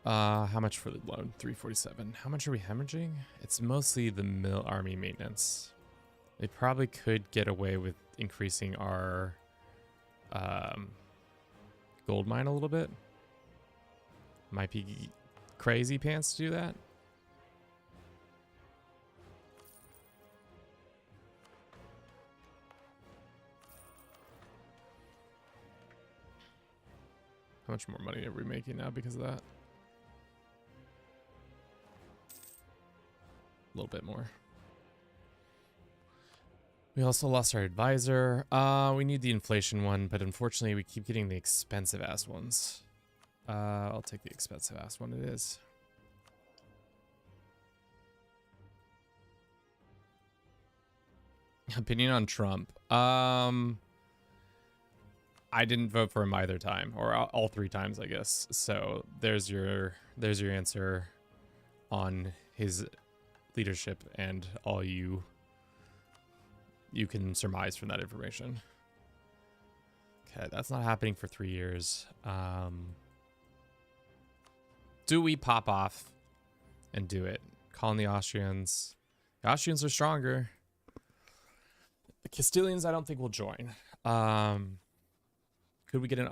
How much for the loan? 347. How much are we hemorrhaging? It's mostly the army maintenance. They probably could get away with increasing our gold mine a little bit. Might be crazy pants to do that. How much more money are we making now because of that? A little bit more. We also lost our advisor. We need the inflation one, but unfortunately we keep getting the expensive ass ones. I'll take the expensive ass one, it is. Opinion on Trump. I didn't vote for him either time, or all 3 times, I guess. So there's your answer on his leadership and all you can surmise from that information. Okay, that's not happening for 3 years. Do we pop off and do it? Calling the Austrians. The Austrians are stronger. The Castilians, I don't think will join. Could we get an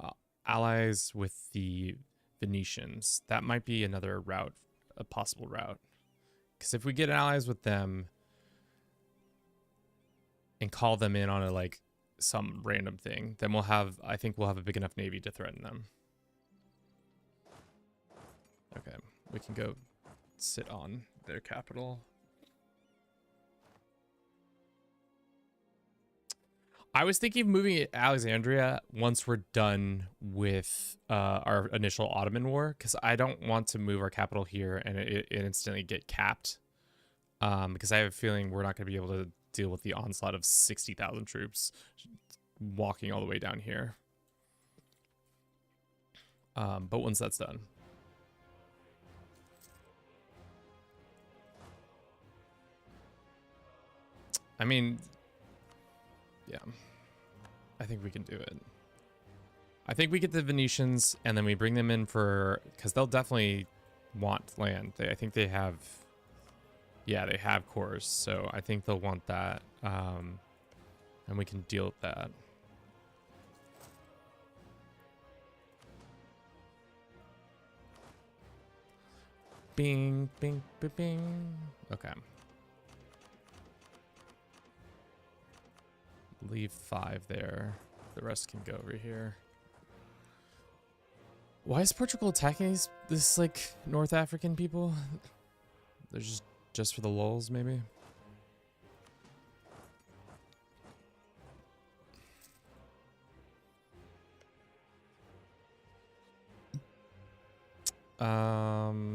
allies with the Venetians? That might be another route, a possible route. Because if we get allies with them and call them in on a like some random thing, then I think we'll have a big enough navy to threaten them. Okay, we can go sit on their capital. I was thinking of moving to Alexandria once we're done with our initial Ottoman war, because I don't want to move our capital here and it instantly get capped. Because I have a feeling we're not going to be able to deal with the onslaught of 60,000 troops walking all the way down here. But once that's done. I mean, yeah, I think we can do it. I think we get the Venetians and then we bring them in for, because they'll definitely want land. I think they have, yeah, they have cores. So I think they'll want that. And we can deal with that. Bing, bing, bing, bing. Okay. Leave 5 there. The rest can go over here. Why is Portugal attacking this like North African people? They're just for the lulz, maybe.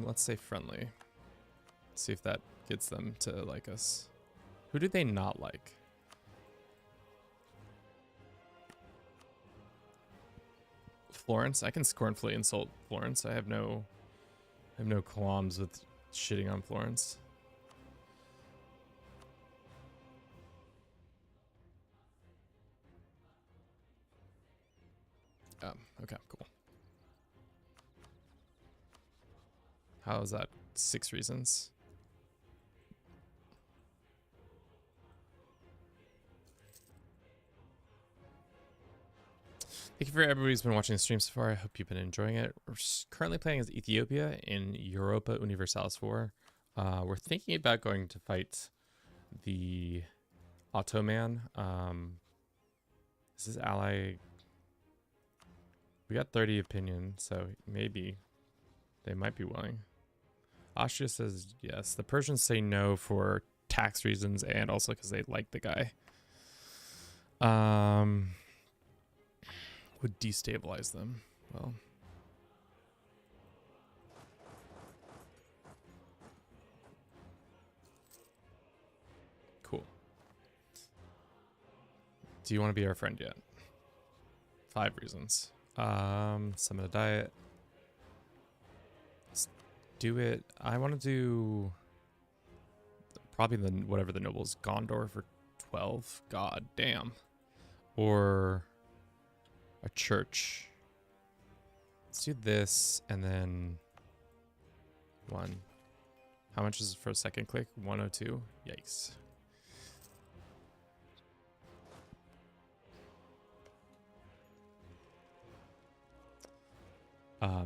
Let's say friendly. See if that gets them to like us. Who do they not like? Florence. I can scornfully insult Florence. I have no qualms with shitting on Florence. Okay, cool. How is that 6 reasons? Thank you for everybody who's been watching the stream so far. I hope you've been enjoying it. We're currently playing as Ethiopia in Europa Universalis 4. We're thinking about going to fight the Ottoman. This is ally. We got 30 opinion, so maybe they might be willing. Austria says yes. The Persians say no for tax reasons and also because they like the guy. Would destabilize them. Well, cool. Do you want to be our friend yet? 5 reasons. Summon a diet. Let's do it. I want to do probably whatever the nobles. Gondor for 12. God damn. Or a church. Let's do this and then 1. How much is it for a second click? 102. Yikes.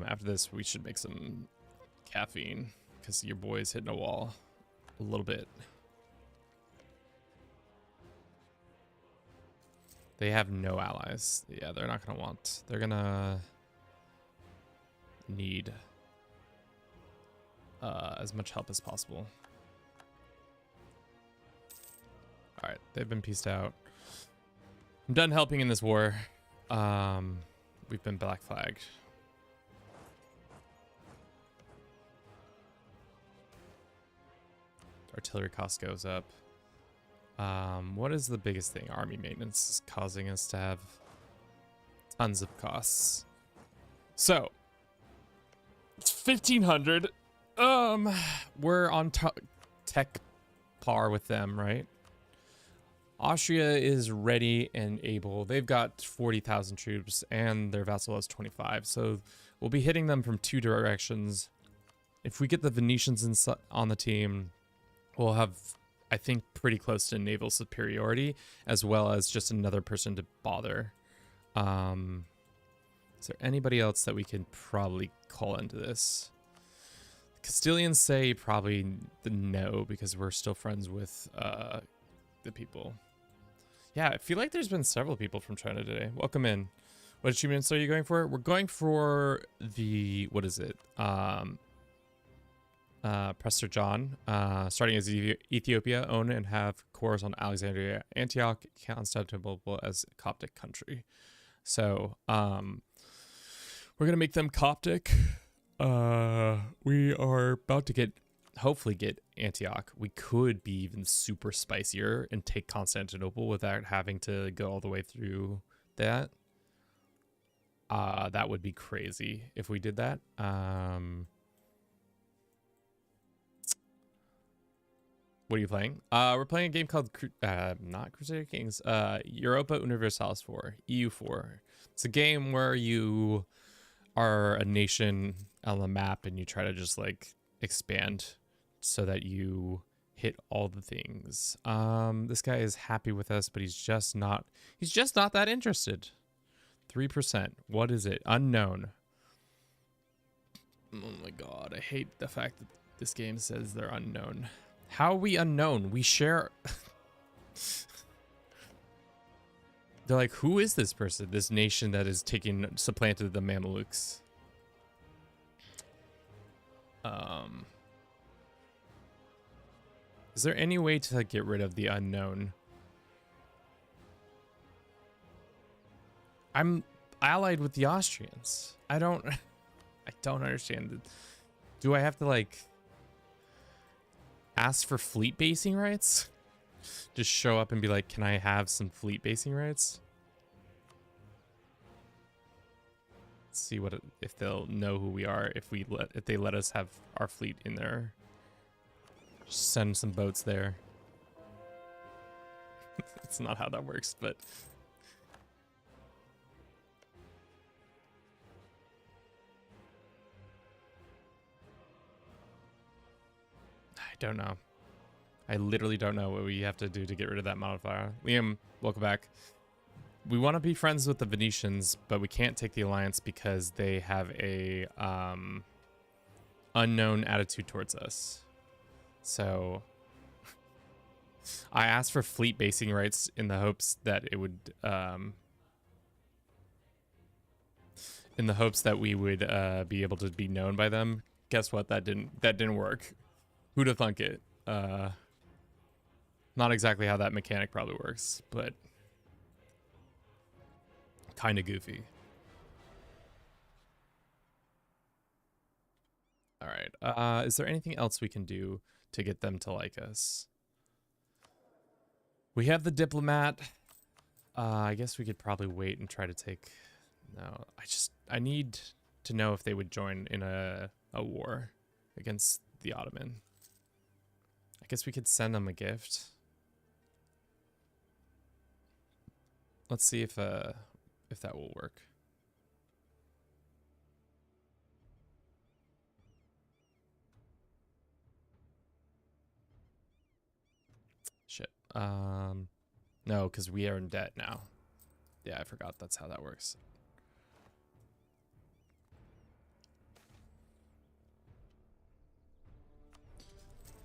After this, we should make some caffeine because your boy's hitting a wall a little bit. They have no allies. Yeah, they're not going to want. They're going to need as much help as possible. All right, they've been pieced out. I'm done helping in this war. We've been black flagged. Artillery cost goes up. What is the biggest thing? Army maintenance is causing us to have tons of costs. So it's 1,500. We're on tech par with them, right? Austria is ready and able. They've got 40,000 troops and their vassal has 25. So we'll be hitting them from two directions. If we get the Venetians on the team, we'll have, I think, pretty close to naval superiority, as well as just another person to bother. Is there anybody else that we can probably call into this? Castilians say probably no, because we're still friends with the people. Yeah, I feel like there's been several people from China today. Welcome in. What achievements are you going for? We're going for the, what is it? Prester John, starting as Ethiopia, own and have cores on Alexandria, Antioch, Constantinople as a Coptic country. So, we're gonna make them Coptic. We are about to hopefully get Antioch. We could be even super spicier and take Constantinople without having to go all the way through that. That would be crazy if we did that. What are you playing? We're playing a game called not Crusader Kings. Europa Universalis 4, EU4. It's a game where you are a nation on the map and you try to just like expand so that you hit all the things. This guy is happy with us, but he's just not that interested. 3%. What is it? Unknown. Oh my god, I hate the fact that this game says they're unknown. How are we unknown? We share. They're like, who is this person? This nation that is supplanted the Mamelukes. Is there any way to get rid of the unknown? I'm allied with the Austrians. I don't understand it. Do I have to like ask for fleet basing rights? Just show up and be like, can I have some fleet basing rights? Let's see if they'll know who we are if they let us have our fleet in there. Just send some boats there. It's not how that works, but I don't know. I literally don't know what we have to do to get rid of that modifier. Liam, welcome back. We want to be friends with the Venetians, but we can't take the alliance because they have a unknown attitude towards us. So I asked for fleet basing rights in the hopes that it would we would be able to be known by them. Guess what? That didn't work. Who'd have thunk it? Not exactly how that mechanic probably works, but kind of goofy. All right. Is there anything else we can do to get them to like us? We have the diplomat. I guess we could probably wait and try to take. No, I need to know if they would join in a war against the Ottoman. I guess we could send them a gift. Let's see if that will work. Shit. No, because we are in debt now. Yeah, I forgot that's how that works.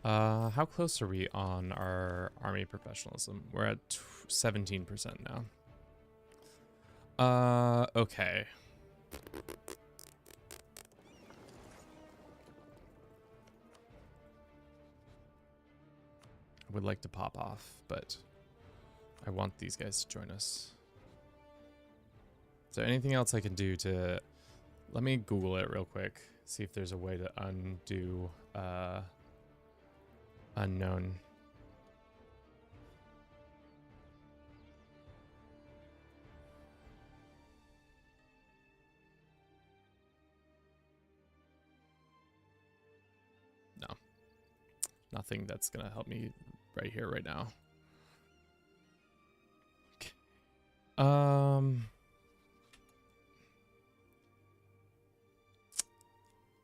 How close are we on our army professionalism? We're at 17% now. Okay. I would like to pop off, but I want these guys to join us. Is there anything else I can do to... Let me Google it real quick. See if there's a way to undo unknown. Nothing that's gonna help me right here, right now. Um,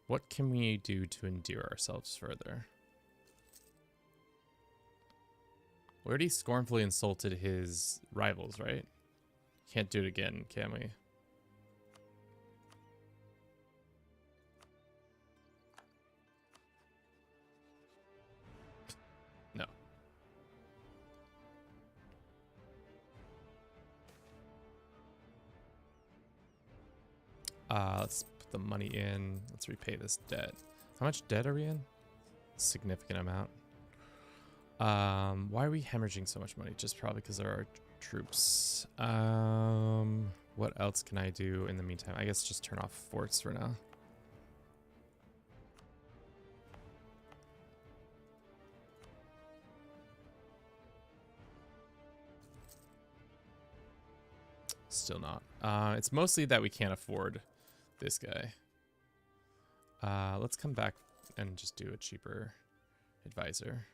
what can we do to endear ourselves further? We already scornfully insulted his rivals, right? Can't do it again, can we? No. Let's put the money in. Let's repay this debt. How much debt are we in? Significant amount. Why are we hemorrhaging so much money? Just probably because of our troops. What else can I do in the meantime? I guess just turn off forts for now. Still not. It's mostly that we can't afford this guy. Let's come back and just do a cheaper advisor.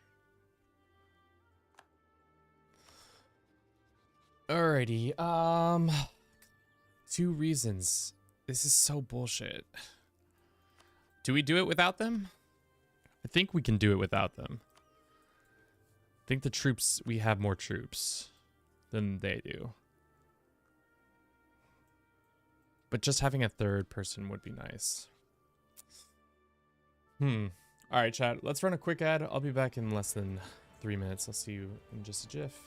Alrighty. 2 reasons. This is so bullshit. Do we do it without them? I think we can do it without them. I think the troops, we have more troops than they do. But just having a third person would be nice. Alright, chat. Let's run a quick ad. I'll be back in less than 3 minutes. I'll see you in just a jiff.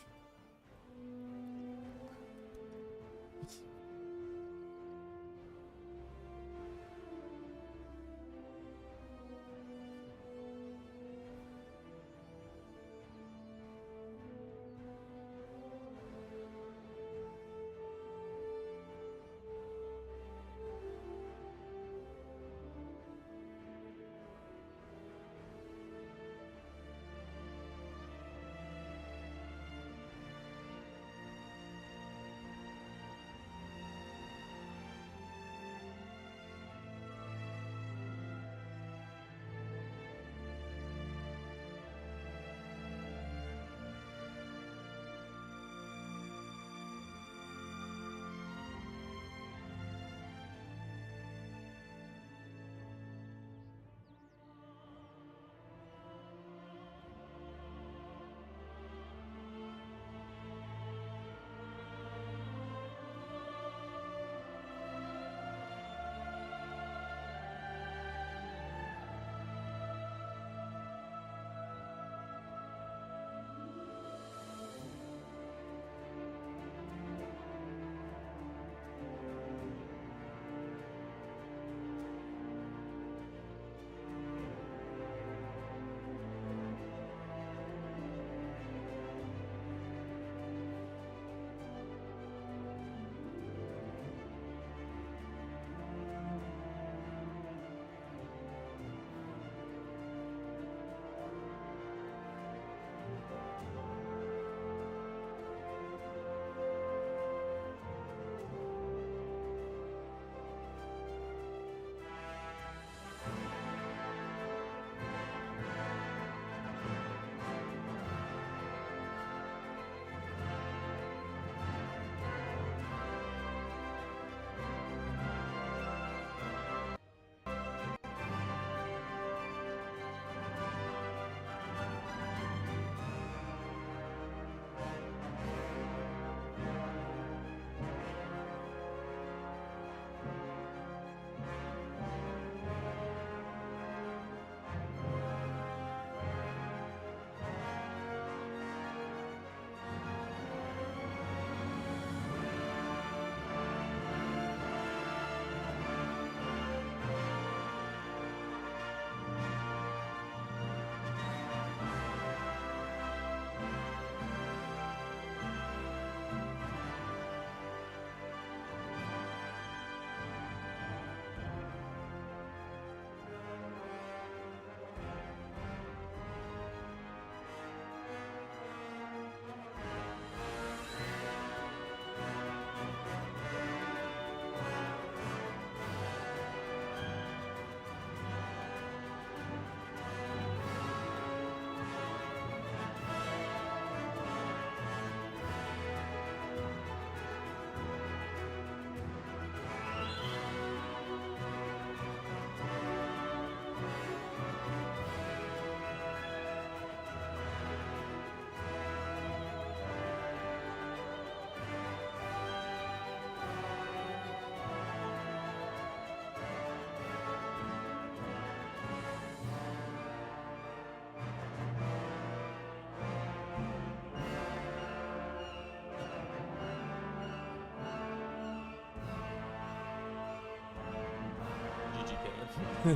We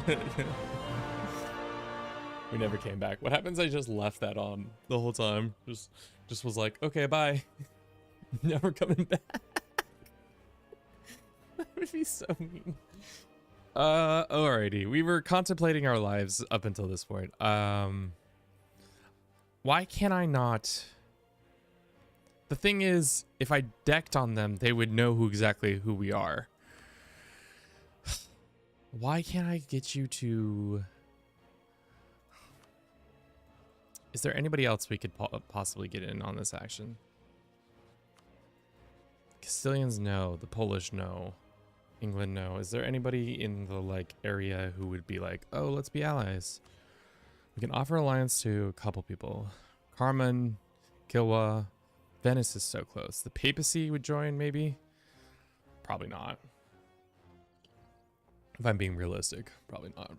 never came back. What happens? I just left that on the whole time. Just was like, okay, bye. Never coming back. That would be so mean. Alrighty. We were contemplating our lives up until this point. Why can I not? The thing is, if I decked on them, they would know exactly who we are. Why can't I get you to... Is there anybody else we could possibly get in on this action? Castilians, no. The Polish, no. England, no. Is there anybody in the like area who would be like, oh, let's be allies? We can offer alliance to a couple people. Carmen, Kilwa, Venice is so close. The papacy would join, maybe? Probably not. If I'm being realistic, probably not.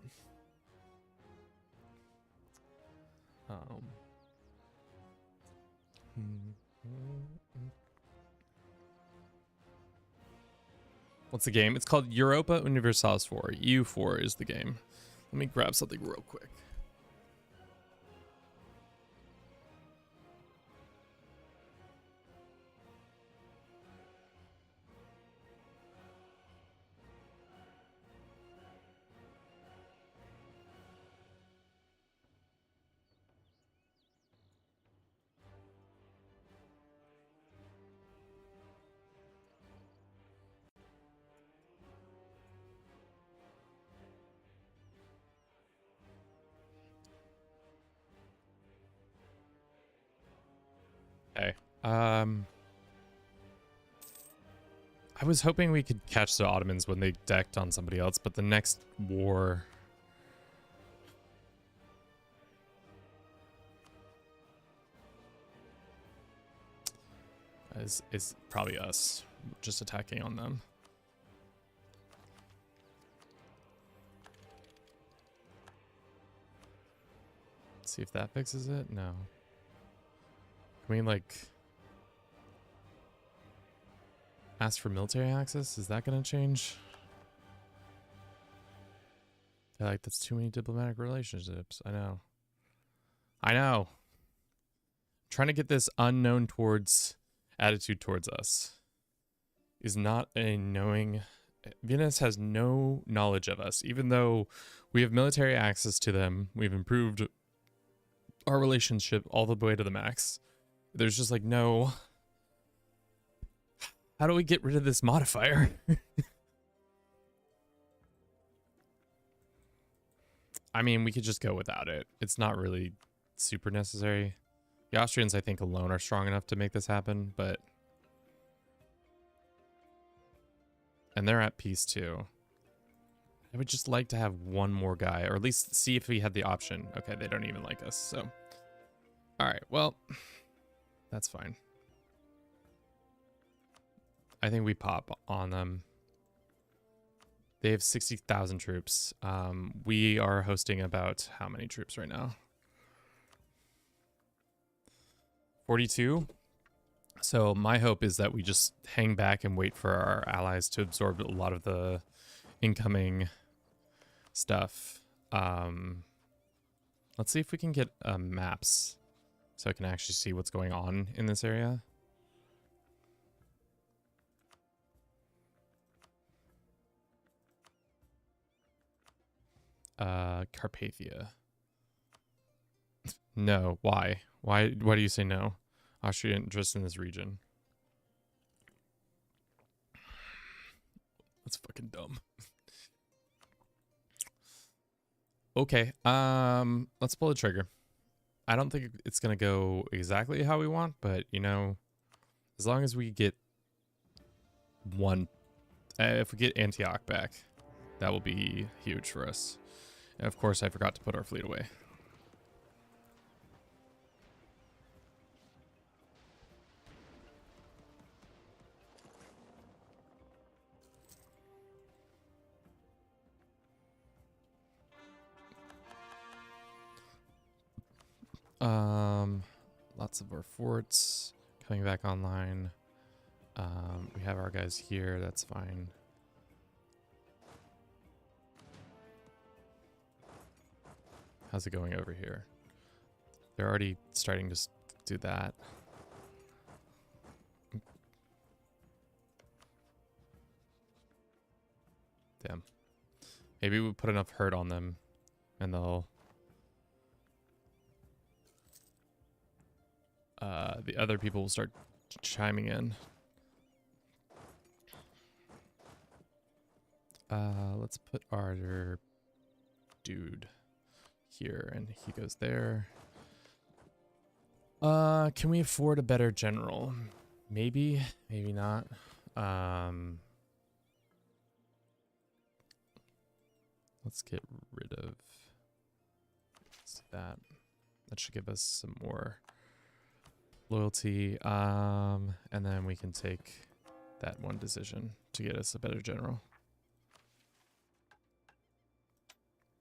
What's the game? It's called Europa Universalis 4. EU4 is the game. Let me grab something real quick. Okay. I was hoping we could catch the Ottomans when they decked on somebody else, but the next war... is probably us just attacking on them. Let's see if that fixes it. No. I mean, like, ask for military access? Is that going to change? I feel like that's too many diplomatic relationships. I know. I know. Trying to get this unknown towards attitude towards us is not a knowing. Venice has no knowledge of us, even though we have military access to them. We've improved our relationship all the way to the max. There's just like no... How do we get rid of this modifier? I mean, we could just go without it. It's not really super necessary. The Austrians, I think, alone are strong enough to make this happen, but... And they're at peace, too. I would just like to have one more guy, or at least see if we had the option. Okay, they don't even like us, so... Alright, well... That's fine. I think we pop on them. They have 60,000 troops. We are hosting about how many troops right now? 42. So my hope is that we just hang back and wait for our allies to absorb a lot of the incoming stuff. Let's see if we can get maps so I can actually see what's going on in this area. Carpathia. No, why? Why do you say no? Austrian interest in this region. That's fucking dumb. Okay, let's pull the trigger. I don't think it's gonna go exactly how we want, but you know, as long as we get one, if we get Antioch back, that will be huge for us. And of course, I forgot to put our fleet away. Lots of our forts coming back online. We have our guys here, that's fine. How's it going over here? They're already starting to do that. Damn. Maybe we put enough hurt on them and they'll... the other people will start chiming in. Let's put our dude here and he goes there. Can we afford a better general? Maybe, maybe not. Let's get rid of that. That should give us some more loyalty. And then we can take that one decision to get us a better general.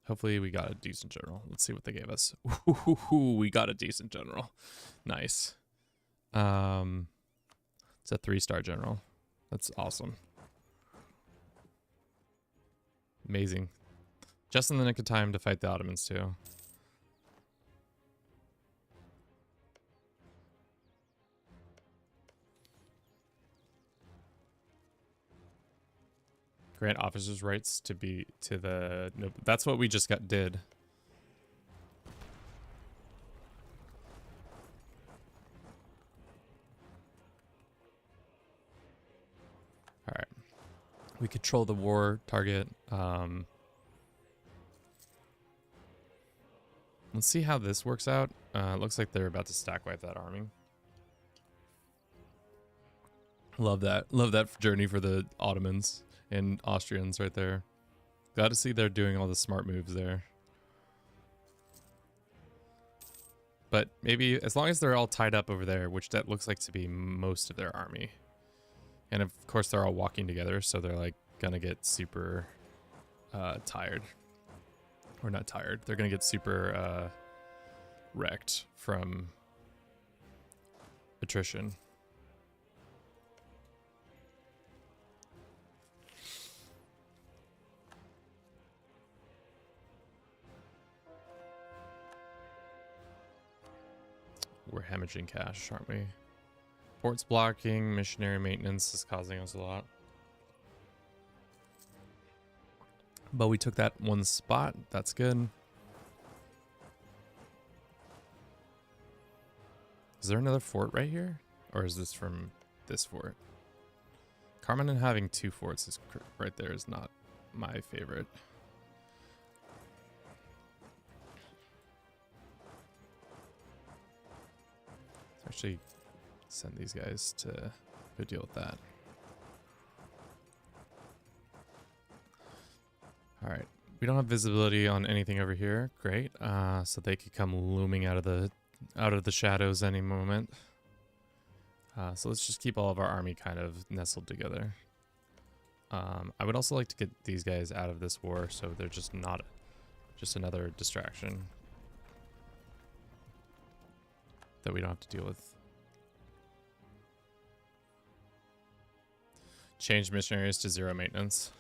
Hopefully we got a decent general. Let's see what they gave us. Ooh, we got a decent general. Nice. It's a 3-star general. That's awesome. Amazing. Just in the nick of time to fight the Ottomans too. Grant officers' rights to the... No, that's what we just did. Alright. We control the war target. Let's see how this works out. It looks like they're about to stack wipe that army. Love that. Love that journey for the Ottomans and Austrians right there. Glad to see they're doing all the smart moves there. But maybe as long as they're all tied up over there, which that looks like to be most of their army. And of course they're all walking together, so they're like gonna get super tired. Or not tired. They're gonna get super wrecked from attrition. We're hemorrhaging cash, aren't we? Ports blocking, missionary maintenance is causing us a lot. But we took that one spot. That's good. Is there another fort right here? Or is this from this fort? Carmen and having 2 forts is right there is not my favorite. Let's actually send these guys to go deal with that. All right, we don't have visibility on anything over here. Great. So they could come looming out of the shadows any moment. So let's just keep all of our army kind of nestled together. I would also like to get these guys out of this war, so they're just not just another distraction that we don't have to deal with. Change missionaries to 0 maintenance.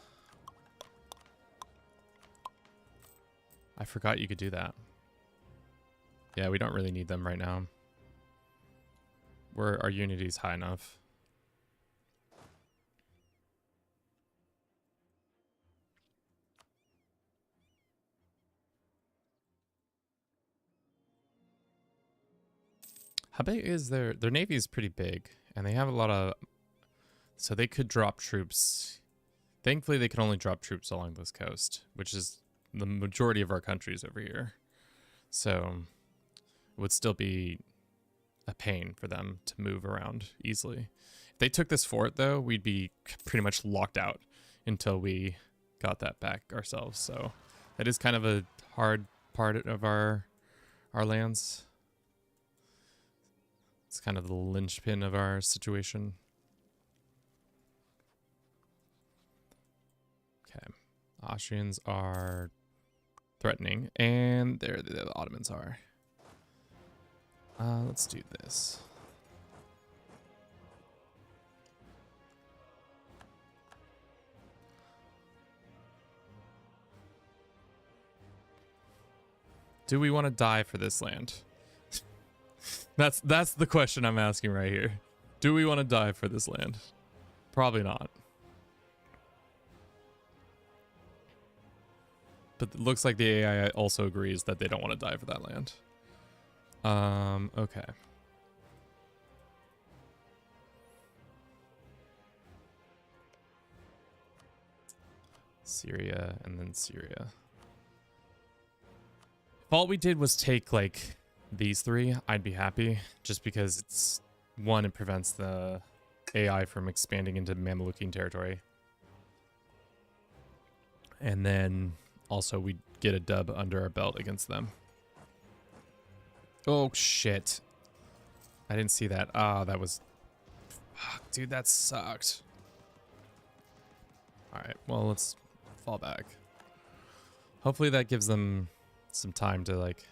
I forgot you could do that. Yeah, we don't really need them right now. Our unity's high enough. How big is their navy is pretty big, and they have a lot of, so they could drop troops. Thankfully, they can only drop troops along this coast, which is the majority of our countries over here. So it would still be a pain for them to move around easily. If they took this fort, though, we'd be pretty much locked out until we got that back ourselves. So that is kind of a hard part of our lands. It's kind of the linchpin of our situation. Okay. Austrians are threatening, and there the Ottomans are. Let's do this. Do we want to die for this land? That's the question I'm asking right here. Do we want to die for this land? Probably not. But it looks like the AI also agrees that they don't want to die for that land. Okay. Syria and then Syria. If all we did was take like these three, I'd be happy, just because it's one, it prevents the AI from expanding into Mamlukian territory. And then also we get a dub under our belt against them. Oh shit. I didn't see that. Ah, that was... Fuck, dude, that sucked. Alright, well, let's fall back. Hopefully that gives them some time to like...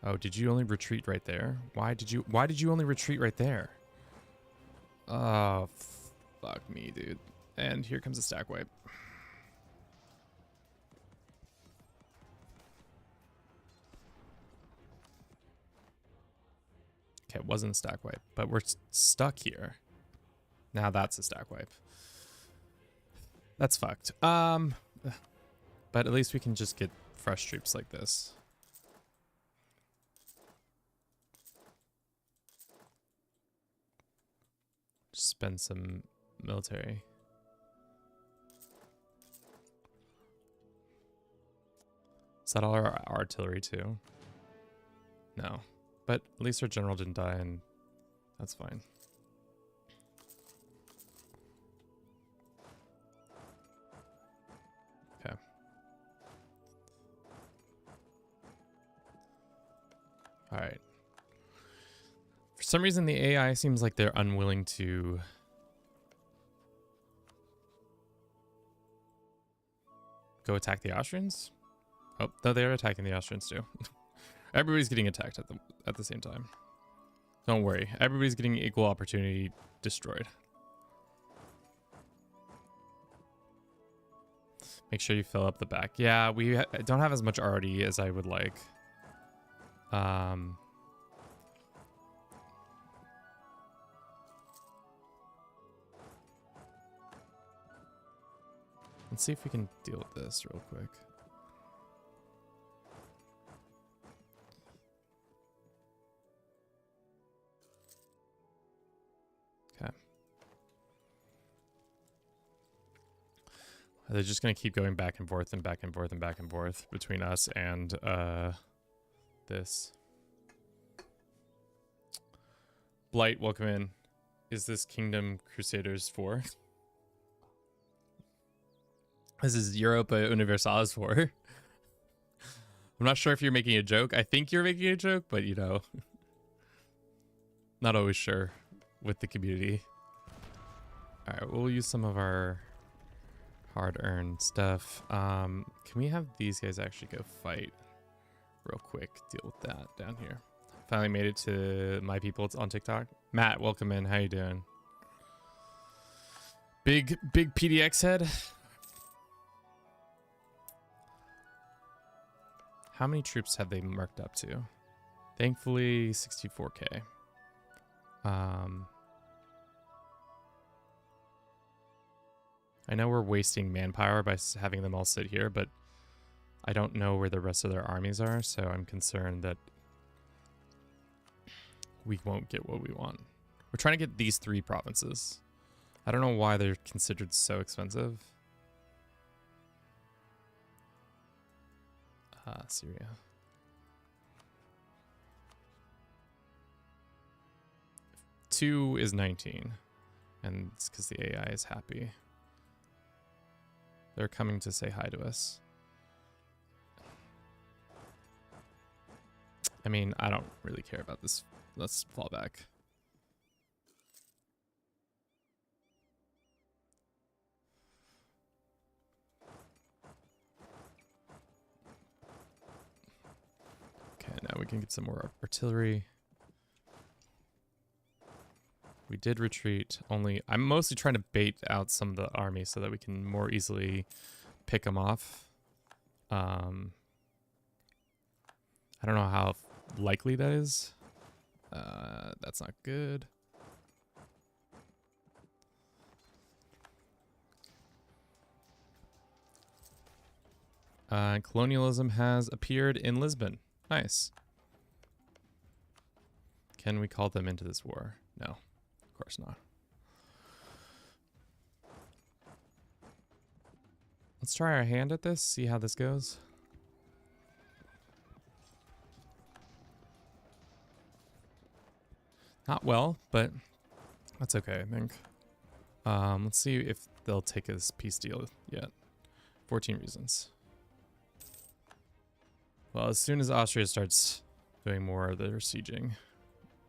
Oh, did you only retreat right there? Why did you only retreat right there? Oh, fuck me, dude. And here comes a stack wipe. Okay, it wasn't a stack wipe, but we're stuck here. Now that's a stack wipe. That's fucked. But at least we can just get fresh troops like this. Just spend some military. Is that all our artillery too? No. But at least our general didn't die, and that's fine. Okay. Alright. For some reason, the AI seems like they're unwilling to... go attack the Austrians? Oh, no, they're attacking the Austrians too. Everybody's getting attacked at the same time. Don't worry. Everybody's getting equal opportunity destroyed. Make sure you fill up the back. Yeah, we don't have as much RD as I would like. Let's see if we can deal with this real quick. Okay. They're just going to keep going back and forth and back and forth and back and forth between us and this. Blight, welcome in. Is this Kingdom Crusaders 4? This is Europa Universalis 4. I'm not sure if you're making a joke. I think you're making a joke, but you know, not always sure with the community. All right, we'll use some of our hard-earned stuff. Can we have these guys actually go fight real quick? Deal with that down here. Finally made it to my people on TikTok. Matt, welcome in. How you doing? Big PDX head. How many troops have they marked up to? Thankfully, 64k. I know we're wasting manpower by having them all sit here, but I don't know where the rest of their armies are, so I'm concerned that we won't get what we want. We're trying to get these 3 provinces. I don't know why they're considered so expensive. Syria. Two is 19, and it's because the AI is happy. They're coming to say hi to us. I mean, I don't really care about this. Let's fall back. Okay, now we can get some more artillery. We did retreat, only... I'm mostly trying to bait out some of the army so that we can more easily pick them off. I don't know how likely that is. That's not good. Colonialism has appeared in Lisbon. Nice. Can we call them into this war? No, of course not. Let's try our hand at this, see how this goes. Not well, but that's okay, I think. Let's see if they'll take his peace deal yet. 14 reasons. Well, as soon as Austria starts doing more of their sieging,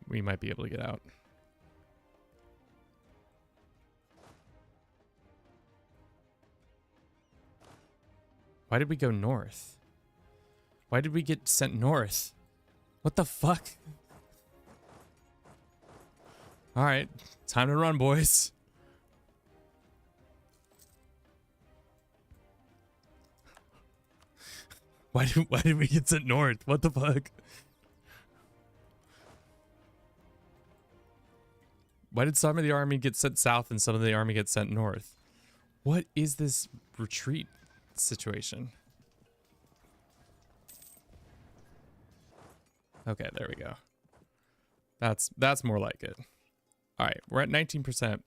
we might be able to get out. Why did we go north? Why did we get sent north? What the fuck? All right, time to run, boys. Why did we get sent north? What the fuck? Why did some of the army get sent south and some of the army get sent north? What is this retreat situation? Okay, there we go. That's more like it. All right, we're at 19%.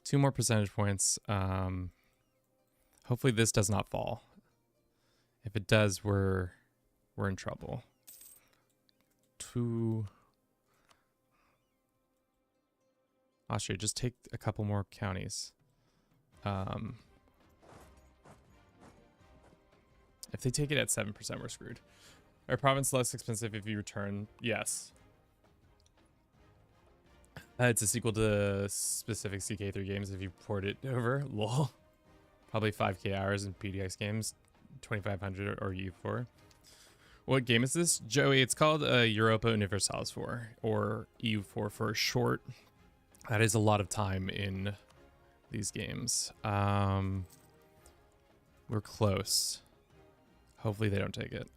2 more percentage points. Hopefully this does not fall. If it does, we're in trouble. 2. Austria, just take a couple more counties. If they take it at 7%, we're screwed. Are province less expensive if you return? Yes. It's a sequel to specific CK3 games if you port it over. Lol. Probably 5k hours in PDX games. 2500 or EU4. What game is this? Joey, it's called Europa Universalis 4 or EU4 for short. That is a lot of time in these games. We're close. Hopefully they don't take it.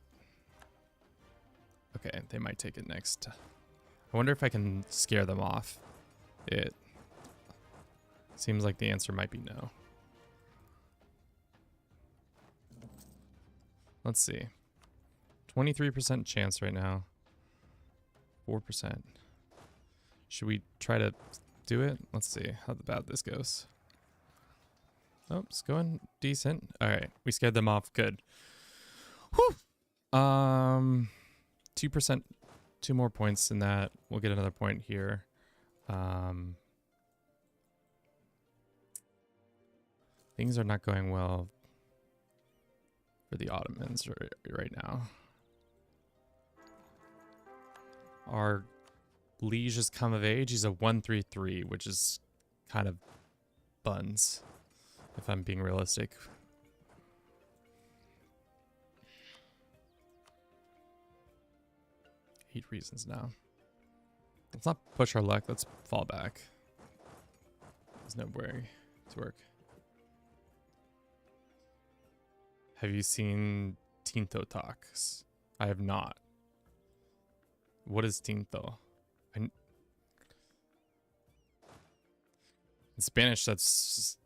Okay, they might take it next. I wonder if I can scare them off. It seems like the answer might be no. Let's see. 23% chance right now. 4%. Should we try to do it? Let's see how bad this goes. Oh, it's going decent. All right, we scared them off. Good. Whew. 2%. 2 more points in that. We'll get another point here. Things are not going well for the Ottomans right now. Our liege has come of age. He's a 133, which is kind of buns, if I'm being realistic. Eight reasons now. Let's not push our luck. Let's fall back. There's no way to work. Have you seen Tinto talks? I have not. What is Tinto? In Spanish, that's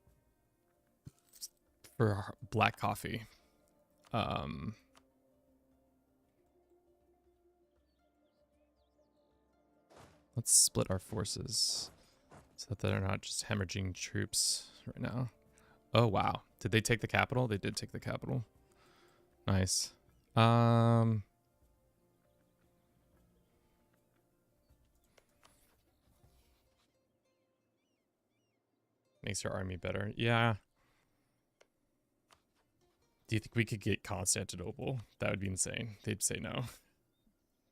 for black coffee. Let's split our forces so that they're not just hemorrhaging troops right now. Oh, wow. Did they take the capital? They did take the capital. Nice. Makes your army better. Yeah. Do you think we could get Constantinople? That would be insane. They'd say no.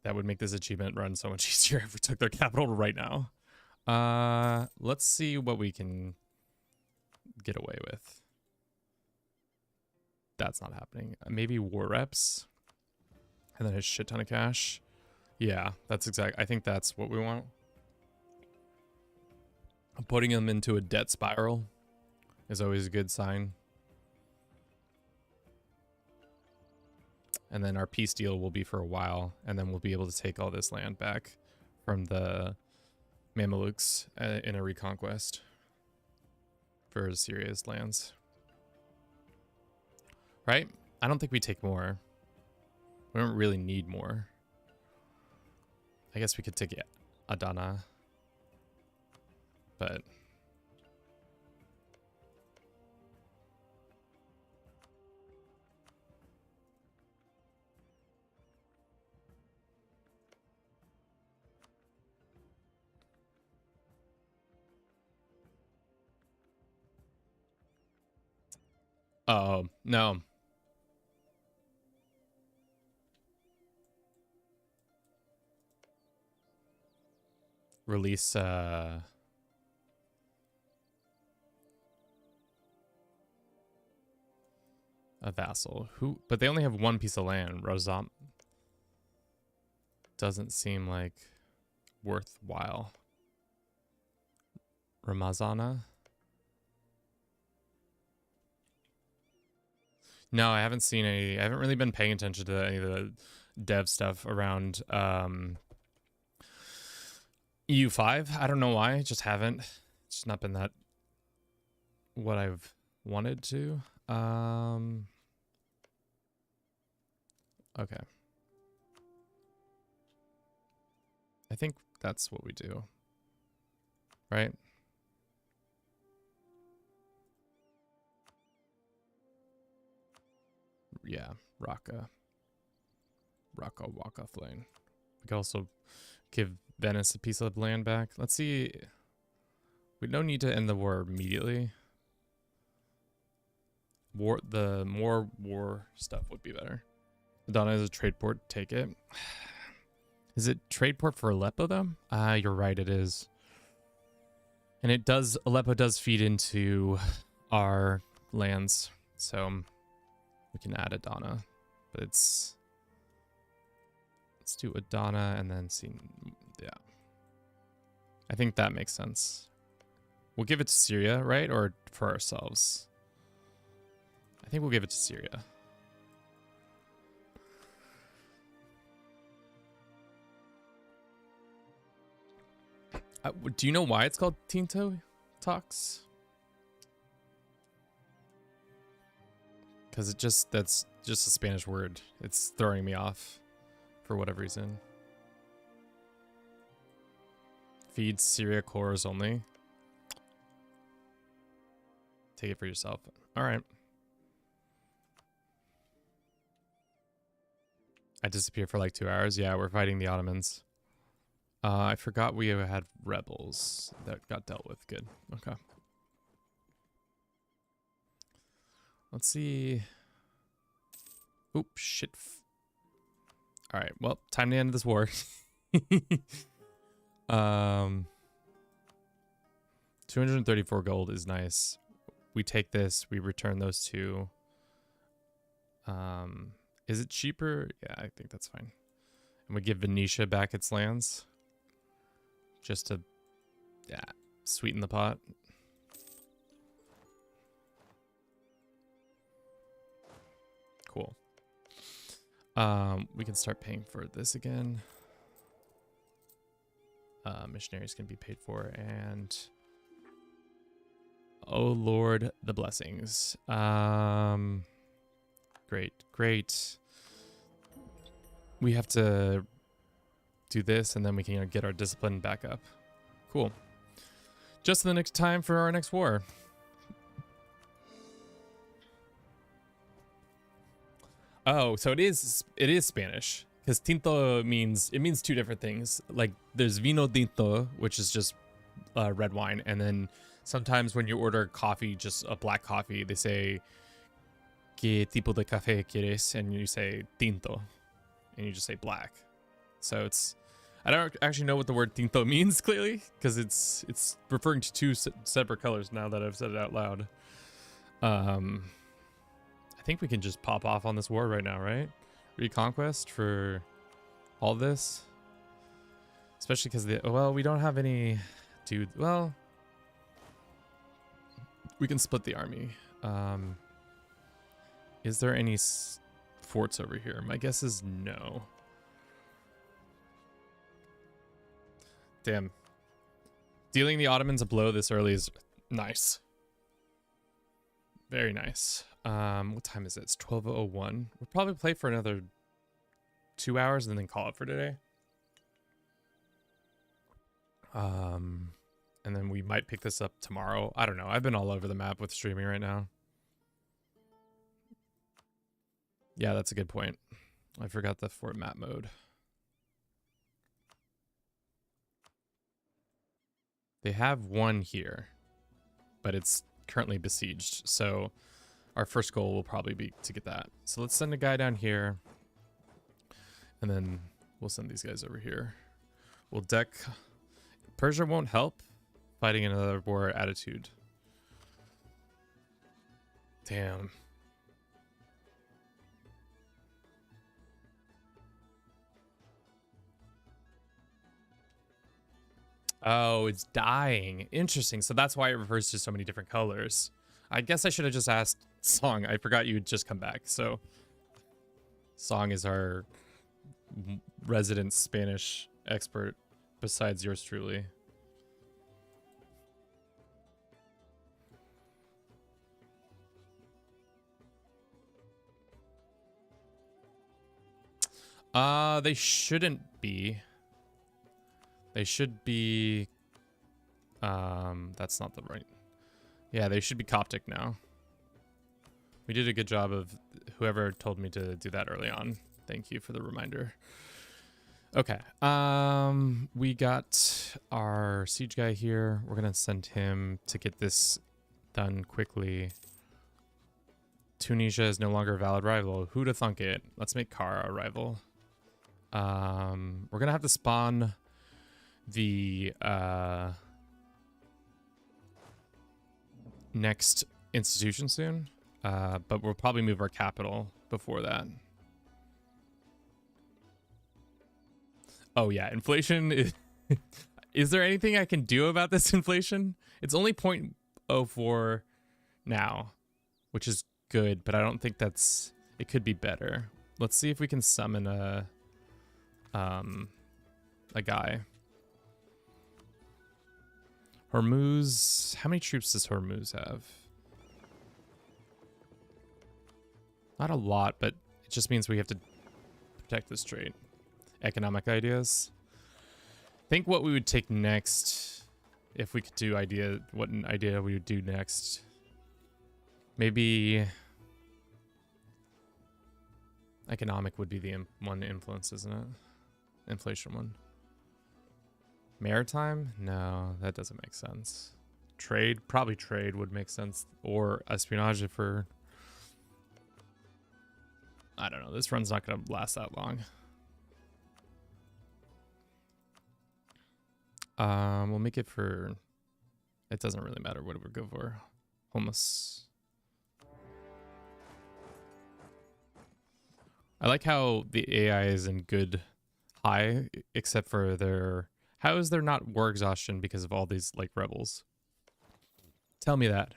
That would make this achievement run so much easier if we took their capital right now. Let's see what we can get away with. That's not happening. Maybe war reps. And then a shit ton of cash. Yeah, that's exact. I think that's what we want. Putting them into a debt spiral is always a good sign. and then our peace deal will be for a while, and then we'll be able to take all this land back from the Mamelukes in a reconquest for Assyria's lands. Right? I don't think we take more. We don't really need more. I guess we could take Adana, but oh no. Release a vassal. Who? But they only have one piece of land. Razam doesn't seem like worthwhile. Ramazana? No, I haven't seen any. I haven't really been paying attention to any of the dev stuff around EU5. I don't know why. I just haven't. It's just not been that what I've wanted to. Okay. I think that's what we do. Right? Yeah, Raqqa Waka Flame. We could also give Venice a piece of land back. Let's see. We don't need to end the war immediately. The more war stuff would be better. Adana is a trade port. Take it. Is it trade port for Aleppo though? You're right. It is. And it does. Aleppo does feed into our lands, so we can add Adana. But it's. Let's do Adana and then see. Yeah. I think that makes sense. We'll give it to Syria, right? Or for ourselves? I think we'll give it to Syria. Do you know why it's called Tinto Talks? Because that's just a Spanish word. It's throwing me off for whatever reason. Feed Syria cores only. Take it for yourself. All right. I disappeared for like 2 hours. Yeah, we're fighting the Ottomans. I forgot we had rebels that got dealt with. Good. Okay. Let's see. Oop, shit. All right. Well, time to end this war. 234 gold is nice. We take this. We return those two. Is it cheaper? Yeah, I think that's fine. And we give Venetia back its lands. Just to, yeah, sweeten the pot. Cool. We can start paying for this again. Missionaries can be paid for, and oh Lord, the blessings. Great. We have to do this, and then we can get our discipline back up. Cool. Just the next time for our next war. Oh, so it is Spanish, because tinto means two different things. Like there's vino tinto, which is just red wine, and then sometimes when you order coffee, just a black coffee, they say "¿Qué tipo de café quieres?" and you say tinto, and you just say black. So I don't actually know what the word tinto means clearly, because it's referring to two separate colors now that I've said it out loud. I think we can just pop off on this war right now, right? Reconquest for all this, especially because we don't have any dude. Well, we can split the army. Is there any forts over here? My guess is no. Damn. Dealing the Ottomans a blow this early is nice. Very nice. What time is it? It's 12:01. We'll probably play for another 2 hours and then call it for today. And then we might pick this up tomorrow. I don't know. I've been all over the map with streaming right now. Yeah, that's a good point. I forgot the fort map mode. They have one here, but it's currently besieged. So our first goal will probably be to get that. So let's send a guy down here. And then we'll send these guys over here. We'll deck... Persia won't help. Fighting another war attitude. Damn. Oh, it's dying. Interesting. So that's why it refers to so many different colors. I guess I should have just asked Song. I forgot you had just come back. So Song is our resident Spanish expert besides yours truly. They shouldn't be. They should be, that's not the right. Yeah, they should be Coptic now. We did a good job of whoever told me to do that early on. Thank you for the reminder. Okay. We got our siege guy here. We're going to send him to get this done quickly. Tunisia is no longer a valid rival. Who'd have thunk it? Let's make Kara a rival. We're going to have to spawn the next institution soon, but we'll probably move our capital before that. Oh yeah, inflation is... Is there anything I can do about this inflation? It's only 0.04 now, which is good, but I don't think that's... It could be better. Let's see if we can summon a guy. Hormuz, how many troops does Hormuz have? Not a lot, but it just means we have to protect this trade. Economic ideas. I think what we would take next, if we could do what an idea we would do next. Maybe economic would be the one influence, isn't it? Inflation one. Maritime? No, that doesn't make sense. Trade? Probably trade would make sense. Or espionage for... I don't know. This run's not going to last that long. We'll make it for... It doesn't really matter what we go for. Hummus. I like how the AI is in good high, except for their... How is there not war exhaustion because of all these, like, rebels? Tell me that.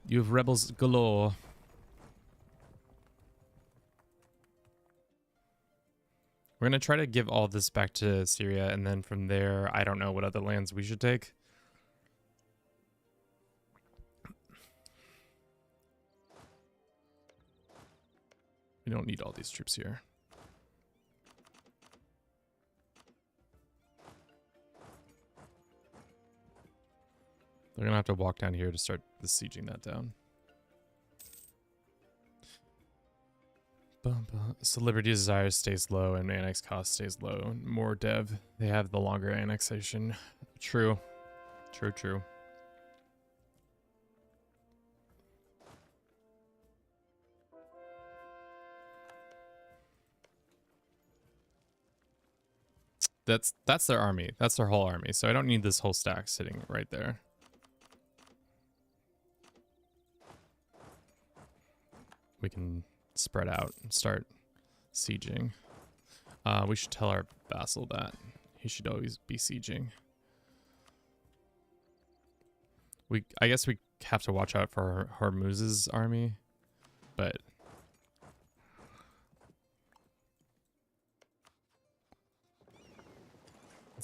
You have rebels galore. We're going to try to give all this back to Syria, and then from there, I don't know what other lands we should take. We don't need all these troops here. They're going to have to walk down here to start besieging that down. So Liberty Desire stays low and annex cost stays low. More dev. They have the longer annexation. True. True, true. That's their army. That's their whole army. So I don't need this whole stack sitting right there. We can spread out and start sieging. We should tell our vassal that he should always be sieging. I guess we have to watch out for Hormuz's army, but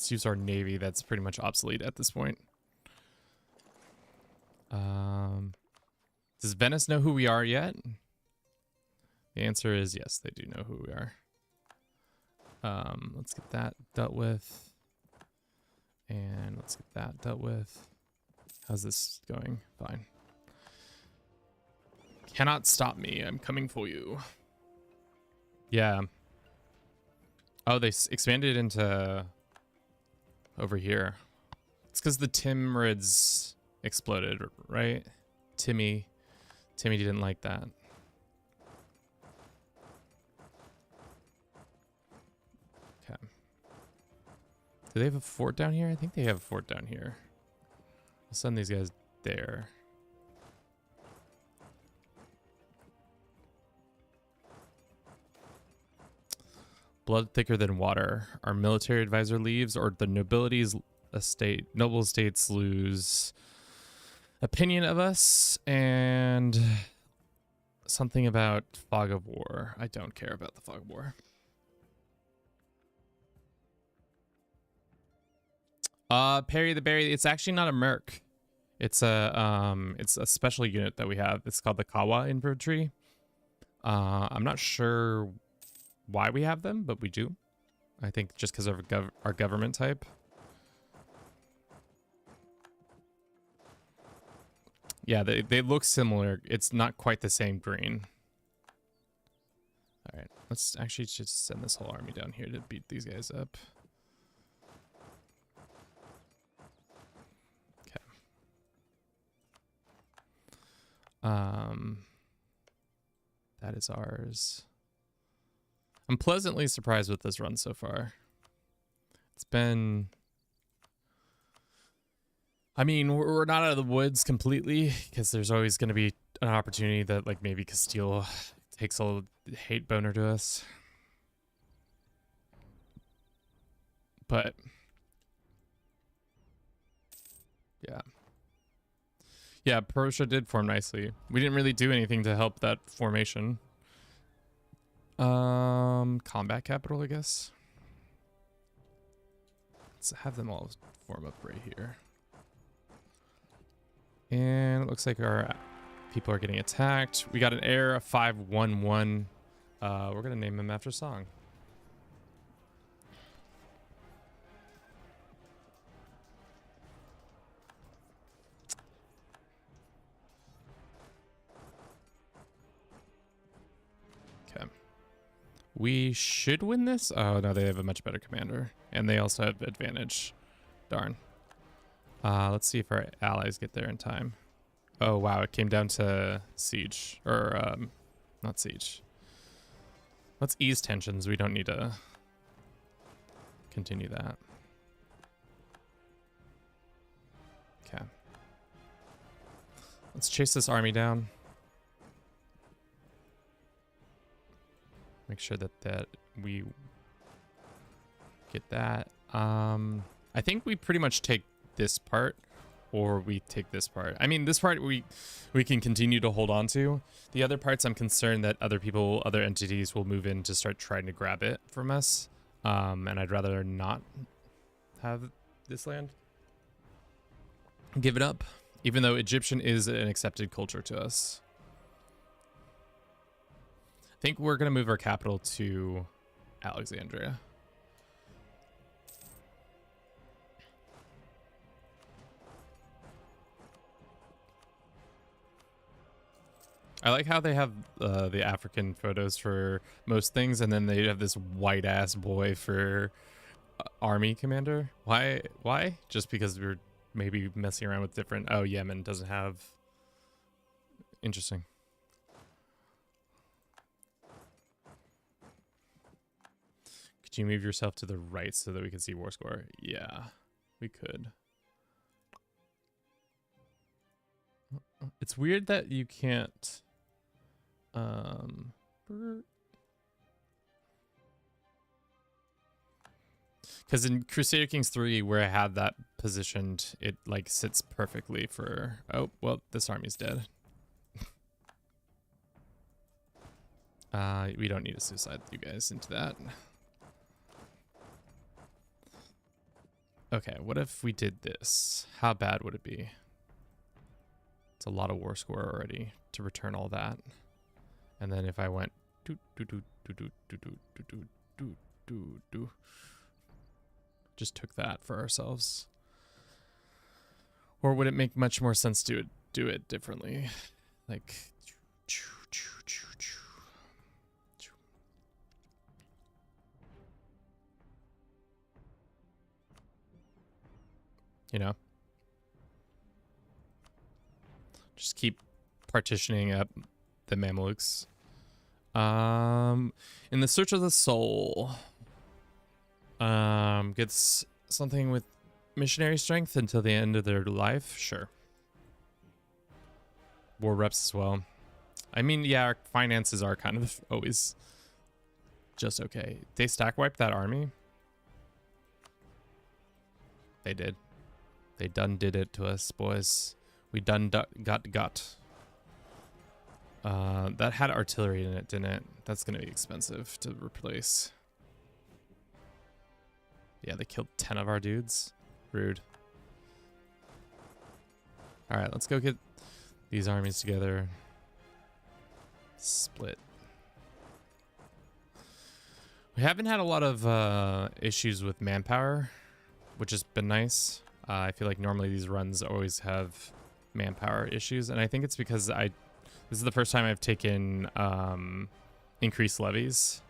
Let's use our navy. That's pretty much obsolete at this point. Does Venice know who we are yet? The answer is yes, they do know who we are. Let's get that dealt with. And let's get that dealt with. How's this going? Fine. Cannot stop me. I'm coming for you. Yeah. Oh, they expanded into over here. It's because the Timurids exploded, right? Timmy didn't like that. Okay. Do they have a fort down here? I think they have a fort down here. I'll send these guys there. Blood thicker than water. Our military advisor leaves, or the noble estates lose opinion of us, and something about fog of war. I don't care about the fog of war. Perry the Berry. It's actually not a merc. It's a special unit that we have. It's called the Kawa Infantry. I'm not sure why we have them, but we do. I think just because of our government type. Yeah, they look similar. It's not quite the same green. All right, let's actually just send this whole army down here to beat these guys up. Okay. That is ours. I'm pleasantly surprised with this run so far. It's been... I mean, we're not out of the woods completely, because there's always going to be an opportunity that, like, maybe Castile takes a hate boner to us. But... yeah. Yeah, Persia did form nicely. We didn't really do anything to help that formation. Combat capital, I guess. Let's have them all form up right here. And it looks like our people are getting attacked. We got an heir, a 511. We're gonna name him after a song. Okay. We should win this. Oh no, they have a much better commander, and they also have advantage. Darn. Let's see if our allies get there in time. Oh wow, it came down to siege, or not siege. Let's ease tensions. We don't need to continue that. Okay. Let's chase this army down. Make sure that we get that. I think we pretty much take this part, or we take this part. I mean, this part we can continue to hold on to. The other parts, I'm concerned that other entities will move in to start trying to grab it from us. And I'd rather not have this land. Give it up, even though Egyptian is an accepted culture to us. I think we're gonna move our capital to Alexandria. I like how they have the African photos for most things, and then they have this white ass boy for army commander. Why? Just because we're maybe messing around with different... Oh, Yemen doesn't have... Interesting. Could you move yourself to the right so that we can see war score? Yeah, we could. It's weird that you can't... because in Crusader Kings 3, where I had that positioned, it like sits perfectly for... Oh, well, this army's dead. We don't need to suicide you guys into that. Okay, what if we did this? How bad would it be? It's a lot of war score already to return all that. And then if I went just took that for ourselves. Or would it make much more sense to do it differently? Like you know? Just keep partitioning up the Mamelukes. In the Search of the Soul, gets something with missionary strength until the end of their life. Sure. War reps as well. I mean, yeah, our finances are kind of always just okay. They stack wiped that army. They did. They done did it to us, boys. We done got. That had artillery in it, didn't it? That's gonna be expensive to replace. Yeah, they killed 10 of our dudes. Rude. All right, let's go get these armies together. Split. We haven't had a lot of issues with manpower, which has been nice. I feel like normally these runs always have manpower issues, and I think it's because this is the first time I've taken increased levies.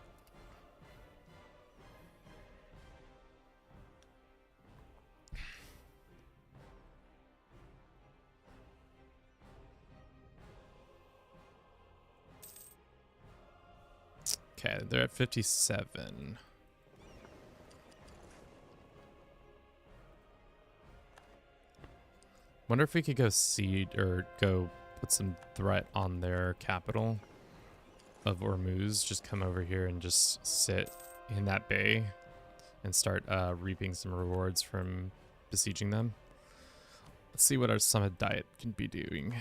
Okay, they're at 57. Wonder if we could go siege or go put some threat on their capital of Ormuz. Just come over here and just sit in that bay and start reaping some rewards from besieging them. Let's see what our summit diet can be doing.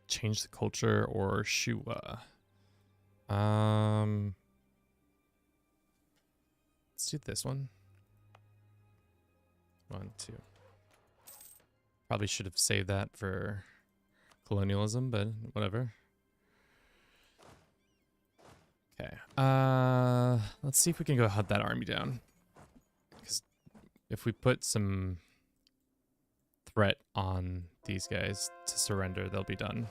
Change the culture or Shua. Let's do this one. 1, 2. Probably should have saved that for colonialism, but whatever. Okay. Let's see if we can go hunt that army down. Because if we put some threat on these guys to surrender, they'll be done.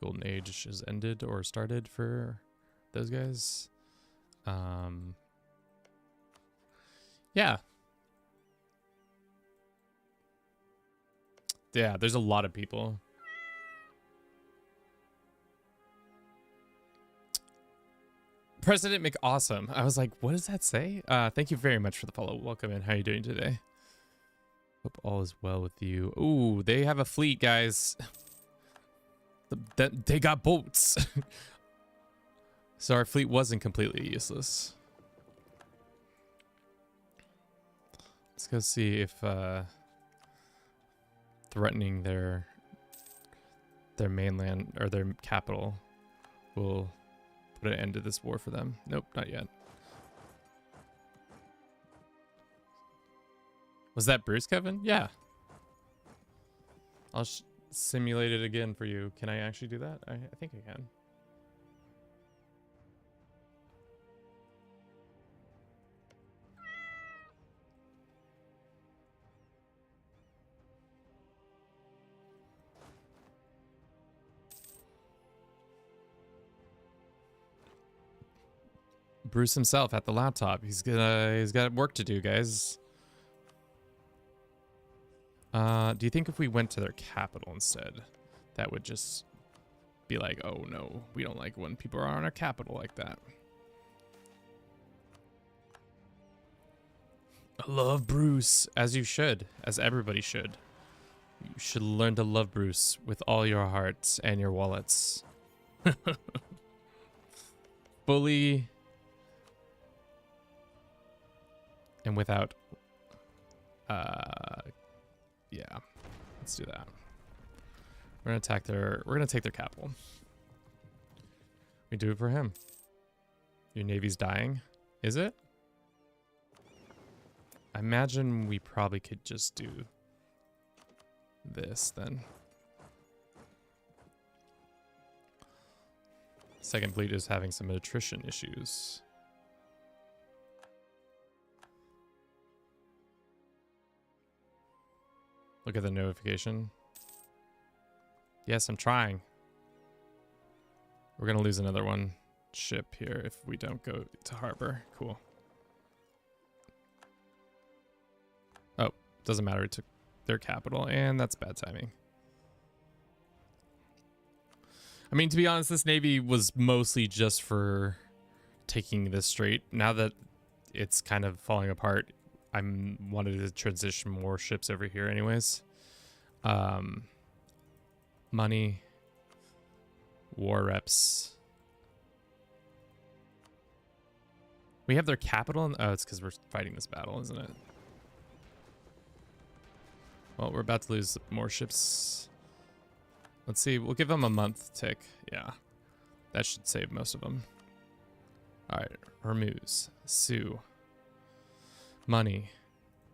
Golden Age has ended or started for those guys. Yeah. Yeah, there's a lot of people. President McAwesome. I was like, what does that say? Thank you very much for the follow. Welcome in. How are you doing today? Hope all is well with you. Ooh, they have a fleet, guys. They got boats. So our fleet wasn't completely useless. Let's go see if threatening their mainland or their capital will put an end to this war for them. Nope, not yet. Was that Bruce, Kevin? Yeah. I'll simulate it again for you. Can I actually do that? I think I can. Bruce himself at the laptop. He's got work to do, guys. Do you think if we went to their capital instead, that would just be like, oh no, we don't like when people are on our capital like that. I love Bruce, as you should, as everybody should. You should learn to love Bruce with all your hearts and your wallets. Fully and without yeah, let's do that. We're gonna attack their. We're gonna take their capital. We do it for him. Your navy's dying, is it? I imagine we probably could just do this then. Second fleet is having some attrition issues. Look at the notification. Yes, I'm trying. We're gonna lose another one ship here if we don't go to harbor. Cool. Oh, doesn't matter. We took their capital, and that's bad timing. I mean, to be honest, this navy was mostly just for taking this strait. Now that it's kind of falling apart, I'm wanted to transition more ships over here anyways. Money, war reps. We have their capital. Oh, it's because we're fighting this battle, isn't it? Well, we're about to lose more ships. Let's see. We'll give them a month tick. Yeah, that should save most of them. All right, Hormuz, Sioux. Money,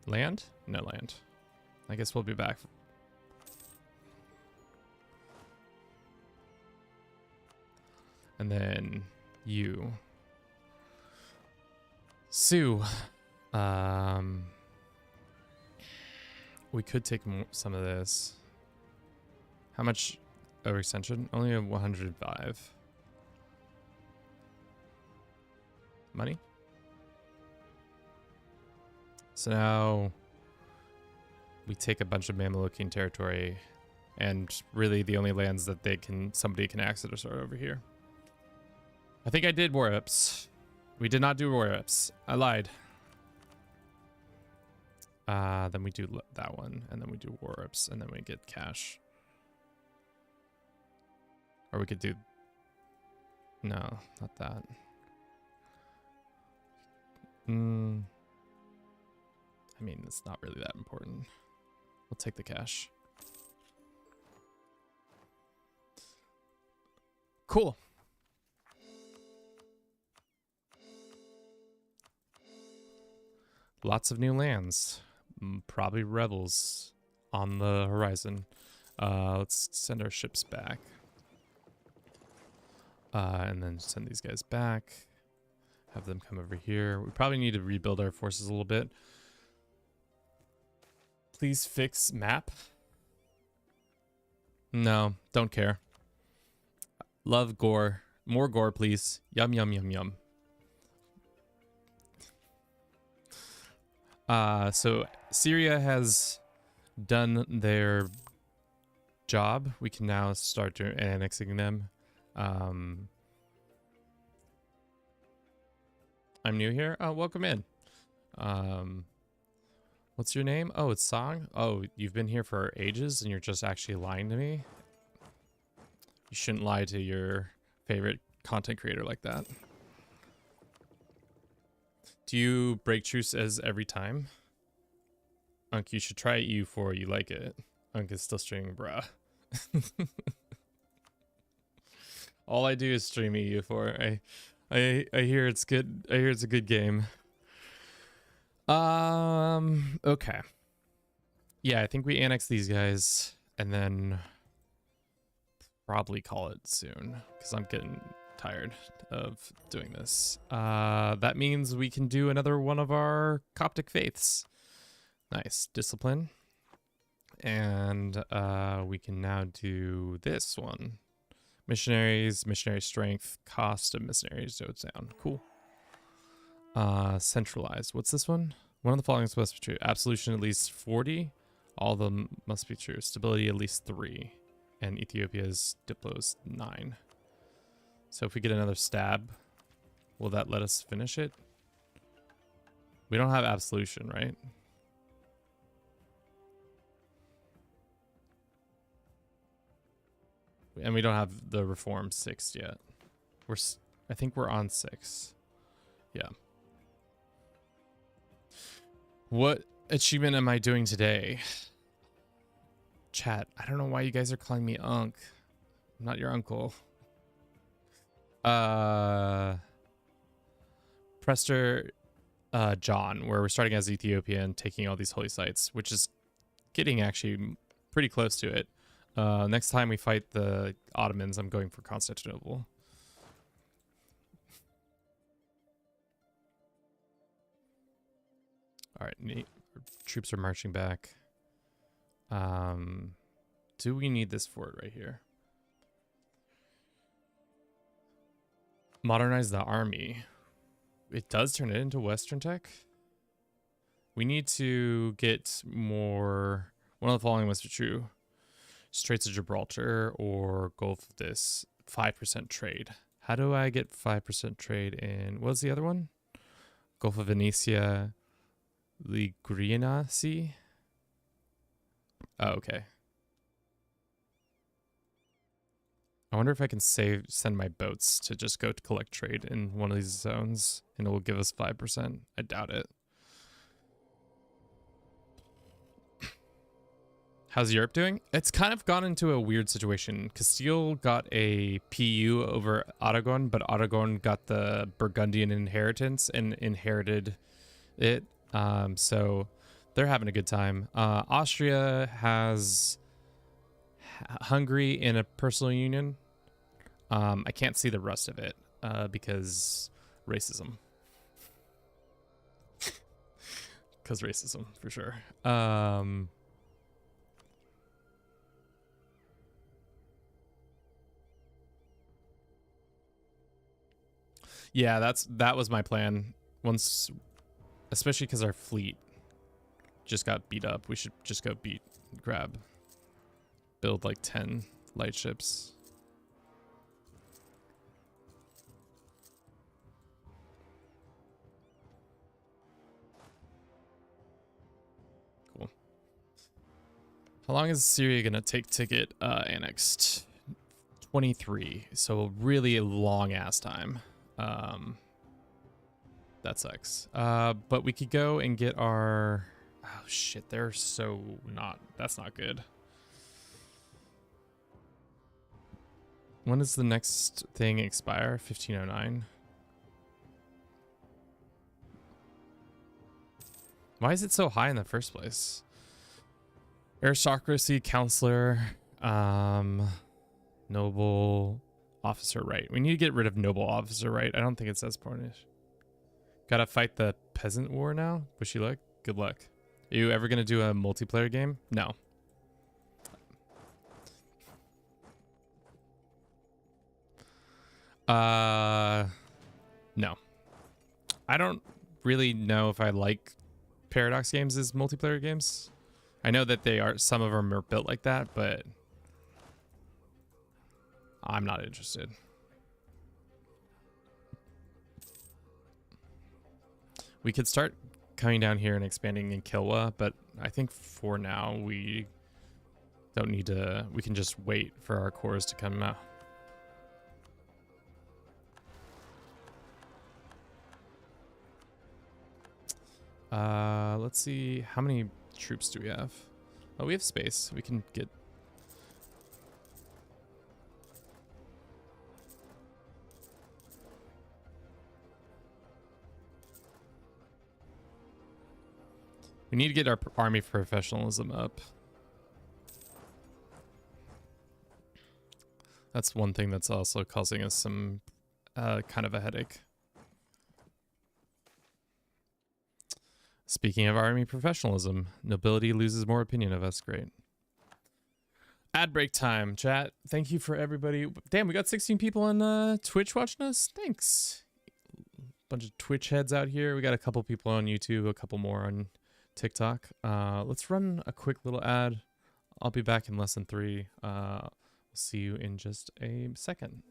land? No land. I guess we'll be back. And then you. Sioux. We could take some of this. How much overextension? Only a 105. Money? So now we take a bunch of Mamlukian territory, and really the only lands that somebody can access are over here. I think I did war reps. We did not do war reps. I lied. Then we do that one, and then we do war reps, and then we get cash. Or we could do... No, not that. I mean, it's not really that important. We'll take the cash. Cool. Lots of new lands. Probably rebels on the horizon. Let's send our ships back. And then send these guys back. Have them come over here. We probably need to rebuild our forces a little bit. Please fix map. No, don't care. Love gore. More gore, please. Yum, yum, yum, yum. So Syria has done their job. We can now start annexing them. I'm new here. Oh, welcome in. What's your name? Oh, it's Song. Oh, you've been here for ages and you're just actually lying to me? You shouldn't lie to your favorite content creator like that. Do you break truce as every time? Unk, you should try EU4. You like it. Unk is still streaming, bruh. All I do is stream EU4. I hear it's good. I hear it's a good game. Okay. Yeah, I think we annex these guys and then probably call it soon because I'm getting tired of doing this. That means we can do another one of our Coptic faiths. Nice. Discipline. And we can now do this one. Missionaries, missionary strength, cost of missionaries goes down. Cool. Centralized. What's this one? One of the following must be true. Absolution at least 40. All of them must be true. Stability at least 3. And Ethiopia's Diplo's 9. So if we get another stab, will that let us finish it? We don't have absolution, right? And we don't have the reform 6 yet. I think we're on 6. Yeah. What achievement am I doing today? Chat, I don't know why you guys are calling me Unc. I'm not your uncle. Prester John, where we're starting as Ethiopia and taking all these holy sites, which is getting actually pretty close to it. Next time we fight the Ottomans, I'm going for Constantinople. All right, neat. Troops are marching back. Do we need this fort right here? Modernize the army. It does turn it into Western tech. We need to get more. One of the following must be true. Straits of Gibraltar or Gulf of this 5% trade. How do I get 5% trade in? What was the other one? Gulf of Venetia, Liguriana Sea. Oh, okay. I wonder if I can send my boats to just go to collect trade in one of these zones and it will give us 5%. I doubt it. How's Europe doing? It's kind of gone into a weird situation. Castile got a PU over Aragon, but Aragon got the Burgundian inheritance and inherited it. So they're having a good time. Austria has Hungary in a personal union. I can't see the rest of it because racism. Because racism, for sure. Yeah, that was my plan. Once, especially because our fleet just got beat up, we should just go build like 10 light ships. Cool. How long is Syria gonna take to get annexed? 23. So really a long ass time. That sucks. But we could go and get our... Oh shit, they're so not... That's not good. When does the next thing expire? 1509. Why is it so high in the first place? Aristocracy, counselor, noble, officer right. We need to get rid of noble officer right. I don't think it says Pornish. Gotta fight the peasant war now? Wish you luck? Good luck. Are you ever gonna do a multiplayer game? No. No. I don't really know if I like Paradox games as multiplayer games. I know that they are, some of them are built like that, but I'm not interested. We could start coming down here and expanding in Kilwa, but I think for now we don't need to, we can just wait for our cores to come out. Let's see, how many troops do we have? Oh, we have space. We can get... We need to get our army professionalism up. That's one thing that's also causing us some kind of a headache. Speaking of army professionalism, nobility loses more opinion of us. Great. Ad break time, chat. Thank you for everybody. Damn, we got 16 people on Twitch watching us. Thanks. Bunch of Twitch heads out here. We got a couple people on YouTube, a couple more on TikTok. Let's run a quick little ad. I'll be back in less than 3. We'll see you in just a second.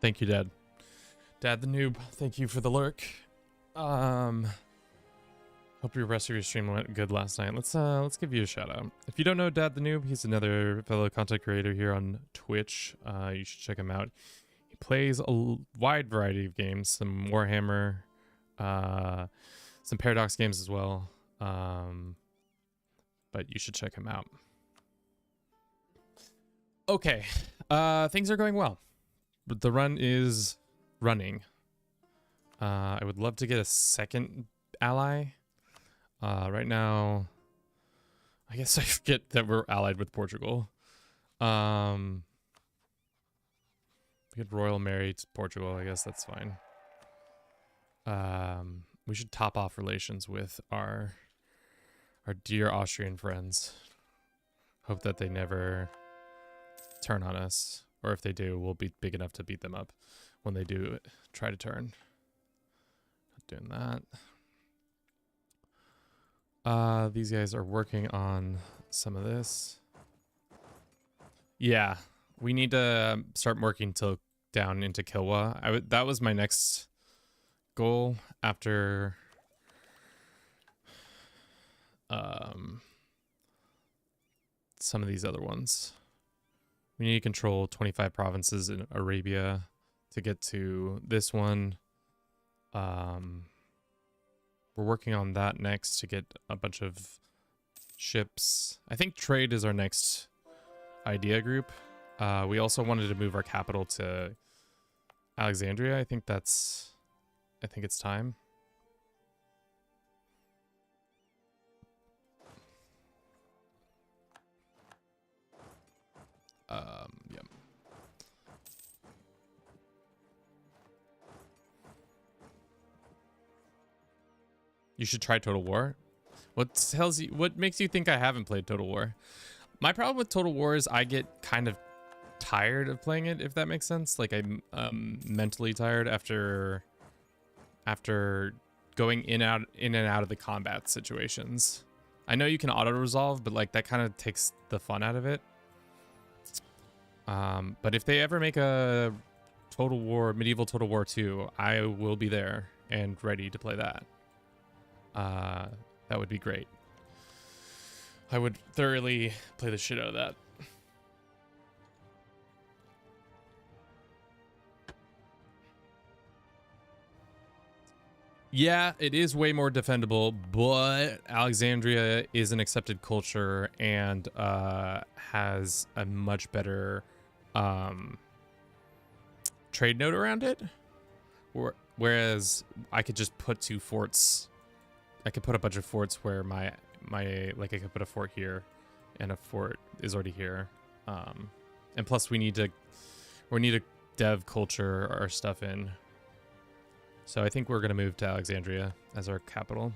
Thank you, Dad. Dad the noob, thank you for the lurk. Hope your rest of your stream went good last night. Let's give you a shout out. If you don't know Dad the Noob, he's another fellow content creator here on Twitch. You should check him out. He plays a wide variety of games, some Warhammer, some Paradox games as well. But you should check him out. Okay, things are going well. But the run is running. I would love to get a second ally. Right now, I guess I forget that we're allied with Portugal. We get Royal Mary to Portugal. I guess that's fine. We should top off relations with our dear Austrian friends. Hope that they never turn on us, or if they do, we'll be big enough to beat them up when they do try to turn. Not doing that. These guys are working on some of this. Yeah, we need to start working down into Kilwa. That was my next goal after some of these other ones. We need to control 25 provinces in Arabia to get to this one. We're working on that next to get a bunch of ships. I think trade is our next idea group. We also wanted to move our capital to Alexandria. I think it's time. Yep. You should try Total War. What makes you think I haven't played Total War? My problem with Total War is I get kind of tired of playing it, if that makes sense. Like I'm mentally tired after going in and out of the combat situations. I know you can auto resolve, but like that kind of takes the fun out of it. But if they ever make a Total War, Medieval Total War 2, I will be there and ready to play that. That would be great. I would thoroughly play the shit out of that. Yeah, it is way more defendable, but Alexandria is an accepted culture and has a much better trade node around it. Whereas I could just put two forts. I could put a bunch of forts where my like I could put a fort here, and a fort is already here. And plus we need to dev culture our stuff in. So I think we're gonna move to Alexandria as our capital.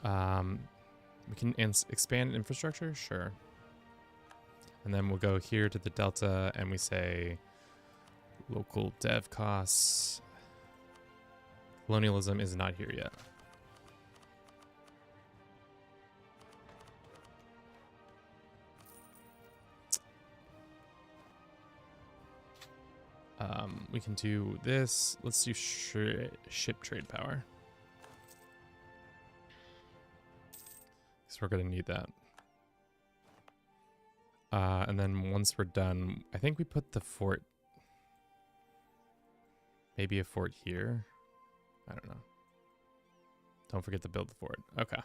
We can expand infrastructure, sure. And then we'll go here to the Delta and we say local dev costs. Colonialism is not here yet. We can do this. Let's do ship trade power. Because we're going to need that. And then once we're done, I think we put the fort. Maybe a fort here. I don't know. Don't forget to build the fort. Okay.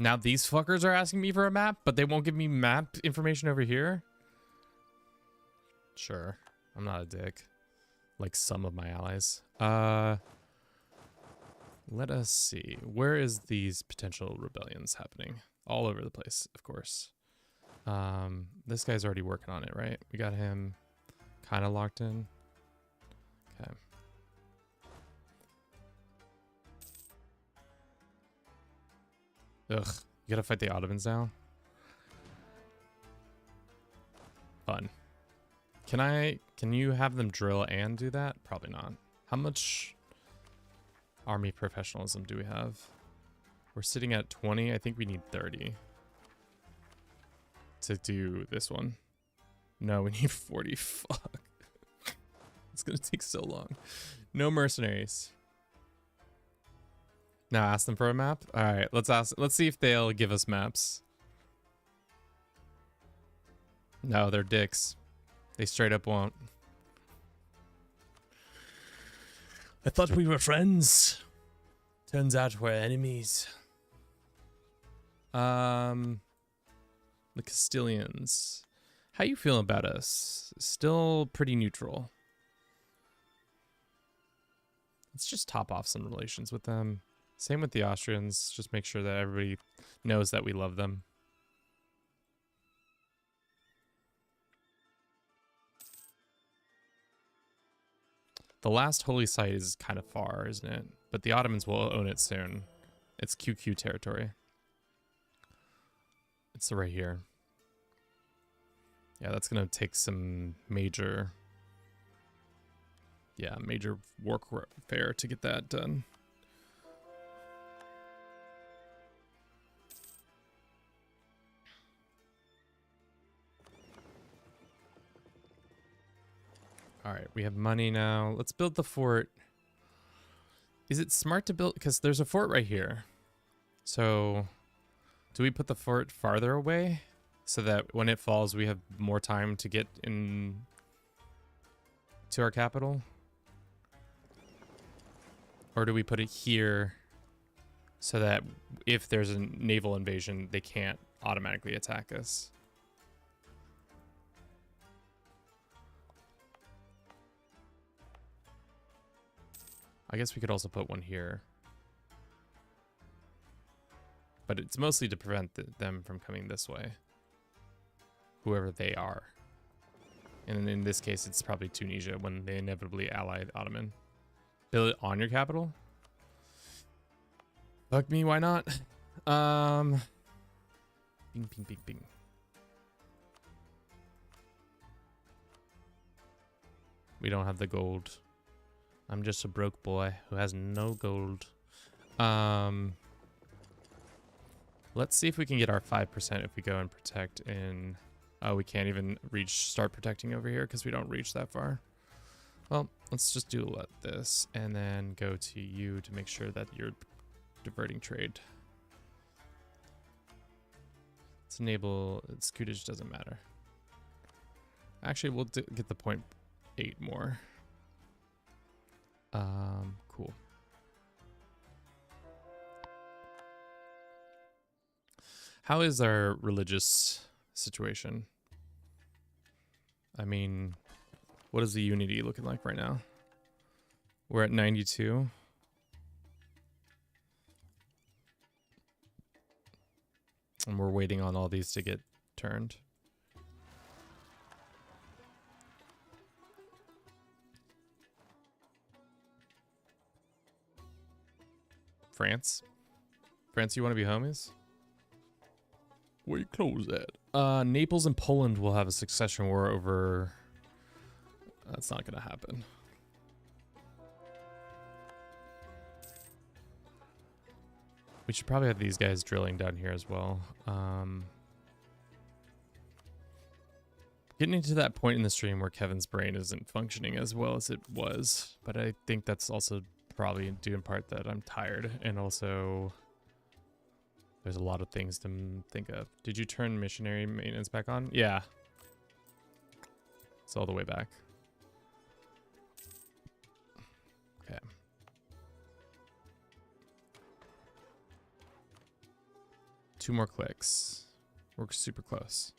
Now these fuckers are asking me for a map, but they won't give me map information over here. Sure. I'm not a dick. Like some of my allies. Let us see. Where is these potential rebellions happening? All over the place, of course. This guy's already working on it, right? We got him kind of locked in. Okay. Ugh. You gotta fight the Ottomans now? Fun. Can you have them drill and do that? Probably not. How much army professionalism do we have? We're sitting at 20. I think we need 30 to do this one. No, we need 40. Fuck. It's gonna take so long. No mercenaries. Now ask them for a map. All right, let's see if they'll give us maps. No, they're dicks. They straight up won't. I thought we were friends. Turns out we're enemies. The Castilians. How you feeling about us? Still pretty neutral. Let's just top off some relations with them. Same with the Austrians. Just make sure that everybody knows that we love them. The last holy site is kind of far, isn't it? But the Ottomans will own it soon. It's QQ territory. It's right here. Yeah, that's gonna take some major warfare to get that done. All right, we have money now. Let's build the fort. Is it smart to build? Because there's a fort right here. So do we put the fort farther away so that when it falls, we have more time to get in to our capital? Or do we put it here so that if there's a naval invasion, they can't automatically attack us? I guess we could also put one here. But it's mostly to prevent them from coming this way. Whoever they are. And in this case, it's probably Tunisia when they inevitably ally Ottoman. Build it on your capital? Fuck me, why not? Bing, bing, bing, bing. We don't have the gold. I'm just a broke boy who has no gold. Let's see if we can get our 5% if we go and protect in... Oh, we can't even start protecting over here because we don't reach that far. Well, let's just do this and then go to you to make sure that you're diverting trade. Let's enable... Scutage doesn't matter. Actually, we'll get the 0.8 more. Cool. How is our religious situation? I mean, what is the unity looking like right now? We're at 92. And we're waiting on all these to get turned. France? France, you want to be homies? Where you close at? Naples and Poland will have a succession war over... That's not gonna happen. We should probably have these guys drilling down here as well. Getting to that point in the stream where Kevin's brain isn't functioning as well as it was. But I think that's also probably due in part that I'm tired, and also there's a lot of things to think of. Did you turn missionary maintenance back on? Yeah. It's all the way back. Okay. Two more clicks. We're super close.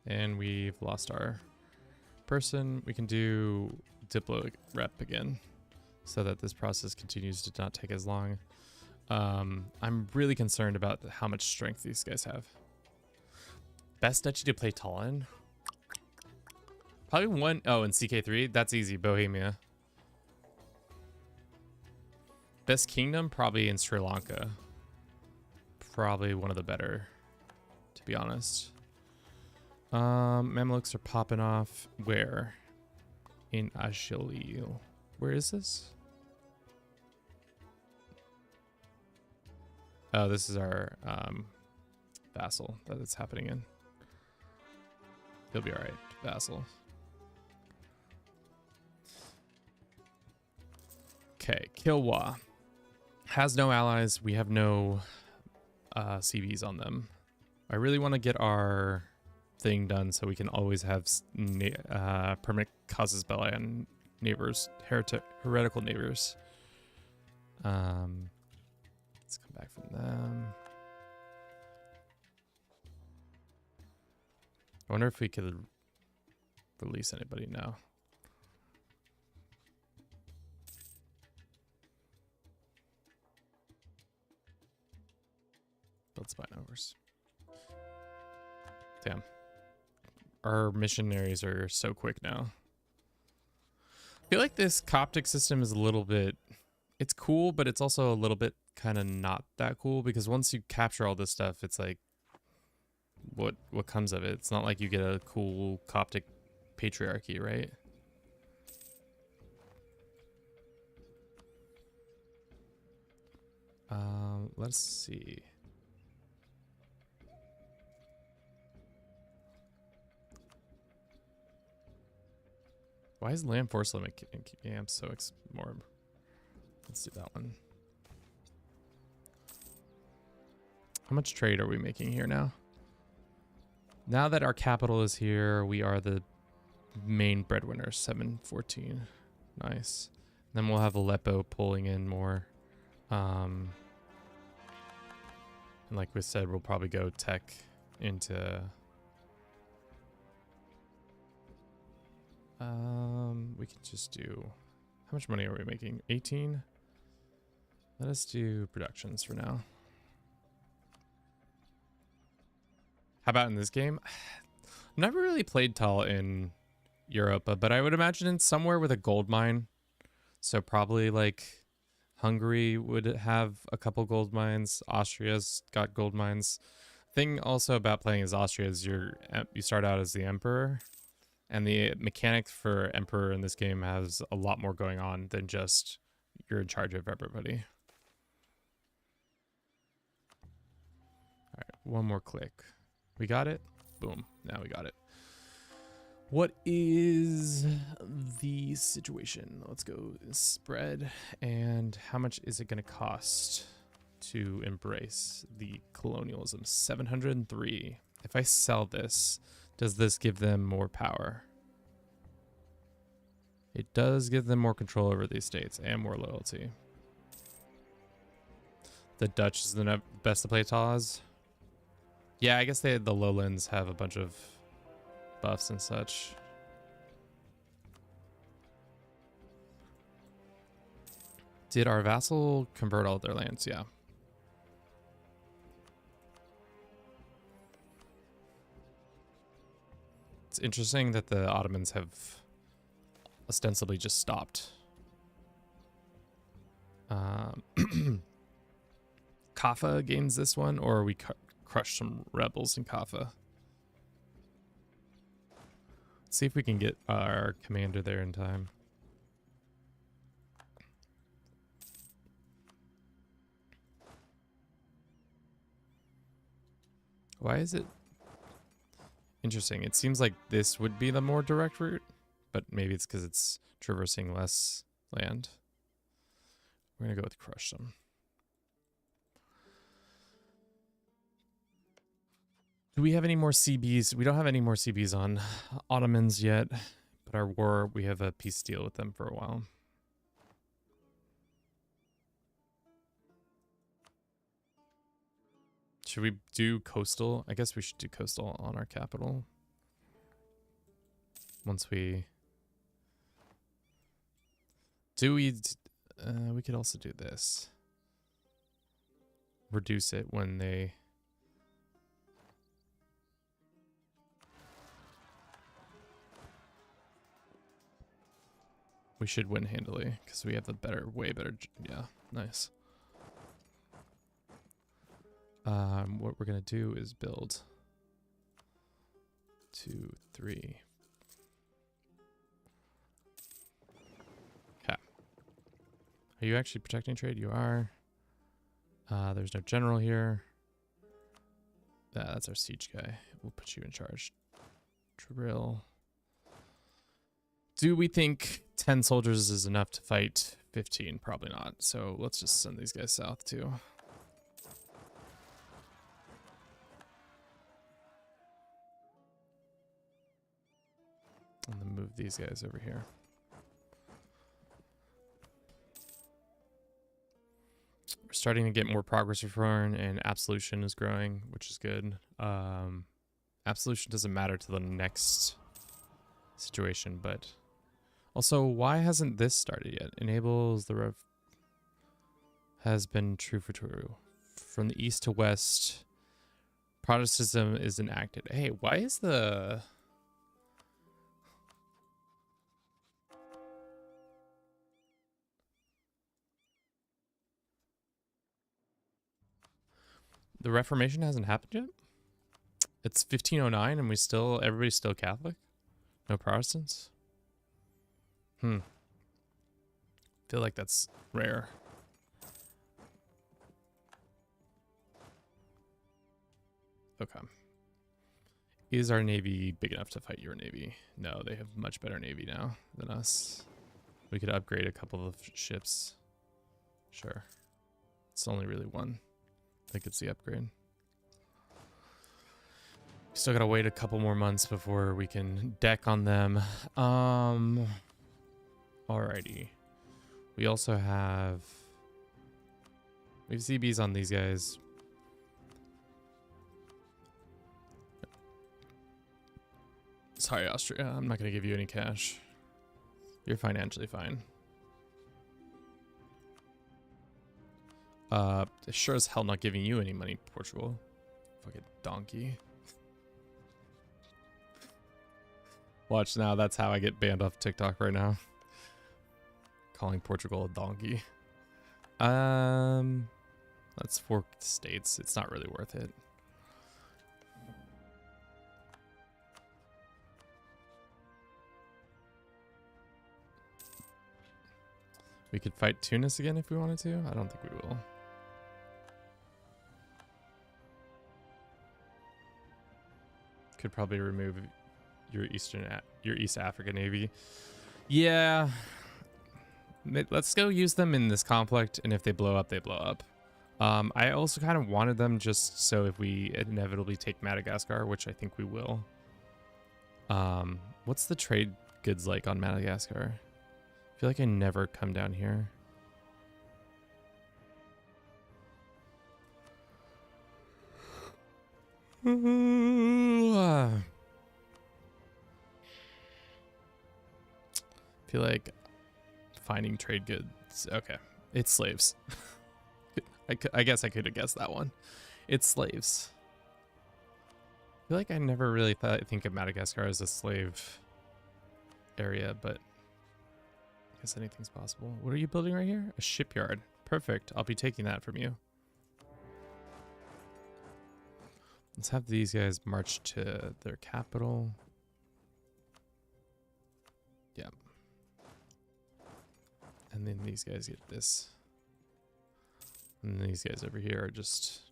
And we've lost our person. We can do Diplo rep again so that this process continues to not take as long. I'm really concerned about how much strength these guys have. Best duchy to play Tallinn? Probably one. Oh, and CK3? That's easy. Bohemia. Best kingdom? Probably in Sri Lanka. Probably one of the better, to be honest. Mamluks are popping off. Where? In Ashilil. Where is this? Oh, this is our vassal that it's happening in. He'll be all right, vassal. Okay, Kilwa has no allies. We have no CVs on them. I really want to get our thing done so we can always have permanent causes belli on neighbors, heretical neighbors. Let's come back from them. I wonder if we could release anybody now. Build spine overs. Damn. Our missionaries are so quick now. I feel like this Coptic system is a little bit... It's cool, but it's also a little bit kind of not that cool, because once you capture all this stuff, it's like, what comes of it? It's not like you get a cool Coptic patriarchy, right? Let's see. Why is land force limit camp so more? Let's do that one. How much trade are we making here now? Now that our capital is here, we are the main breadwinner. 714. Nice. Then we'll have Aleppo pulling in more. And like we said, we'll probably go tech into... we can just do... How much money are we making? 18? Let us do productions for now. How about in this game? I've never really played Tal in Europa, but I would imagine it's somewhere with a gold mine. So probably like Hungary would have a couple gold mines. Austria's got gold mines. Thing also about playing as Austria is you start out as the emperor, and the mechanic for emperor in this game has a lot more going on than just you're in charge of everybody. All right, one more click. We got it. Boom. Now we got it. What is the situation? Let's go spread. And how much is it going to cost to embrace the colonialism? 703. If I sell this, does this give them more power? It does give them more control over these states and more loyalty. The Dutch is the best to play Taz. Yeah, I guess the lowlands have a bunch of buffs and such. Did our vassal convert all of their lands? Yeah. It's interesting that the Ottomans have ostensibly just stopped. Kaffa gains this one, or we crush some rebels in Kaffa. Let's see if we can get our commander there in time. Why is it interesting? It seems like this would be the more direct route, but maybe it's because it's traversing less land. We're going to go with crush them. Do we have any more CBs? We don't have any more CBs on Ottomans yet, but our war, we have a peace deal with them for a while. Should we do coastal? I guess we should do coastal on our capital. Once we... we could also do this. Reduce it when they... We should win handily because we have the way better. Yeah, nice. What we're gonna do is build 2, 3. Okay. Are you actually protecting trade? You are. There's no general here. That's our siege guy. We'll put you in charge. Drill. Do we think 10 soldiers is enough to fight 15? Probably not. So let's just send these guys south too. And then move these guys over here. We're starting to get more progress reform, and absolution is growing, which is good. Absolution doesn't matter to the next situation, but also, why hasn't this started yet? Enables the rev has been true for true. From the east to west, Protestantism is enacted. Hey, why is the Reformation hasn't happened yet? It's 1509 and everybody's still Catholic? No Protestants? Feel like that's rare. Okay. Is our navy big enough to fight your navy? No, they have much better navy now than us. We could upgrade a couple of ships. Sure. It's only really one. I think it's the upgrade. Still gotta wait a couple more months before we can deck on them. Alrighty. We also have... We have CBs on these guys. Sorry, Austria. I'm not gonna give you any cash. You're financially fine. Sure as hell not giving you any money, Portugal. Fucking donkey. Watch now, that's how I get banned off TikTok right now. Calling Portugal a donkey. That's 4 states. It's not really worth it. We could fight Tunis again if we wanted to. I don't think we will. Could probably remove your East Africa Navy. Yeah. Let's go use them in this conflict, and if they blow up, they blow up. I also kind of wanted them just so if we inevitably take Madagascar, which I think we will. What's the trade goods like on Madagascar? I feel like I never come down here. I feel like finding trade goods. Okay, it's slaves. I guess I could have guessed that one. It's slaves. I feel like I never really think of Madagascar as a slave area, but I guess anything's possible. What are you building right here? A shipyard. Perfect. I'll be taking that from you. Let's have these guys march to their capital. Yeah. And then these guys get this. And these guys over here are just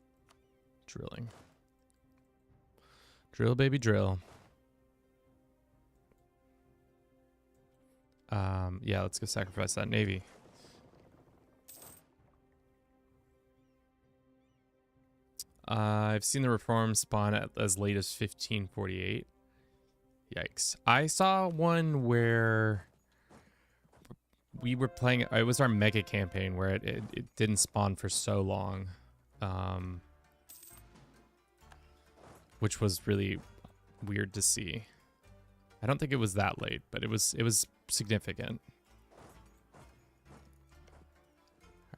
drilling. Drill, baby, drill. Yeah, let's go sacrifice that navy. I've seen the reforms spawn at as late as 1548. Yikes. I saw one where we were playing, it was our mega campaign where it didn't spawn for so long. Which was really weird to see. I don't think it was that late, but it was significant.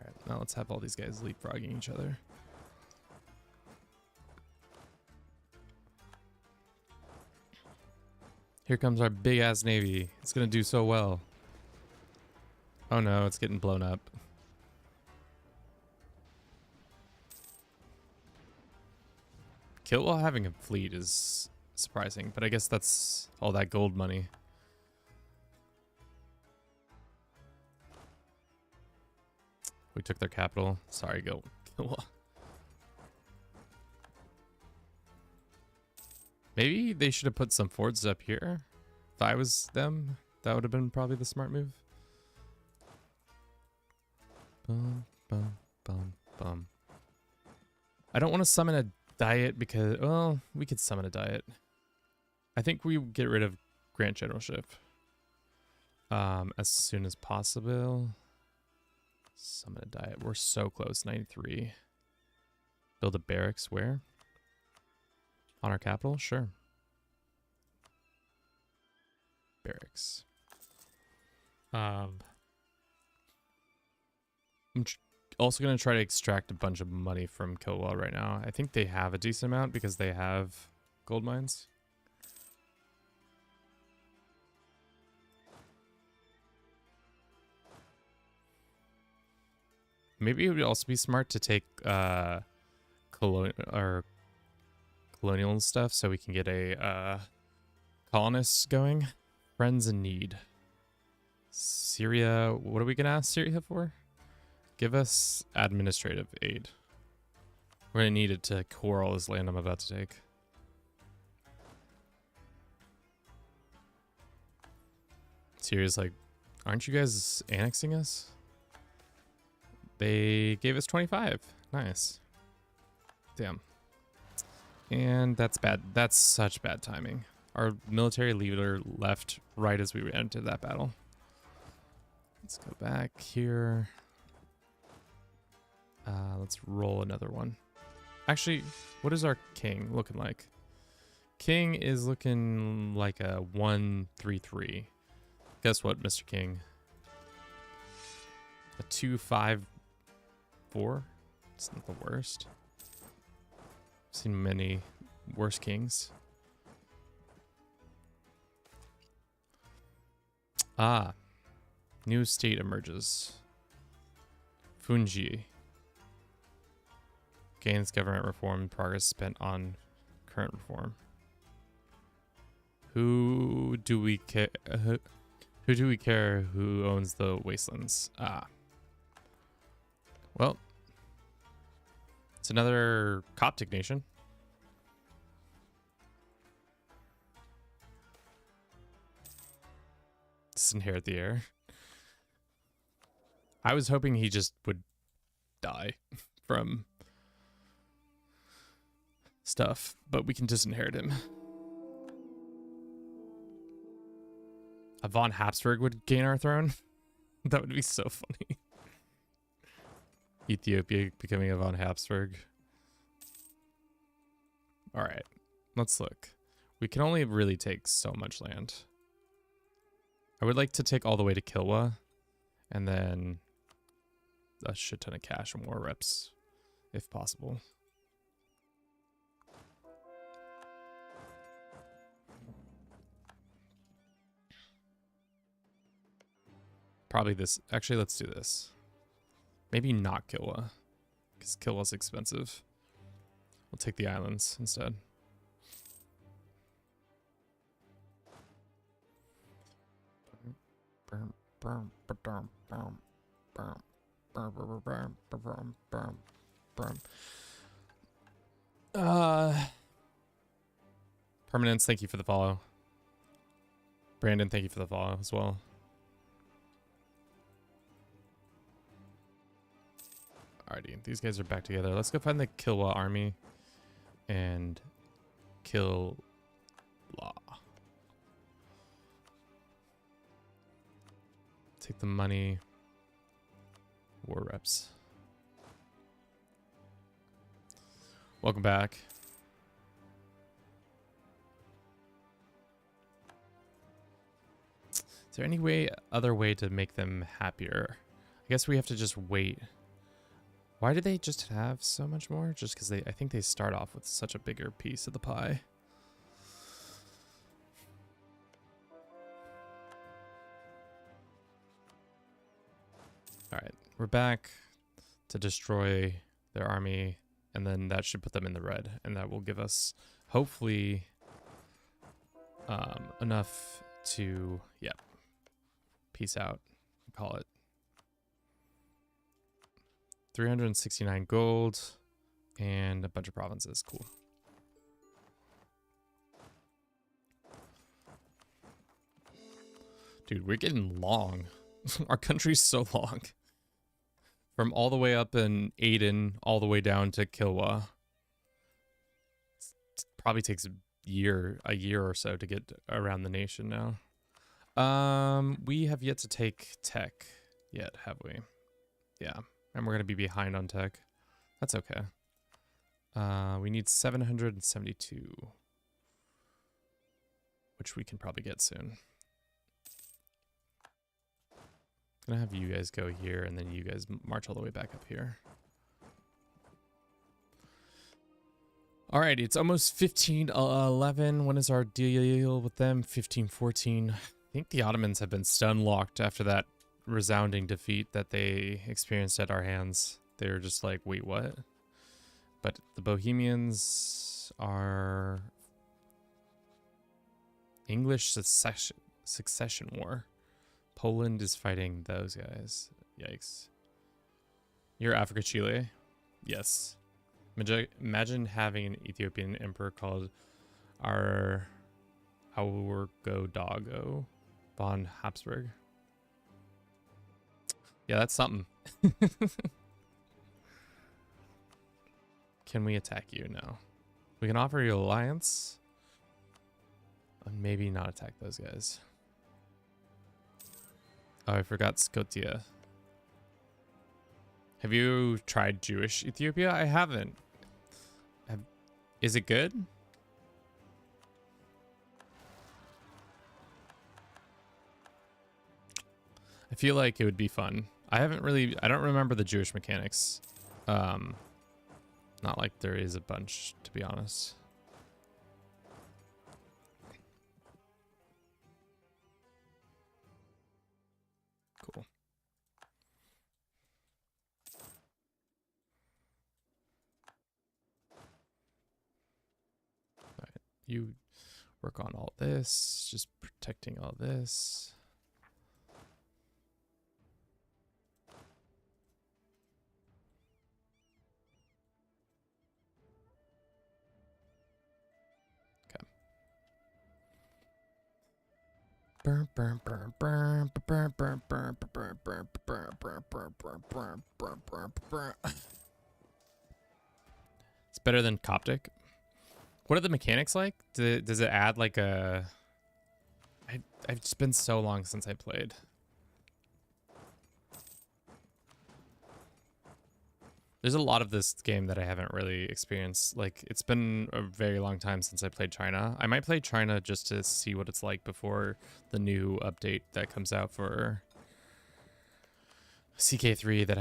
Alright, now let's have all these guys leapfrogging each other. Here comes our big ass navy. It's gonna do so well. Oh no, it's getting blown up. Kill while having a fleet is surprising, but I guess that's all that gold money. We took their capital. Sorry, go Maybe they should have put some forts up here. If I was them, that would have been probably the smart move. Bum, bum, bum, bum. I don't want to summon a diet because, well, we could summon a diet. I think we get rid of Grand Generalship as soon as possible. Summon a diet. We're so close. 93. Build a barracks where? On our capital? Sure. Barracks. I'm also going to try to extract a bunch of money from Kilwa right now. I think they have a decent amount because they have gold mines. Maybe it would also be smart to take colonial stuff so we can get a colonists going. Friends in need. Syria, what are we gonna ask Syria for? Give us administrative aid. We're gonna need it to core all this land I'm about to take. Syria's like, aren't you guys annexing us? They gave us 25. Nice. Damn. And that's bad. That's such bad timing. Our military leader left right as we entered that battle. Let's go back here. Let's roll another one. Actually, what is our king looking like? King is looking like a 1-3-3. Guess what, Mr. King? A 2-5-4? It's not the worst. I've seen many worse kings. Ah. New state emerges. Fungi. Gains government reform. Progress spent on current reform. Who do we care? Who do we care who owns the wastelands? Ah. Well. It's another Coptic nation. Disinherit the heir. I was hoping he just would die from stuff, but we can disinherit him. A von Habsburg would gain our throne? That would be so funny. Ethiopia becoming a von Habsburg. Alright, let's look. We can only really take so much land. I would like to take all the way to Kilwa, and then a shit ton of cash and war reps, if possible. Probably this. Actually, let's do this. Maybe not Kilwa, because Kilwa's expensive. We'll take the islands instead. Permanence, thank you for the follow. Brandon, thank you for the follow as well. Alrighty, these guys are back together. Let's go find the Kilwa army and kill Law. Take the money. War reps. Welcome back. Is there any other way to make them happier? I guess we have to just wait. Why do they just have so much more? Just because I think they start off with such a bigger piece of the pie. Alright, we're back to destroy their army, and then that should put them in the red, and that will give us, hopefully, enough to, peace out, call it. 369 gold and a bunch of provinces. Cool. Dude, we're getting long. Our country's so long. From all the way up in Aden, all the way down to Kilwa. It probably takes a year or so to get around the nation now. We have yet to take tech yet, have we? Yeah, and we're gonna be behind on tech. That's okay. We need 772, which we can probably get soon. Gonna have you guys go here, and then you guys march all the way back up here. Alright, it's almost 1511. When is our deal with them? 1514. I think the Ottomans have been stun locked after that resounding defeat that they experienced at our hands. They're just like, wait, what? But the Bohemians are English succession war. Poland is fighting those guys. Yikes. You're Africa, Chile? Yes. Imagine having an Ethiopian emperor called Dago von Habsburg. Yeah, that's something. Can we attack you? No. We can offer you alliance. And maybe not attack those guys. Oh, I forgot Scotia. Have you tried Jewish Ethiopia? I haven't. Is it good? I feel like it would be fun. I don't remember the Jewish mechanics. Not like there is a bunch, to be honest. Cool. All right, you work on all this, just protecting all this. It's better than Coptic. What are the mechanics like? Does it add like a... I've just been so long since I played. There's a lot of this game that I haven't really experienced. Like, it's been a very long time since I played China. I might play China just to see what it's like before the new update that comes out for CK3 that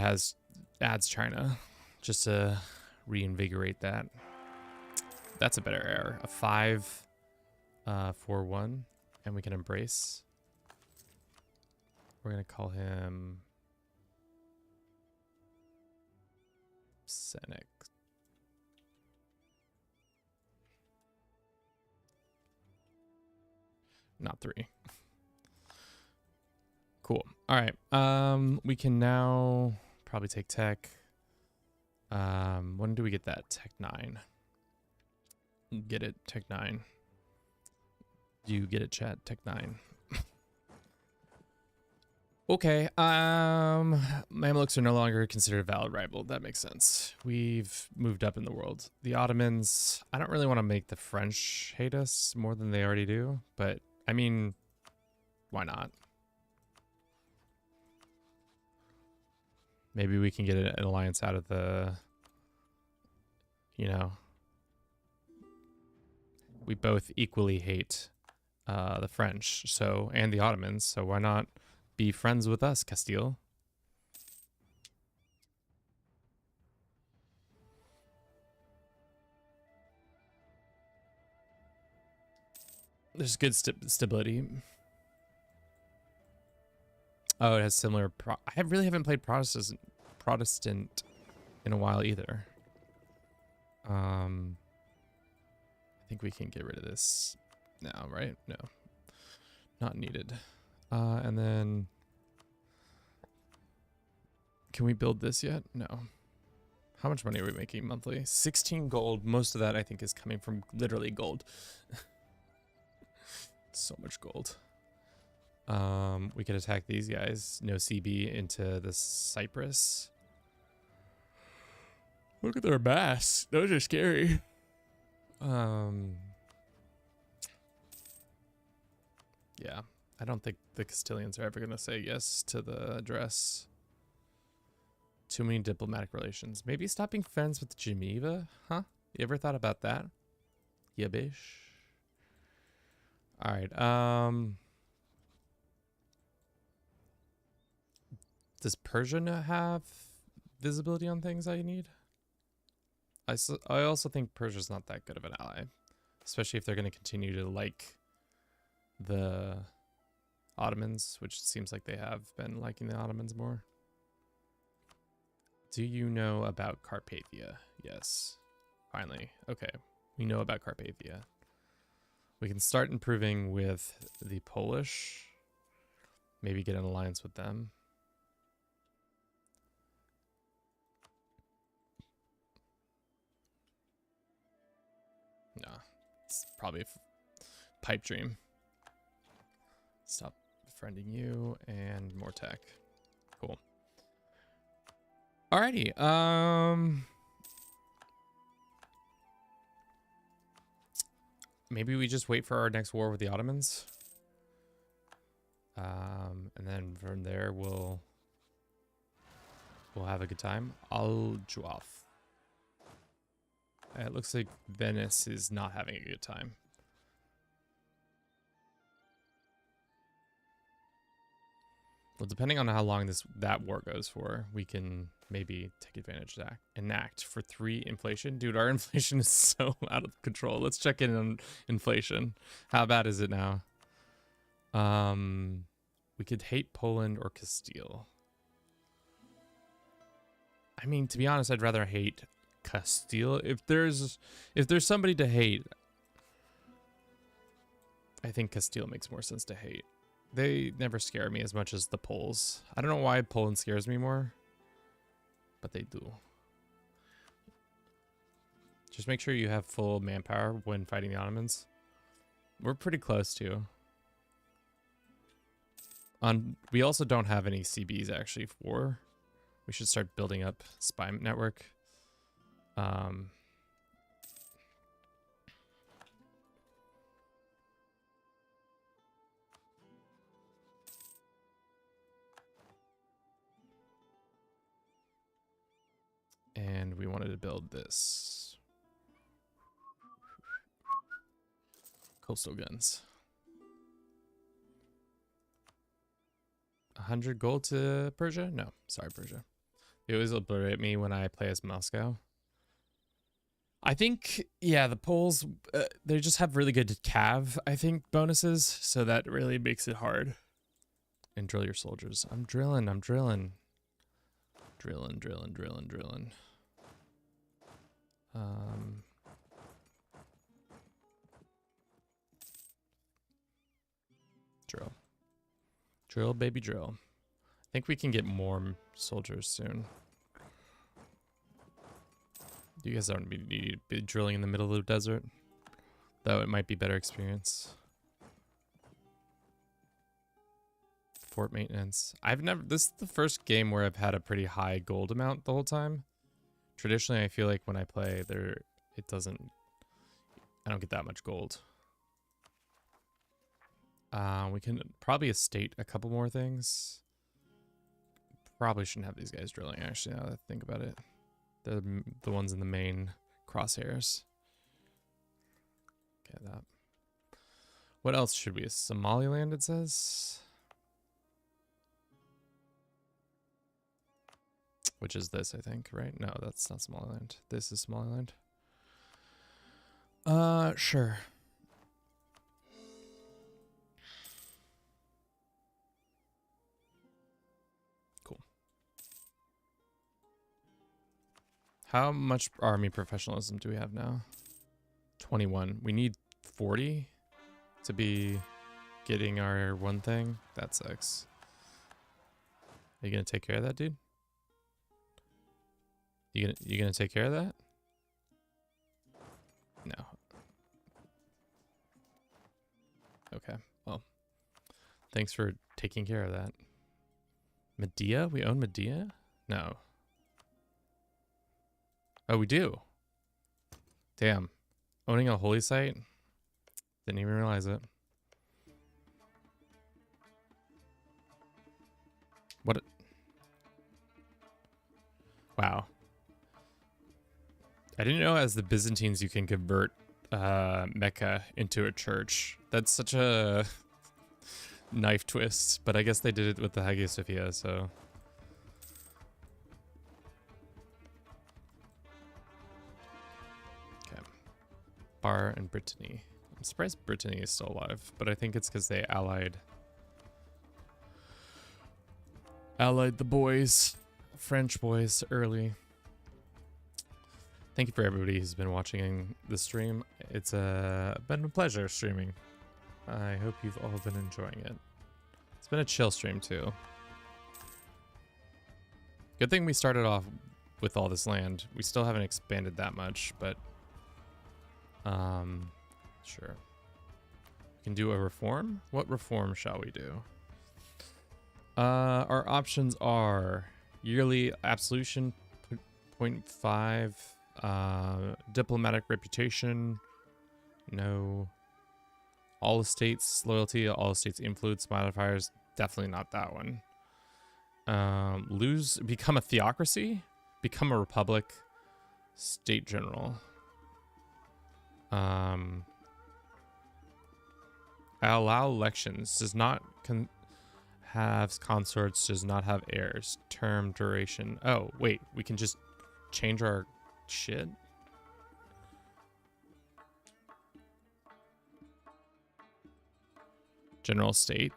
adds China, just to reinvigorate that. That's a better error. A 5-4-1, and we can embrace. We're gonna call him Senex. Not 3. Cool. All right. We can now probably take tech. When do we get that? Tech 9. Get it, Tech 9. You get it, chat. Tech 9. Okay, Mamluks are no longer considered a valid rival. That makes sense. We've moved up in the world. The Ottomans, I don't really want to make the French hate us more than they already do, but I mean, why not? Maybe we can get an alliance out of the, you know, we both equally hate the French, so, and the Ottomans, so why not be friends with us, Castile? There's good stability. Oh, it has similar. I really haven't played Protestant in a while either. I think we can get rid of this now, right? No, not needed. And then, can we build this yet? No. How much money are we making monthly? 16 gold. Most of that, I think, is coming from literally gold. So much gold. We could attack these guys. No CB into the Cyprus. Look at their mass. Those are scary. Yeah. I don't think the Castilians are ever going to say yes to the address. Too many diplomatic relations. Maybe stop being friends with Geneva? Huh? You ever thought about that? Yeah, bish. Alright, does Persia not have visibility on things I need? I also think Persia's not that good of an ally. Especially if they're going to continue to like the Ottomans, which it seems like they have been liking the Ottomans more. Do you know about Carpathia? Yes. Finally. Okay. We know about Carpathia. We can start improving with the Polish. Maybe get an alliance with them. Nah. It's probably a pipe dream. Stop befriending you and more tech. Cool. Alrighty. Maybe we just wait for our next war with the Ottomans. And then from there we'll have a good time. Al-Juaf. It looks like Venice is not having a good time. Well, depending on how long that war goes for, we can maybe take advantage of that. Enact for 3 inflation. Dude, our inflation is so out of control. Let's check in on inflation. How bad is it now? We could hate Poland or Castile. I mean, to be honest, I'd rather hate Castile. If there's somebody to hate, I think Castile makes more sense to hate. They never scare me as much as the Poles. I don't know why Poland scares me more, but they do. Just make sure you have full manpower when fighting the Ottomans. We're pretty close to. We also don't have any CBs actually for. We should start building up spy network. And we wanted to build this. Coastal guns. 100 gold to Persia? No, sorry, Persia. They always obliterate me when I play as Moscow. I think, yeah, the Poles, they just have really good cav, I think, bonuses. So that really makes it hard. And drill your soldiers. I'm drilling. Drilling. Drill. Drill, baby, drill. I think we can get more soldiers soon. You guys don't need to be drilling in the middle of the desert, though it might be better experience. Fort maintenance. This is the first game where I've had a pretty high gold amount the whole time. Traditionally, I feel like when I play I don't get that much gold. We can probably estate a couple more things. Probably shouldn't have these guys drilling, actually, now that I think about it. They're the ones in the main crosshairs. Okay, that. What else should we? Somaliland, it says? Which is this, I think, right? No, that's not Somaliland. This is Somaliland. Sure. Cool. How much army professionalism do we have now? 21. We need 40 to be getting our one thing. That sucks. Are you gonna take care of that, dude? You gonna take care of that? No. Okay. Well, thanks for taking care of that. Medea? We own Medea? No. Oh, we do. Damn. Owning a holy site? Didn't even realize it. What? Wow. I didn't know as the Byzantines you can convert Mecca into a church. That's such a knife twist, but I guess they did it with the Hagia Sophia, so. Okay. Bar and Brittany. I'm surprised Brittany is still alive, but I think it's because they allied the boys, French boys, early. Thank you for everybody who's been watching the stream. It's been a pleasure streaming. I hope you've all been enjoying it. It's been a chill stream too. Good thing we started off with all this land. We still haven't expanded that much, but sure. We can do a reform. What reform shall we do? Our options are yearly absolution, 0.5. Diplomatic reputation, no. All estates loyalty, all estates influence modifiers, definitely not that one. Become a theocracy, become a republic, state general. Allow elections, does not have consorts, does not have heirs, term duration. Oh wait, we can just change our shit. General state.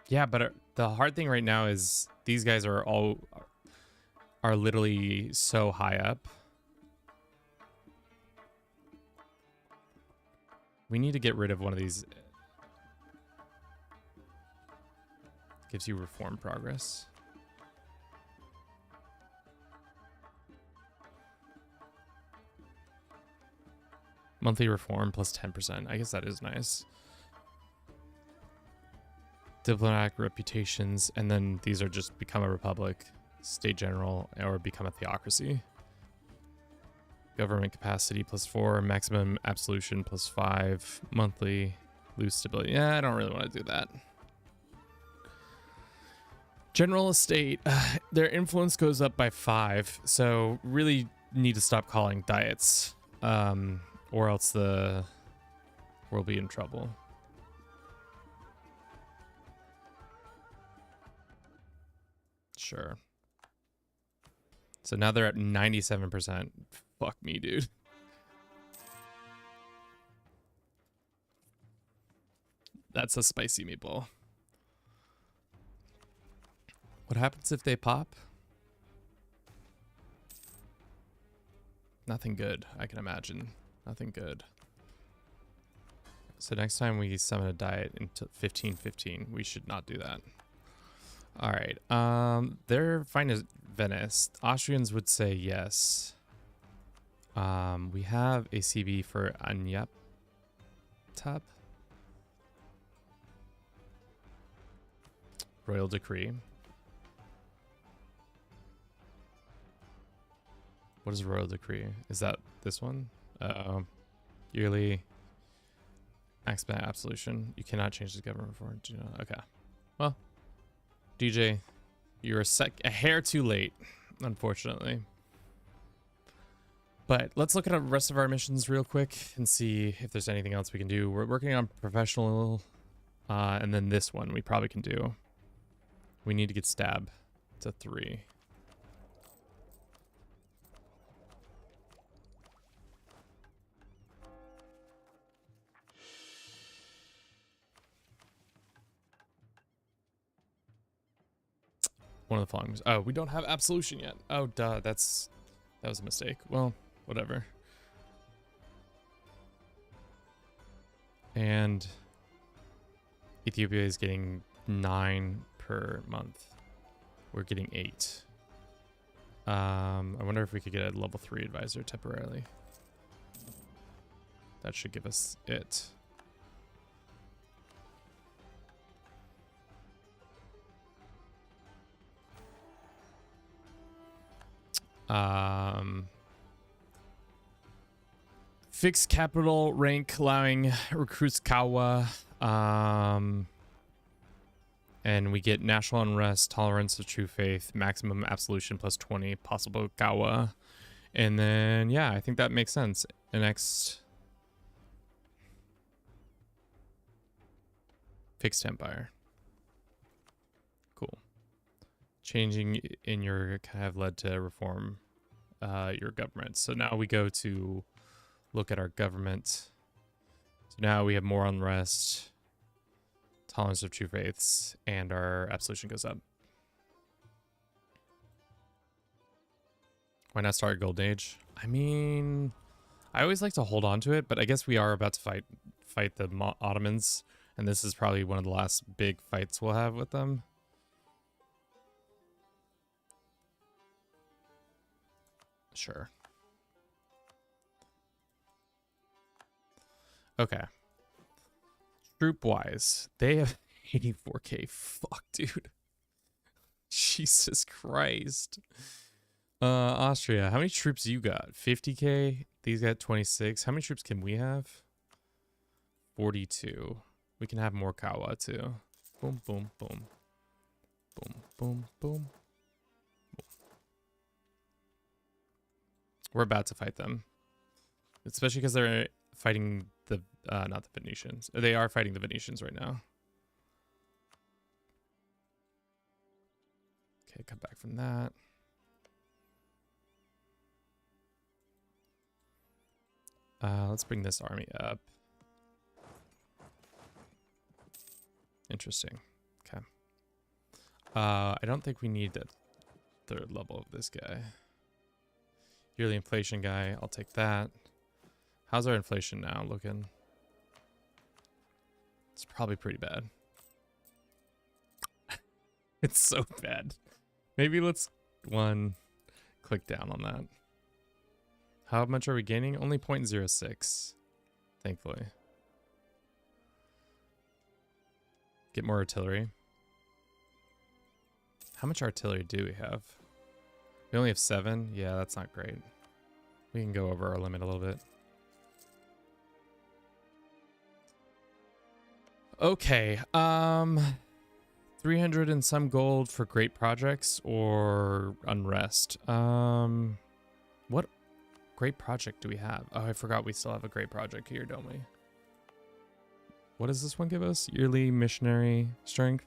Yeah, but the hard thing right now is these guys are literally so high up. We need to get rid of one of these. Gives you reform progress. Monthly reform plus 10%. I guess that is nice. Diplomatic reputations, and then these are just become a republic, state general, or become a theocracy. Government capacity plus 4, maximum absolution plus 5, monthly, lose stability. Yeah, I don't really want to do that. General estate, their influence goes up by 5, so really need to stop calling diets. Or else we'll be in trouble. Sure. So now they're at 97%. Fuck me, dude. That's a spicy meatball. What happens if they pop? Nothing good, I can imagine. Nothing good. So next time we summon a diet into 1515, we should not do that. All right. They're fine as Venice. Austrians would say yes. We have a CB for Anyaptap. Royal decree. What is royal decree? Is that this one? Yearly maximum absolution. You cannot change the government for it. Okay. Well, DJ, you're a hair too late, unfortunately. But let's look at the rest of our missions real quick and see if there's anything else we can do. We're working on professional, and then this one we probably can do. We need to get stab to 3. One of the following. Oh, we don't have absolution yet. Oh, duh. That was a mistake. Well, whatever. And Ethiopia is getting 9 per month. We're getting 8. I wonder if we could get a level 3 advisor temporarily. That should give us it. Fixed capital rank allowing recruits Kawa. And we get national unrest, tolerance of true faith, maximum absolution plus 20, possible Kawa. And then, yeah, I think that makes sense. The next fixed empire. Cool. Changing in your kind of led to reform your government. So now we go to look at our government. So now we have more unrest, tolerance of true faiths, and our absolution goes up. Why not start a golden age? I mean, I always like to hold on to it, but I guess we are about to fight the Ottomans, and this is probably one of the last big fights we'll have with them. Sure. Okay. Troop-wise, they have 84k. Fuck, dude. Jesus Christ. Austria, how many troops you got? 50k? These got 26. How many troops can we have? 42. We can have more Kawa too. Boom, boom, boom. Boom, boom, boom. We're about to fight them. Especially because they're fighting the, not the Venetians. They are fighting the Venetians right now. Okay, come back from that. Let's bring this army up. Interesting. Okay. I don't think we need the third level of this guy. Yearly inflation guy, I'll take that. How's our inflation now looking? It's probably pretty bad. It's so bad. Maybe let's click down on that. How much are we gaining? Only 0.06, thankfully. Get more artillery. How much artillery do we have? We only have 7. Yeah, that's not great. We can go over our limit a little bit. Okay, 300 and some gold for great projects or unrest. What great project do we have? Oh, I forgot we still have a great project here, don't we? What does this one give us? Yearly missionary strength.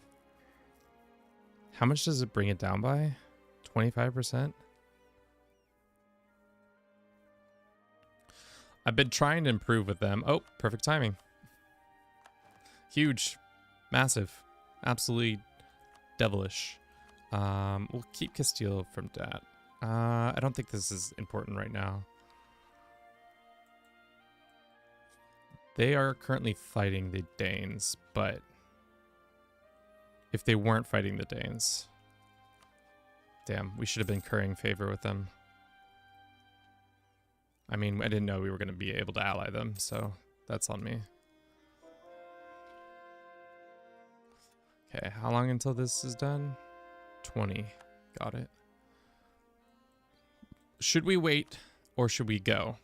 How much does it bring it down by? 25%? I've been trying to improve with them. Oh, perfect timing. Huge. Massive. Absolutely devilish. We'll keep Castile from that. I don't think this is important right now. They are currently fighting the Danes, but if they weren't fighting the Danes, damn, we should have been currying favor with them. I mean, I didn't know we were going to be able to ally them, so that's on me. Okay, how long until this is done? 20. Got it. Should we wait or should we go?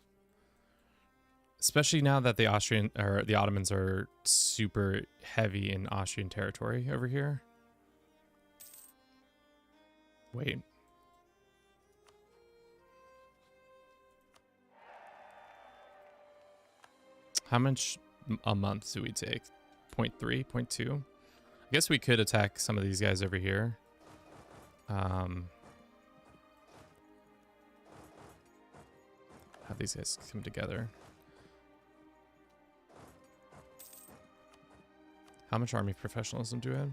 Especially now that the Ottomans are super heavy in Austrian territory over here. Wait. How much a month do we take? 0.3, 0.2? I guess we could attack some of these guys over here. Have these guys come together. How much army professionalism do we have?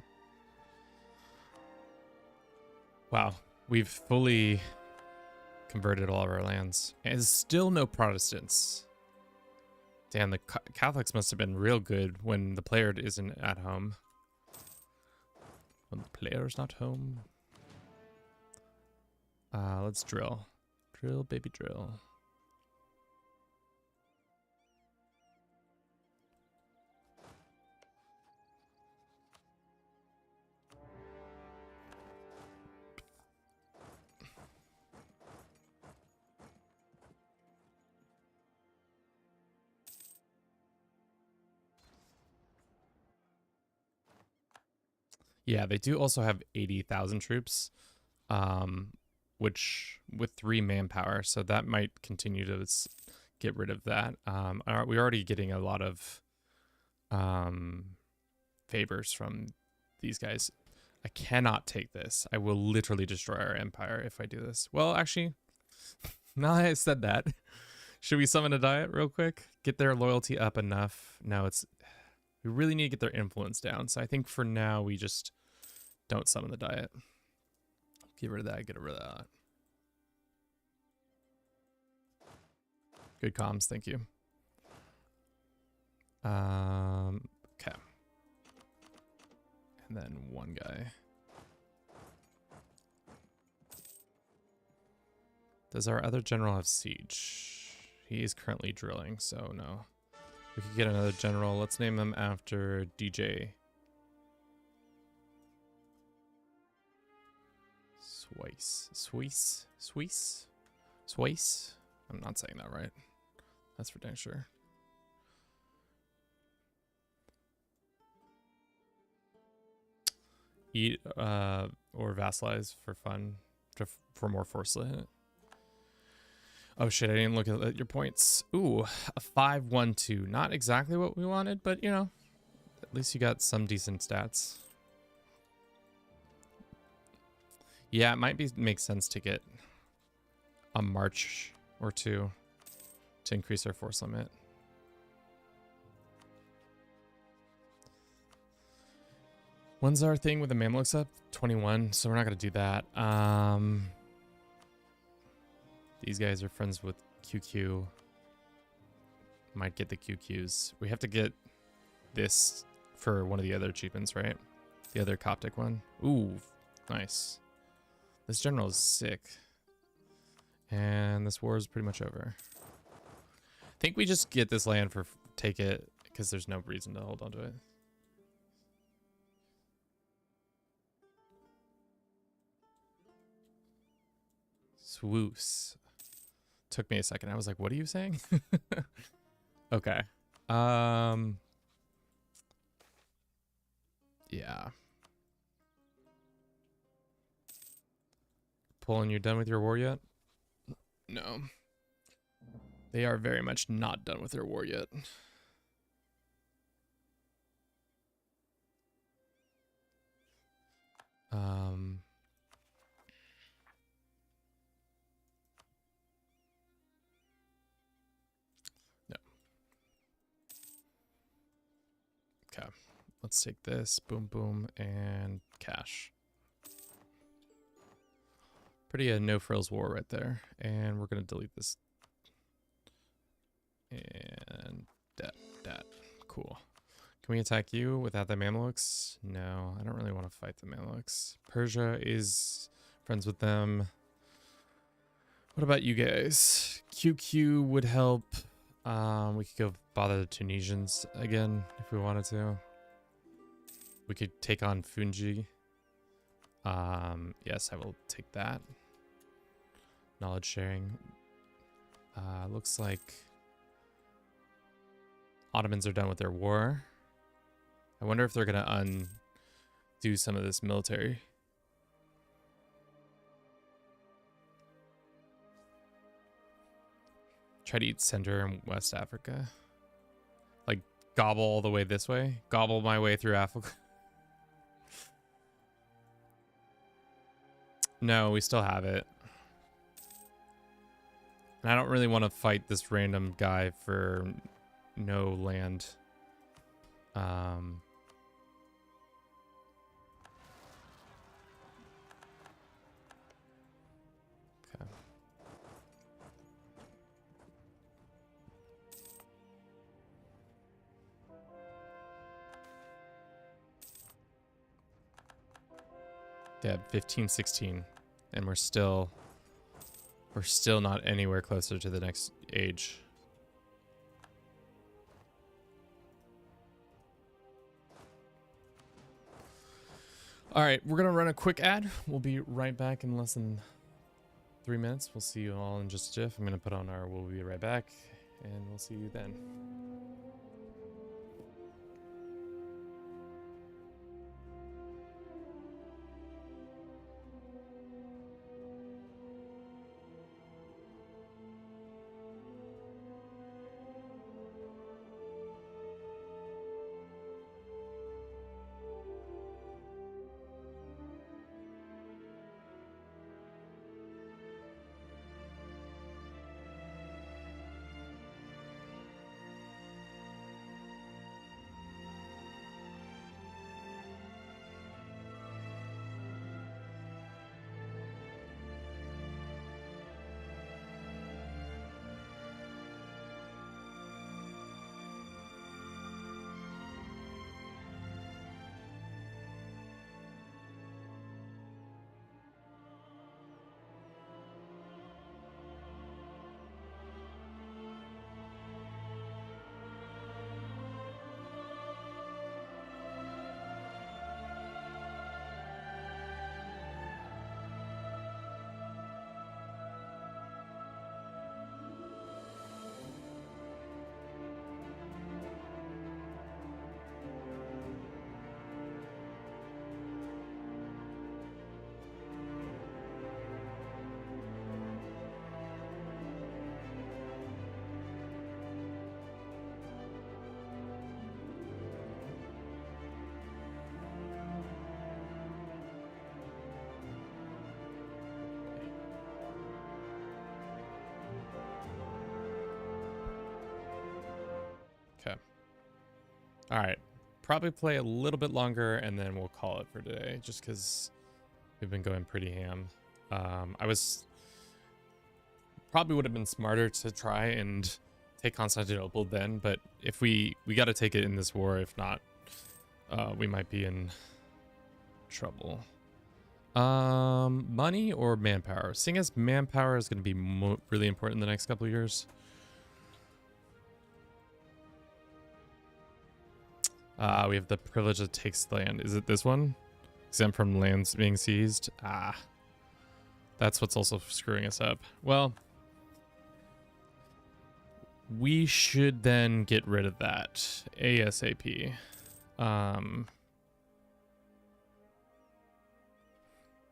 Wow, we've fully converted all of our lands. And there's still no Protestants. Damn, the Catholics must have been real good when the player isn't at home. When the player's not home. Let's drill. Drill, baby, drill. Yeah, they do also have 80,000 troops, which with 3 manpower, so that might continue to get rid of that. We're already getting a lot of favors from these guys. I cannot take this. I will literally destroy our empire if I do this. Well, actually, now that I said that, should we summon a diet real quick? Get their loyalty up enough. No, we really need to get their influence down. So I think for now we just don't summon the diet. Get rid of that, get rid of that. Good comms, thank you. Okay. And then one guy. Does our other general have siege? He is currently drilling, so no. We could get another general. Let's name them after DJ. Swice? I'm not saying that right. That's for dang sure. Eat or vassalize for fun, for more foresight. Oh shit, I didn't look at your points. Ooh, a 5-1-2. Not exactly what we wanted, but you know, at least you got some decent stats. Yeah, it might make sense to get a march or two to increase our force limit. When's our thing with the Mamluks up? 21, so we're not gonna do that. These guys are friends with QQ. Might get the QQs. We have to get this for one of the other achievements, right? The other Coptic one. Ooh, nice. This general is sick. And this war is pretty much over. I think we just get this land take it, because there's no reason to hold on to it. Swoos. Took me a second. I was like, what are you saying? Okay. Yeah. Poland, you're done with your war yet? No. They are very much not done with their war yet. No. Okay. Let's take this. Boom, boom, and cash. Pretty no-frills war right there. And we're going to delete this. And that. Cool. Can we attack you without the Mamluks? No, I don't really want to fight the Mamluks. Persia is friends with them. What about you guys? QQ would help. We could go bother the Tunisians again if we wanted to. We could take on Fungi. Yes, I will take that. Knowledge sharing. Looks like Ottomans are done with their war. I wonder if they're going to undo some of this military. Try to eat Central and West Africa. Like, gobble all the way this way. Gobble my way through Africa. No, we still have it. And I don't really want to fight this random guy for no land. Okay. Yeah, 15, 16. And we're still We're still not anywhere closer to the next age. All right, we're gonna run a quick ad. We'll be right back in less than 3 minutes. We'll see you all in just a jiff. I'm gonna put on our "We'll be right back," and we'll see you then. Okay. All right. Probably play a little bit longer and then we'll call it for today, just because we've been going pretty ham. I was probably would have been smarter to try and take Constantinople then, but if we got to take it in this war. If not, we might be in trouble. Money or manpower? Seeing as manpower is going to be really important in the next couple of years. We have the privilege that takes land. Is it this one? Exempt from lands being seized? Ah. That's what's also screwing us up. Well, we should then get rid of that ASAP.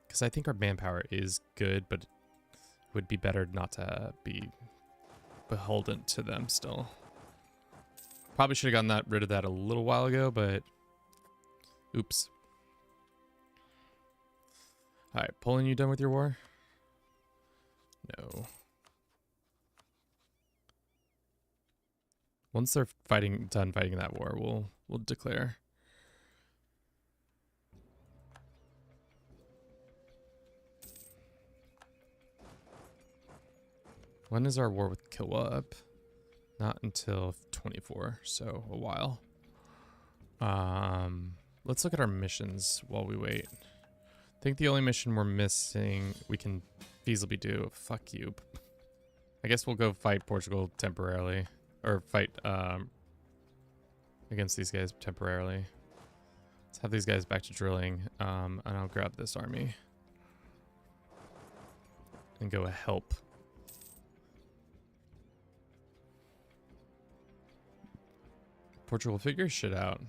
Because I think our manpower is good, but it would be better not to be beholden to them still. Probably should have gotten rid of that a little while ago, but oops. All right, Poland, you done with your war? No. Once they're done fighting that war, we'll declare. When is our war with Kilwa up? Not until 24, so a while. Let's look at our missions while we wait. I think the only mission we're missing we can feasibly do. Fuck you. I guess we'll go fight Portugal temporarily, or fight against these guys temporarily. Let's have these guys back to drilling, and I'll grab this army and go help. Portugal figure shit out.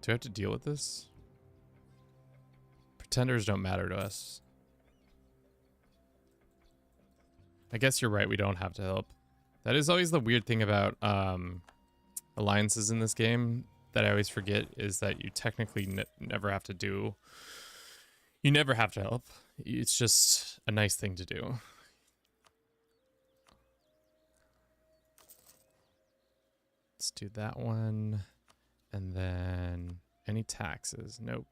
Do I have to deal with this? Pretenders don't matter to us. I guess you're right, we don't have to help. That is always the weird thing about alliances in this game that I always forget, is that you technically never have to do... You never have to help. It's just a nice thing to do. Let's do that one. And then any taxes? Nope.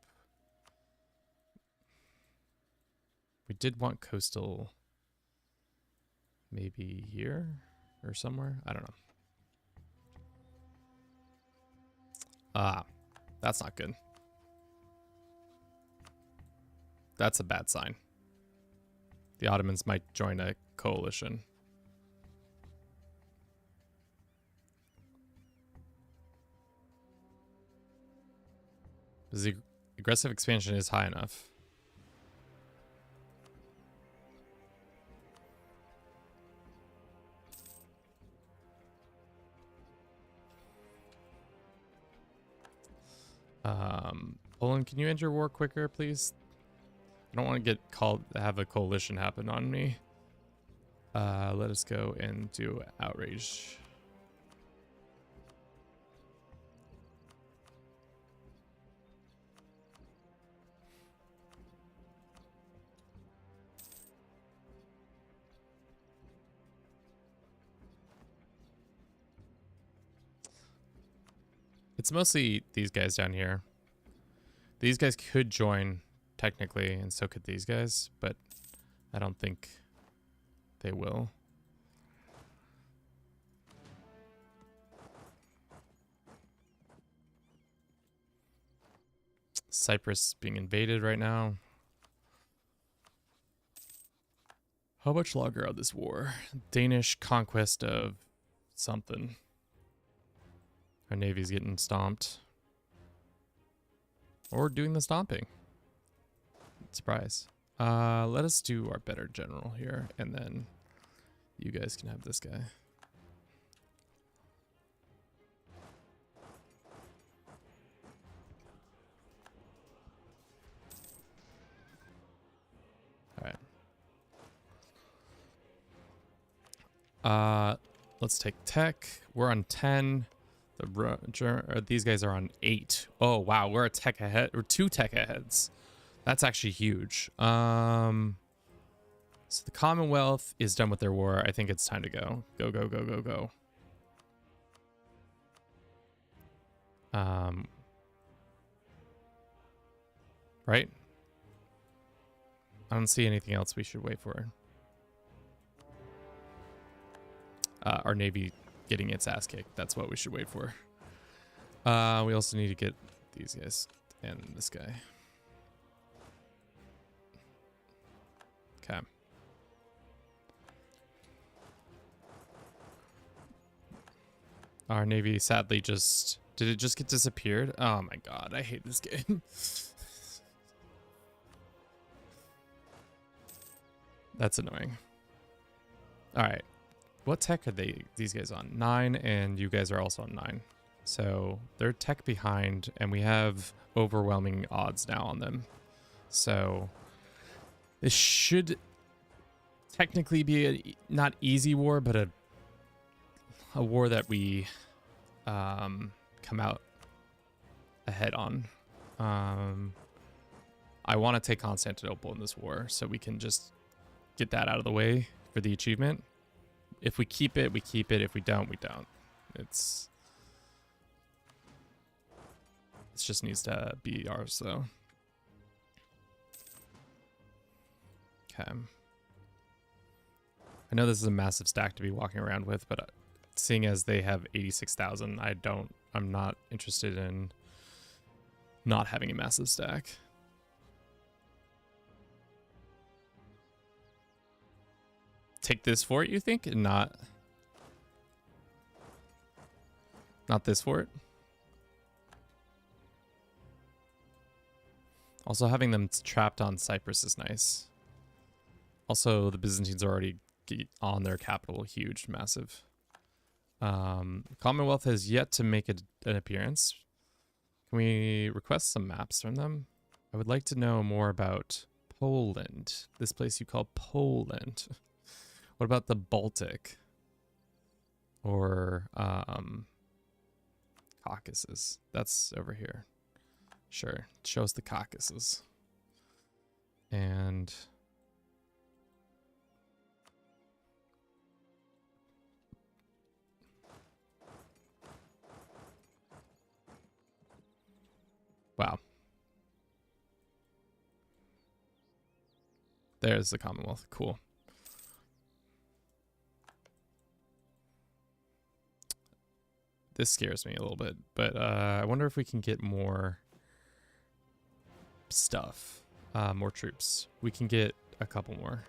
We did want coastal maybe here or somewhere. I don't know. Ah, that's not good. That's a bad sign. The Ottomans might join a coalition. The aggressive expansion is high enough. Poland, can you end your war quicker, please? I don't want to get called, have a coalition happen on me. Let us go and do outrage. It's mostly these guys down here. These guys could join technically, and so could these guys, but I don't think they will. Cyprus being invaded right now. How much longer of this war? Danish conquest of something. Our navy's getting stomped. Or doing the stomping. Surprise. Let us do our better general here, and then you guys can have this guy. Alright. Let's take tech. We're on 10. These guys are on 8. Oh, wow. We're a tech ahead. We're 2 tech aheads. That's actually huge. So the Commonwealth is done with their war. I think it's time to go. Go, go, go, go, go. Right? I don't see anything else we should wait for. Our navy getting its ass kicked. That's what we should wait for. We also need to get these guys and this guy. Okay. Our navy sadly just... Did it just get disappeared? Oh my god, I hate this game. That's annoying. Alright. What tech are these guys on? 9, and you guys are also on 9. So they're tech behind, and we have overwhelming odds now on them. So this should technically be a not easy war, but a war that we come out ahead on. I want to take Constantinople in this war, so we can just get that out of the way for the achievement. If we keep it, we keep it. If we don't, we don't. It just needs to be ours, though. Okay. I know this is a massive stack to be walking around with, but seeing as they have 86,000, I'm not interested in not having a massive stack. Take this fort, you think, and not this fort? Also, having them trapped on Cyprus is nice. Also, the Byzantines are already on their capital. Huge, massive. Commonwealth has yet to make an appearance. Can we request some maps from them? I would like to know more about Poland. This place you call Poland. What about the Baltic? Or Caucasus? That's over here. Sure, show us the Caucasus. And wow. There's the Commonwealth. Cool. This scares me a little bit, but I wonder if we can get more stuff. More troops. We can get a couple more.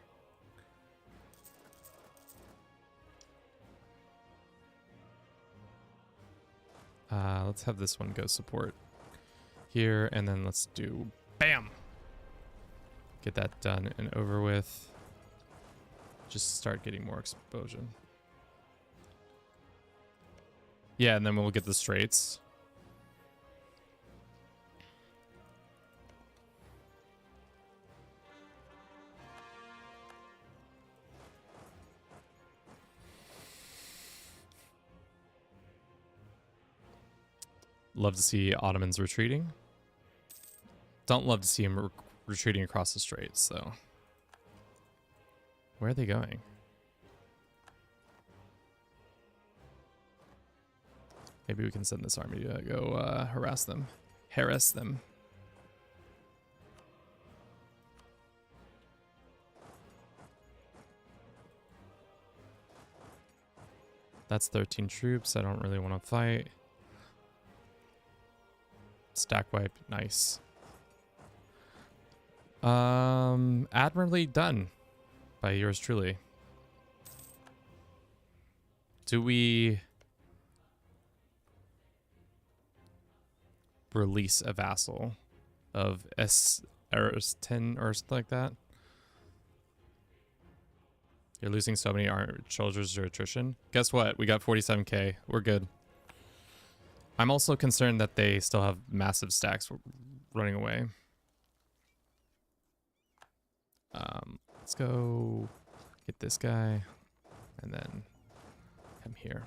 Let's have this one go support here, and then let's do bam. Get that done and over with. Just start getting more exposure. Yeah, and then we'll get the straits. Love to see Ottomans retreating. Don't love to see them retreating across the straits, though. Where are they going? Maybe we can send this army to go harass them. Harass them. That's 13 troops. I don't really want to fight. Stack wipe, nice. Admirably done by yours truly. Do we release a vassal of S10 or something like that? You're losing so many soldiers to attrition. Guess what? We got 47k. We're good. I'm also concerned that they still have massive stacks running away. Let's go get this guy and then come here.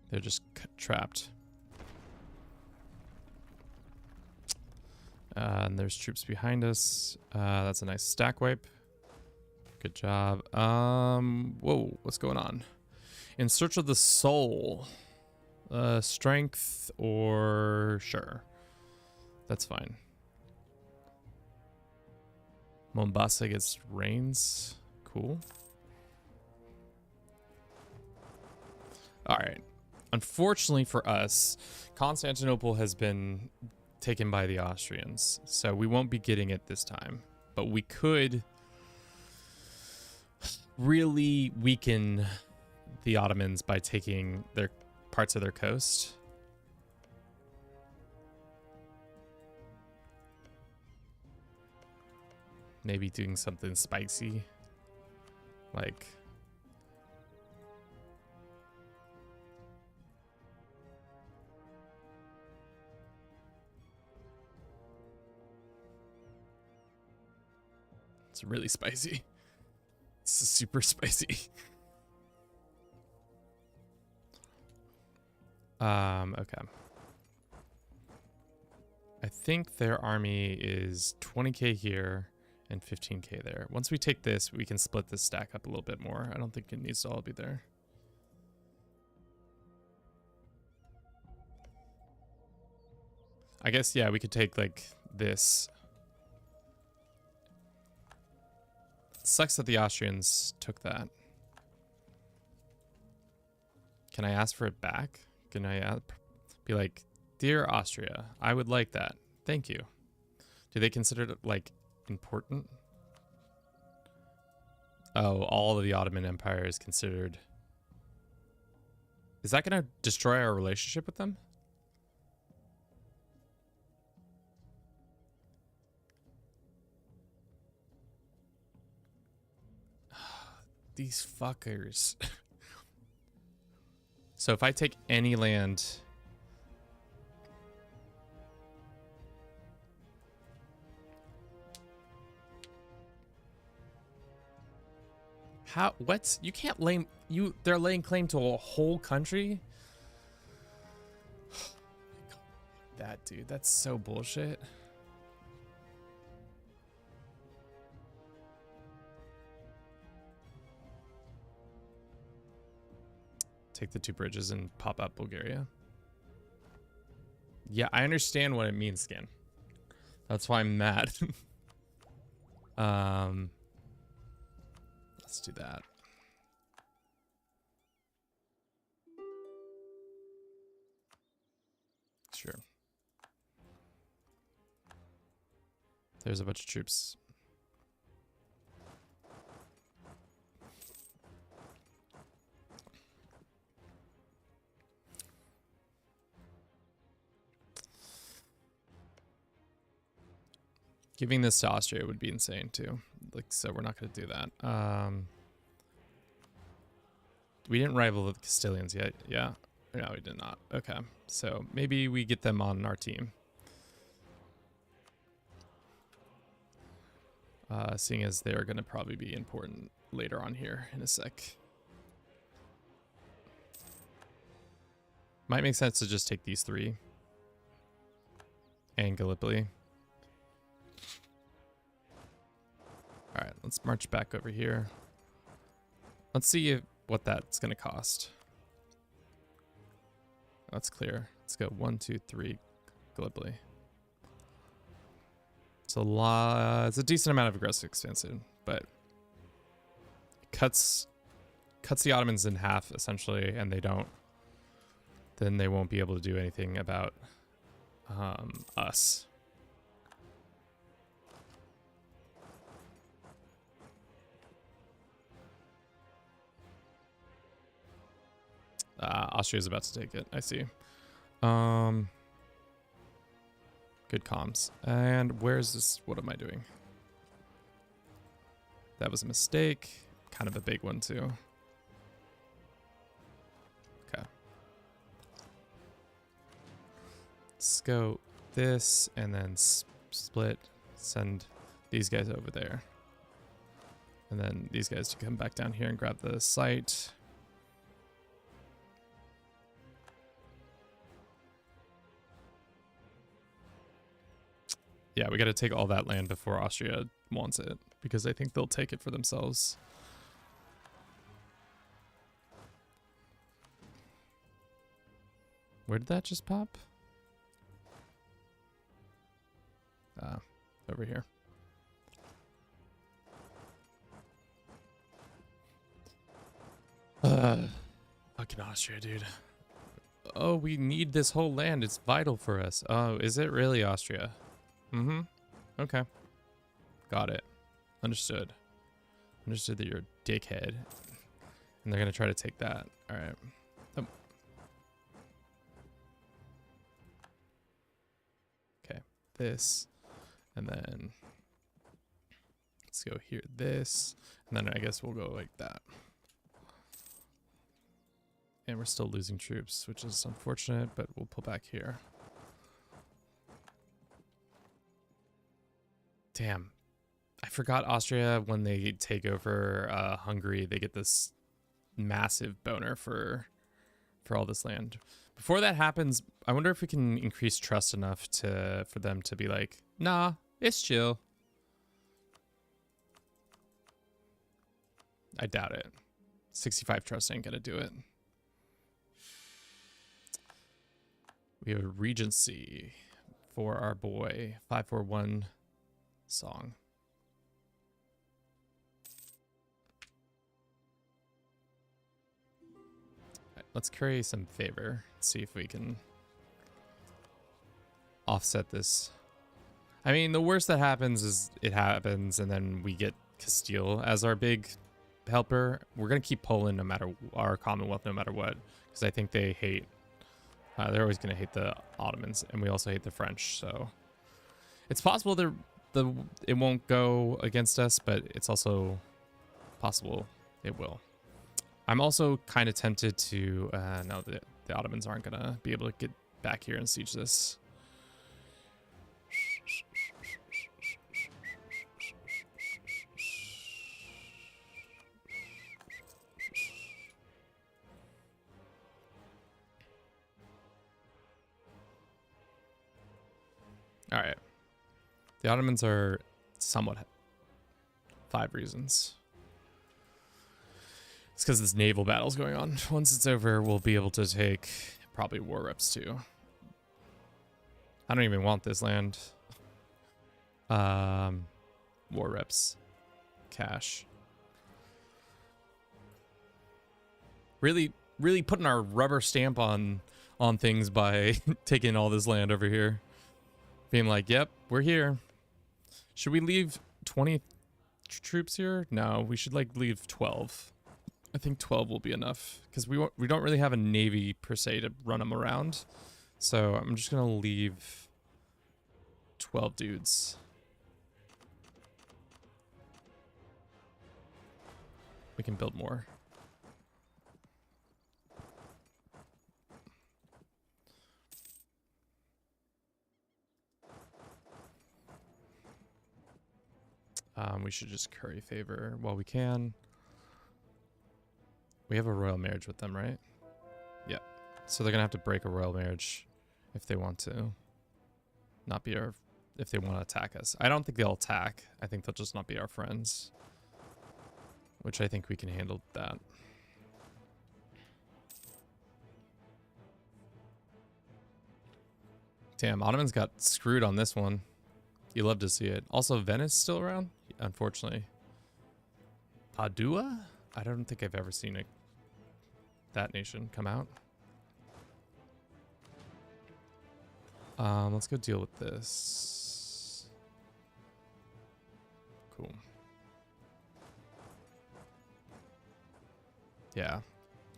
They're just trapped. And there's troops behind us. That's a nice stack wipe. Good job. Whoa, what's going on? In search of the soul. Strength or sure. That's fine. Mombasa gets rains. Cool. All right. Unfortunately for us, Constantinople has been taken by the Austrians, so we won't be getting it this time. But we could really weaken the Ottomans by taking their parts of their coast. Maybe doing something spicy, like it's really spicy. It's super spicy. Okay. I think their army is 20k here and 15k there. Once we take this, we can split this stack up a little bit more. I don't think it needs to all be there. I guess, yeah, we could take like this. Sucks that the Austrians took that. Can I ask for it back? Can I be like, dear Austria, I would like that. Thank you. Do they consider it like important? Oh, all of the Ottoman Empire is considered. Is that going to destroy our relationship with them? These fuckers. So if I take any land, how, what's, you can't lay, they're laying claim to a whole country? That dude, that's so bullshit. Take the 2 bridges and pop out Bulgaria. Yeah, I understand what it means, Skin. That's why I'm mad. Let's do that. Sure. There's a bunch of troops. Giving this to Austria would be insane too. Like, so we're not going to do that. We didn't rival the Castilians yet. Yeah. No, we did not. Okay. So maybe we get them on our team. Seeing as they're going to probably be important later on here in a sec. Might make sense to just take these three. And Gallipoli. Alright, let's march back over here. Let's see what that's going to cost. That's clear. Let's go 1, 2, 3, Gallipoli. It's a lot. It's a decent amount of aggressive expansion, but it cuts the Ottomans in half essentially, and they don't. Then they won't be able to do anything about us. Austria's about to take it. I see. Good comms. And where's this? What am I doing? That was a mistake. Kind of a big one too. Okay. Let's go this and then split. Send these guys over there. And then these guys to come back down here and grab the site. Yeah, we got to take all that land before Austria wants it, because I think they'll take it for themselves. Where did that just pop? Over here. Fucking Austria, dude. Oh, we need this whole land. It's vital for us. Oh, is it really Austria? Mm-hmm. Okay. Got it. Understood. Understood that you're a dickhead. And they're going to try to take that. All right. Oh. Okay. This. And then let's go here. This. And then I guess we'll go like that. And we're still losing troops, which is unfortunate, but we'll pull back here. Damn. I forgot Austria, when they take over Hungary, they get this massive boner for all this land. Before that happens, I wonder if we can increase trust enough for them to be like, nah, it's chill. I doubt it. 65 trust ain't gonna do it. We have a regency for our boy 541 song. Right, let's curry some favor. See if we can offset this. I mean, the worst that happens is it happens, and then we get Castile as our big helper. We're gonna keep Poland no matter our Commonwealth, no matter what, because I think they hate. They're always gonna hate the Ottomans, and we also hate the French. So it's possible it won't go against us, but it's also possible it will. I'm also kind of tempted to no, the Ottomans aren't gonna be able to get back here and siege this. All right. The Ottomans are somewhat 5 reasons. It's because this naval battle's going on. Once it's over, we'll be able to take probably war reps too. I don't even want this land. War reps. Cash. really putting our rubber stamp on things by taking all this land over here. Being like, yep, we're here. Should we leave 20 troops here? No, we should like leave 12. I think 12 will be enough because we don't really have a navy per se to run them around. So I'm just gonna leave 12 dudes. We can build more. We should just curry favor while we can. We have a royal marriage with them, right? Yeah. So they're gonna have to break a royal marriage if they want to. Not be our... if they want to attack us. I don't think they'll attack. I think they'll just not be our friends. Which I think we can handle that. Damn, Ottomans got screwed on this one. You love to see it. Also, Venice still around? Unfortunately. Padua? I don't think I've ever seen that nation come out. Let's go deal with this. Cool. Yeah.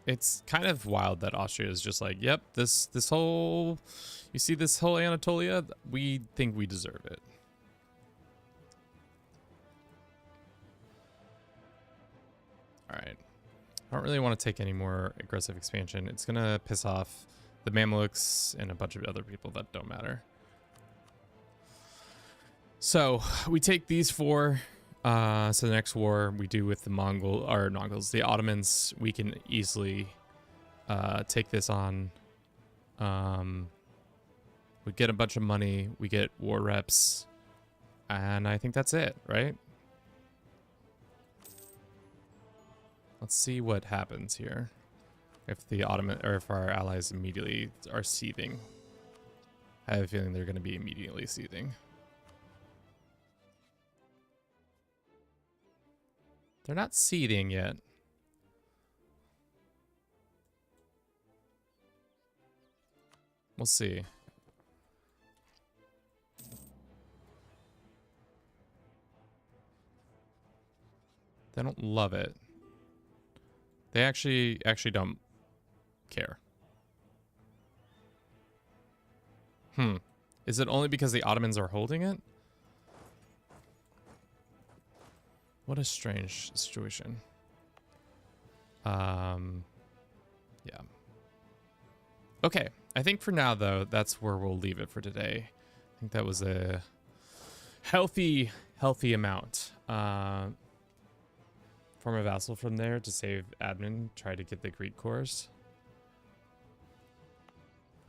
It's kind of wild that Austria is just like, yep, this whole... you see this whole Anatolia? We think we deserve it. Alright. I don't really want to take any more aggressive expansion. It's going to piss off the Mamluks and a bunch of other people that don't matter. So, we take these four. So the next war we do with the Mongols, the Ottomans, we can easily take this on. We get a bunch of money, we get war reps, and I think that's it, right? Let's see what happens here. If the if our allies immediately are seething. I have a feeling they're going to be immediately seething. They're not seething yet. We'll see. They don't love it. They actually don't care. Is it only because the Ottomans are holding it? What a strange situation. Yeah. Okay. I think for now, though, that's where we'll leave it for today. I think that was a healthy amount. Form a vassal from there to save admin. Try to get the Greek cores.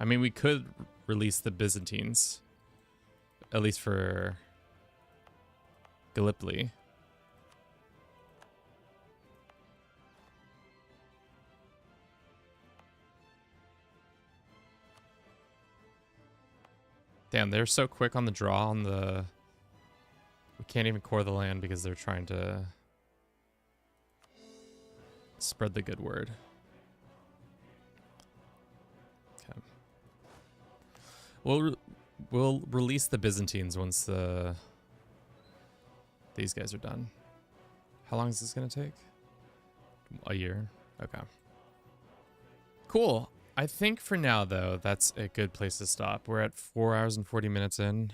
I mean, we could release the Byzantines. At least for Gallipoli. Damn, they're so quick on the draw on the... We can't even core the land because they're trying to spread the good word. Okay. We'll release the Byzantines once these guys are done. How long is this gonna take? A year? Okay. Cool. I think for now, though, that's a good place to stop. We're at 4 hours and 40 minutes in.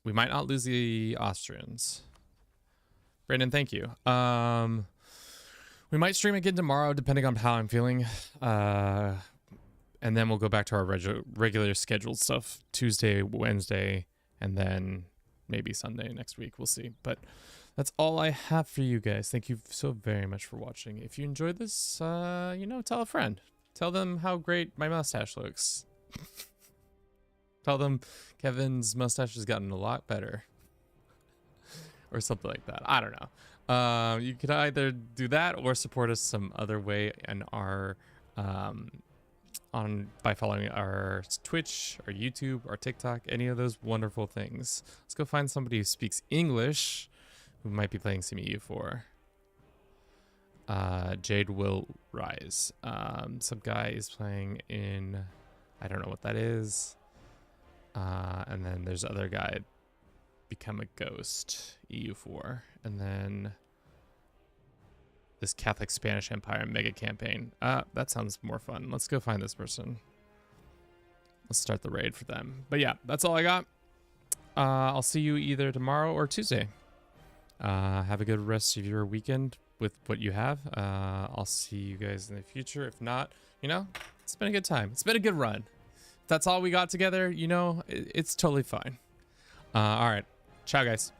We might not lose the Austrians. Brandon, thank you. We might stream again tomorrow, depending on how I'm feeling. And then we'll go back to our regular scheduled stuff. Tuesday, Wednesday, and then maybe Sunday next week. We'll see. But that's all I have for you guys. Thank you so very much for watching. If you enjoyed this, you know, tell a friend. Tell them how great my mustache looks. Tell them Kevin's mustache has gotten a lot better. Or something like that. I don't know. You could either do that or support us some other way in our by following our Twitch, our YouTube, our TikTok, any of those wonderful things. Let's go find somebody who speaks English who might be playing some EU4. Jade will rise. Some guy is playing in, I don't know what that is. And then there's other guy, become a ghost, EU4. And then this Catholic Spanish Empire mega campaign. That sounds more fun. Let's go find this person. Let's start the raid for them. But yeah, that's all I got. I'll see you either tomorrow or Tuesday. Have a good rest of your weekend with what you have. I'll see you guys in the future. If not, you know, it's been a good time. It's been a good run. If that's all we got together, you know, it's totally fine. All right. Ciao, guys.